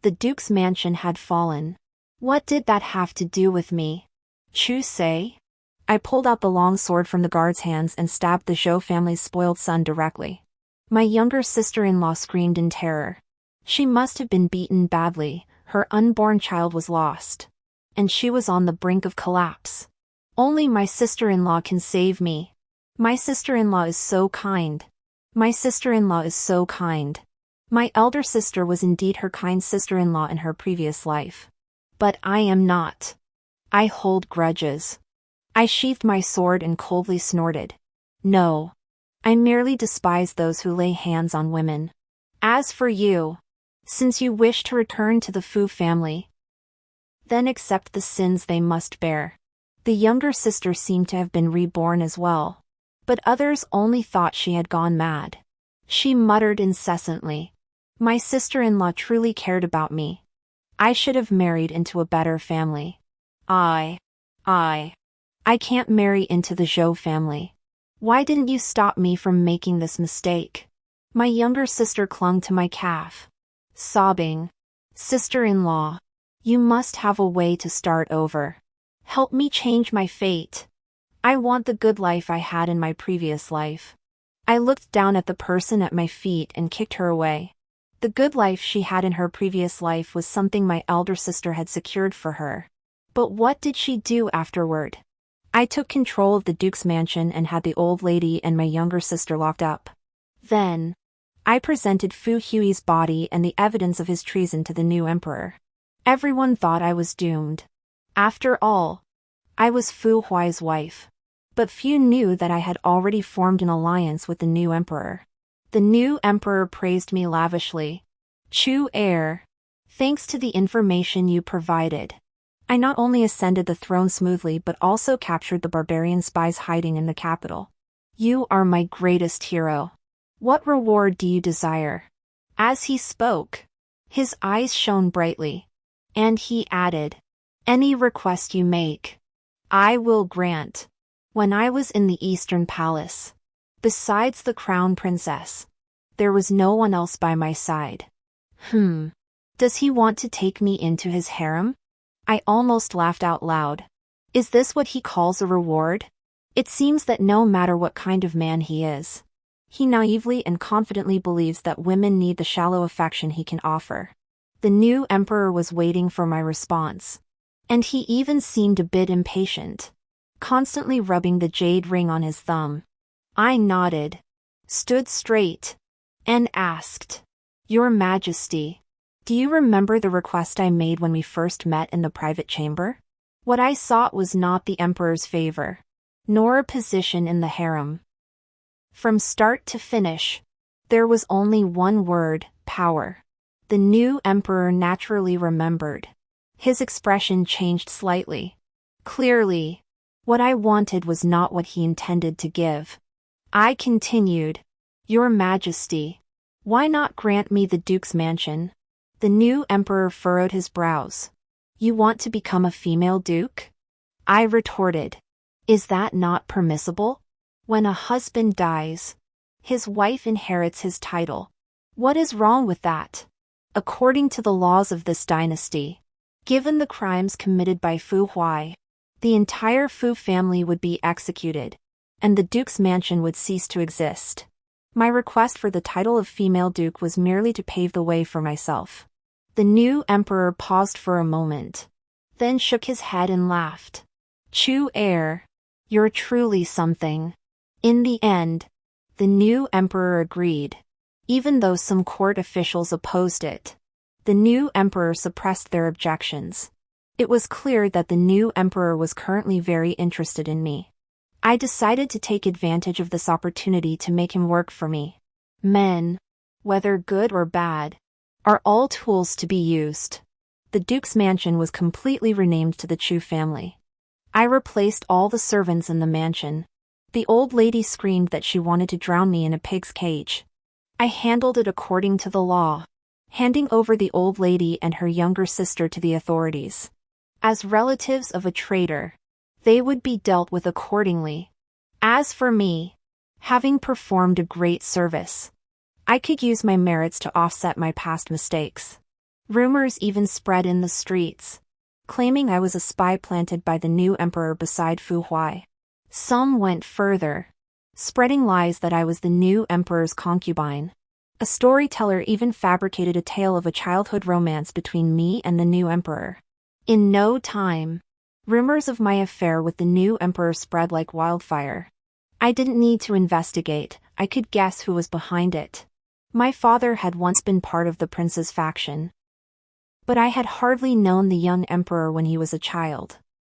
[SPEAKER 1] the duke's mansion had fallen. What did that have to do with me? Chu say? I pulled out the long sword from the guard's hands and stabbed the Zhou family's spoiled son directly. My younger sister-in-law screamed in terror. She must have been beaten badly, her unborn child was lost, and she was on the brink of collapse. Only my sister-in-law can save me. My sister-in-law is so kind. My sister-in-law is so kind. My elder sister was indeed her kind sister-in-law in her previous life. But I am not. I hold grudges. I sheathed my sword and coldly snorted. No. I merely despise those who lay hands on women. As for you, since you wish to return to the Fu family, then accept the sins they must bear. The younger sister seemed to have been reborn as well, but others only thought she had gone mad. She muttered incessantly. My sister-in-law truly cared about me. I should have married into a better family. I can't marry into the Zhou family. Why didn't you stop me from making this mistake? My younger sister clung to my calf, sobbing. Sister-in-law, you must have a way to start over. Help me change my fate. I want the good life I had in my previous life. I looked down at the person at my feet and kicked her away. The good life she had in her previous life was something my elder sister had secured for her. But what did she do afterward? I took control of the Duke's mansion and had the old lady and my younger sister locked up. Then, I presented Fu Hui's body and the evidence of his treason to the new emperor. Everyone thought I was doomed. After all, I was Fu Hui's wife. But few knew that I had already formed an alliance with the new emperor. The new emperor praised me lavishly. Chu heir, thanks to the information you provided, I not only ascended the throne smoothly but also captured the barbarian spies hiding in the capital. You are my greatest hero. What reward do you desire? As he spoke, his eyes shone brightly, and he added, any request you make, I will grant. When I was in the Eastern Palace, besides the crown princess, there was no one else by my side. Does he want to take me into his harem? I almost laughed out loud. Is this what he calls a reward? It seems that no matter what kind of man he is, he naively and confidently believes that women need the shallow affection he can offer. The new emperor was waiting for my response, and he even seemed a bit impatient, constantly rubbing the jade ring on his thumb. I nodded, stood straight, and asked, Your Majesty, do you remember the request I made when we first met in the private chamber? What I sought was not the emperor's favor, nor a position in the harem. From start to finish, there was only one word, power. The new emperor naturally remembered. His expression changed slightly. Clearly, what I wanted was not what he intended to give. I continued, Your Majesty, why not grant me the Duke's mansion? The new emperor furrowed his brows. You want to become a female duke? I retorted. Is that not permissible? When a husband dies, his wife inherits his title. What is wrong with that? According to the laws of this dynasty, given the crimes committed by Fu Hui, the entire Fu family would be executed, and the Duke's mansion would cease to exist. My request for the title of female duke was merely to pave the way for myself. The new emperor paused for a moment, then shook his head and laughed. Chu heir, you're truly something. In the end, the new emperor agreed, even though some court officials opposed it. The new emperor suppressed their objections. It was clear that the new emperor was currently very interested in me. I decided to take advantage of this opportunity to make him work for me. Men, whether good or bad, are all tools to be used. The Duke's mansion was completely renamed to the Chu family. I replaced all the servants in the mansion. The old lady screamed that she wanted to drown me in a pig's cage. I handled it according to the law, handing over the old lady and her younger sister to the authorities. As relatives of a traitor, they would be dealt with accordingly. As for me, having performed a great service, I could use my merits to offset my past mistakes. Rumors even spread in the streets, claiming I was a spy planted by the new emperor beside Fu Hui. Some went further, spreading lies that I was the new emperor's concubine. A storyteller even fabricated a tale of a childhood romance between me and the new emperor. In no time, Rumors of my affair with the new emperor spread like wildfire. I didn't need to investigate, I could guess who was behind it. My father had once been part of the prince's faction. But I had hardly known the young emperor when he was a child.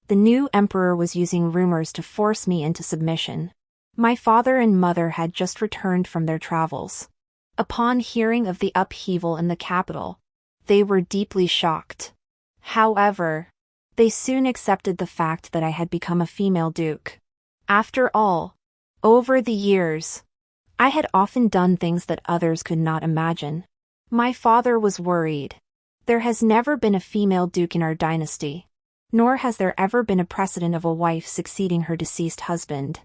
[SPEAKER 1] The new emperor was using rumors to force me into submission. My father and mother had just returned from their travels. Upon hearing of the upheaval in the capital, they were deeply shocked. However, they soon accepted the fact that I had become a female duke. After all, over the years, I had often done things that others could not imagine. My father was worried. There has never been a female duke in our dynasty, nor has there ever been a precedent of a wife succeeding her deceased husband.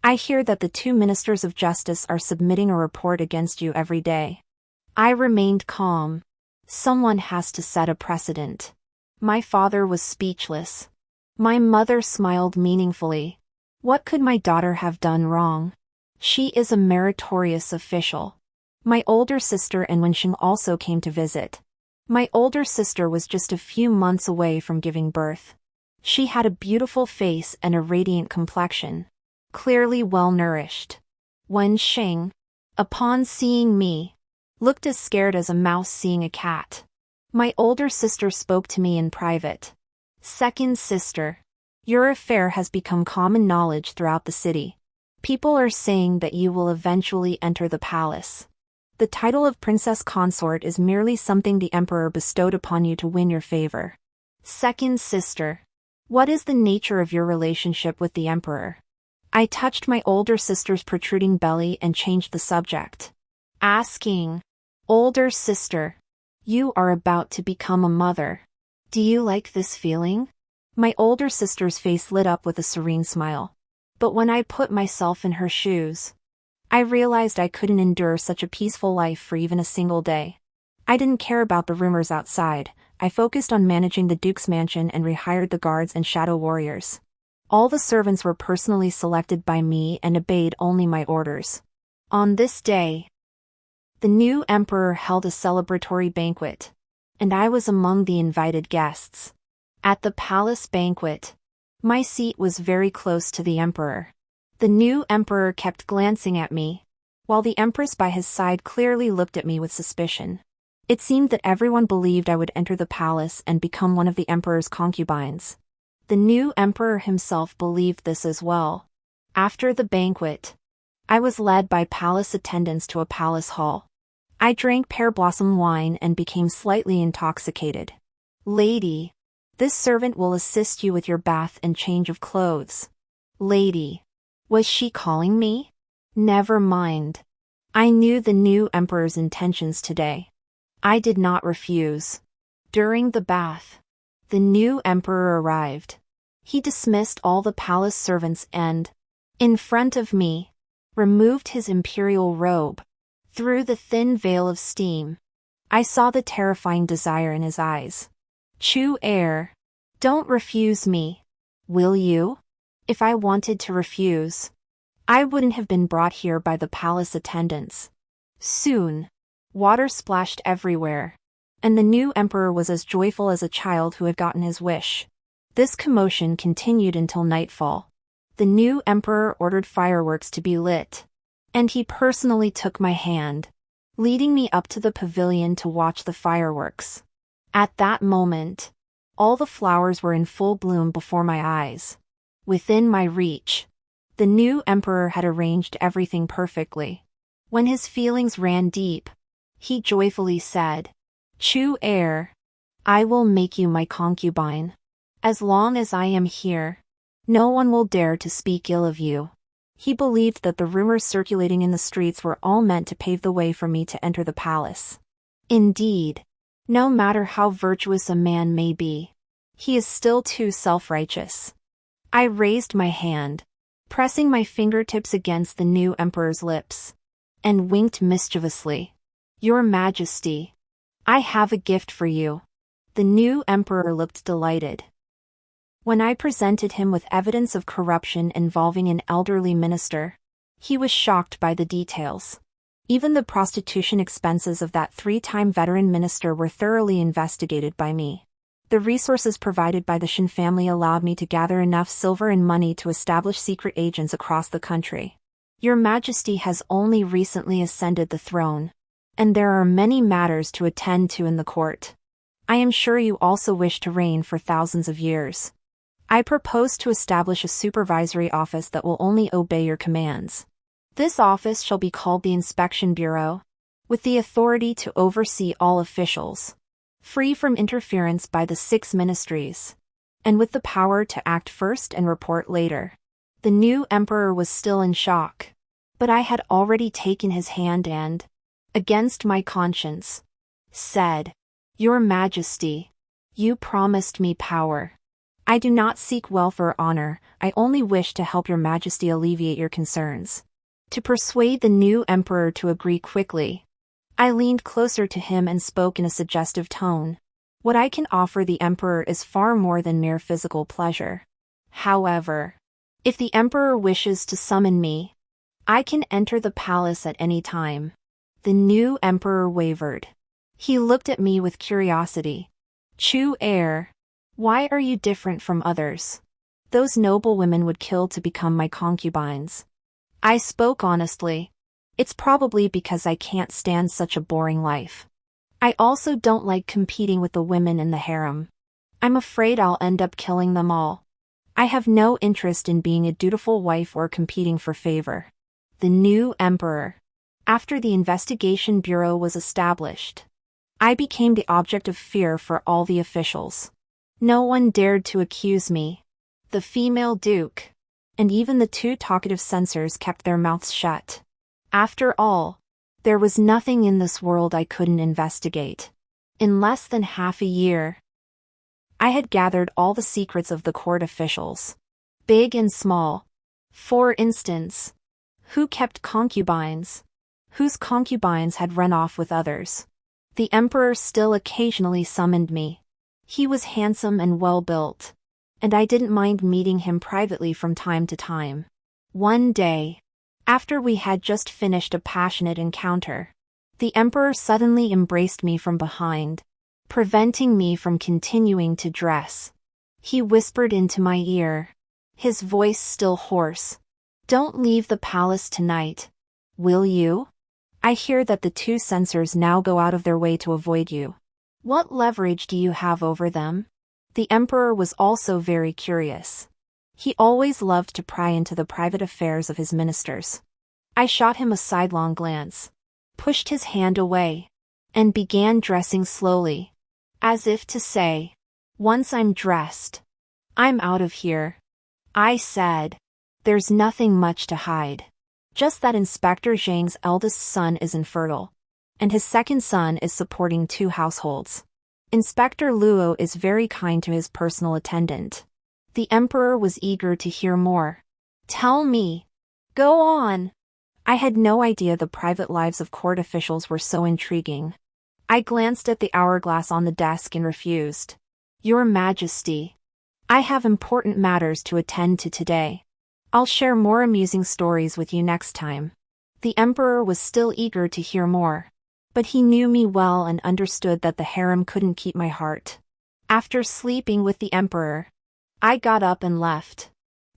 [SPEAKER 1] I hear that the 2 ministers of justice are submitting a report against you every day. I remained calm. Someone has to set a precedent. My father was speechless. My mother smiled meaningfully. What could my daughter have done wrong? She is a meritorious official. My older sister and Wenxing also came to visit. My older sister was just a few months away from giving birth. She had a beautiful face and a radiant complexion, clearly well-nourished. Wenxing, upon seeing me, looked as scared as a mouse seeing a cat. My older sister spoke to me in private. Second sister, your affair has become common knowledge throughout the city. People are saying that you will eventually enter the palace. The title of princess consort is merely something the emperor bestowed upon you to win your favor. Second sister, what is the nature of your relationship with the emperor? I touched my older sister's protruding belly and changed the subject, asking, older sister, you are about to become a mother. Do you like this feeling? My older sister's face lit up with a serene smile. But when I put myself in her shoes, I realized I couldn't endure such a peaceful life for even a single day. I didn't care about the rumors outside. I focused on managing the Duke's mansion and rehired the guards and shadow warriors. All the servants were personally selected by me and obeyed only my orders. On this day, the new emperor held a celebratory banquet, and I was among the invited guests. At the palace banquet, my seat was very close to the emperor. The new emperor kept glancing at me, while the empress by his side clearly looked at me with suspicion. It seemed that everyone believed I would enter the palace and become one of the emperor's concubines. The new emperor himself believed this as well. After the banquet, I was led by palace attendants to a palace hall. I drank pear blossom wine and became slightly intoxicated. Lady, this servant will assist you with your bath and change of clothes. Lady. Was she calling me? Never mind. I knew the new emperor's intentions today. I did not refuse. During the bath, the new emperor arrived. He dismissed all the palace servants and, in front of me, removed his imperial robe. Through the thin veil of steam, I saw the terrifying desire in his eyes. Chu heir, don't refuse me. Will you? If I wanted to refuse, I wouldn't have been brought here by the palace attendants. Soon, water splashed everywhere, and the new emperor was as joyful as a child who had gotten his wish. This commotion continued until nightfall. The new emperor ordered fireworks to be lit, and he personally took my hand, leading me up to the pavilion to watch the fireworks. At that moment, all the flowers were in full bloom before my eyes. Within my reach, the new emperor had arranged everything perfectly. When his feelings ran deep, he joyfully said, Chu heir, I will make you my concubine. As long as I am here, no one will dare to speak ill of you. He believed that the rumors circulating in the streets were all meant to pave the way for me to enter the palace. Indeed, no matter how virtuous a man may be, he is still too self-righteous. I raised my hand, pressing my fingertips against the new emperor's lips, and winked mischievously. Your Majesty, I have a gift for you. The new emperor looked delighted. When I presented him with evidence of corruption involving an elderly minister, he was shocked by the details. Even the prostitution expenses of that 3-time veteran minister were thoroughly investigated by me. The resources provided by the Shin family allowed me to gather enough silver and money to establish secret agents across the country. Your Majesty has only recently ascended the throne, and there are many matters to attend to in the court. I am sure you also wish to reign for thousands of years. I propose to establish a supervisory office that will only obey your commands. This office shall be called the Inspection Bureau, with the authority to oversee all officials, free from interference by the 6 ministries, and with the power to act first and report later. The new emperor was still in shock, but I had already taken his hand and, against my conscience, said, "Your Majesty, you promised me power. I do not seek wealth or honor, I only wish to help your Majesty alleviate your concerns." To persuade the new emperor to agree quickly, I leaned closer to him and spoke in a suggestive tone. What I can offer the emperor is far more than mere physical pleasure. However, if the emperor wishes to summon me, I can enter the palace at any time. The new emperor wavered. He looked at me with curiosity. "Chu heir, why are you different from others? Those noble women would kill to become my concubines." I spoke honestly. It's probably because I can't stand such a boring life. I also don't like competing with the women in the harem. I'm afraid I'll end up killing them all. I have no interest in being a dutiful wife or competing for favor. The new emperor. After the investigation bureau was established, I became the object of fear for all the officials. No one dared to accuse me. The female duke, and even the 2 talkative censors kept their mouths shut. After all, there was nothing in this world I couldn't investigate. In less than half a year, I had gathered all the secrets of the court officials, big and small. For instance, who kept concubines, whose concubines had run off with others. The emperor still occasionally summoned me. He was handsome and well-built, and I didn't mind meeting him privately from time to time. One day, after we had just finished a passionate encounter, the emperor suddenly embraced me from behind, preventing me from continuing to dress. He whispered into my ear, his voice still hoarse, "Don't leave the palace tonight, will you? I hear that the 2 censors now go out of their way to avoid you. What leverage do you have over them?" The emperor was also very curious. He always loved to pry into the private affairs of his ministers. I shot him a sidelong glance, pushed his hand away, and began dressing slowly, as if to say, "Once I'm dressed, I'm out of here." I said, "There's nothing much to hide. Just that Inspector Zhang's eldest son is infertile, and his second son is supporting 2 households. Inspector Luo is very kind to his personal attendant." The emperor was eager to hear more. "Tell me. Go on." I had no idea the private lives of court officials were so intriguing. I glanced at the hourglass on the desk and refused. "Your Majesty, I have important matters to attend to today. I'll share more amusing stories with you next time." The emperor was still eager to hear more, but he knew me well and understood that the harem couldn't keep my heart. After sleeping with the emperor, I got up and left.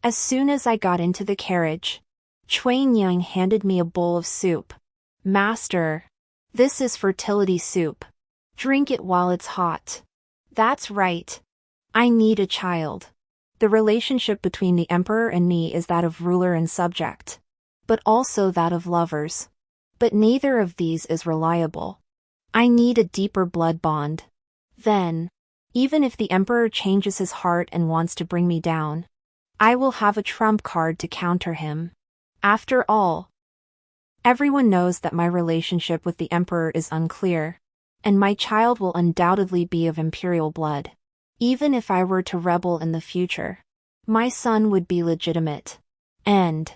[SPEAKER 1] As soon as I got into the carriage, Chuanyang handed me a bowl of soup. "Master, this is fertility soup. Drink it while it's hot." That's right. I need a child. The relationship between the emperor and me is that of ruler and subject, but also that of lovers. But neither of these is reliable. I need a deeper blood bond. Then, even if the emperor changes his heart and wants to bring me down, I will have a trump card to counter him. After all, everyone knows that my relationship with the emperor is unclear, and my child will undoubtedly be of imperial blood. Even if I were to rebel in the future, my son would be legitimate. And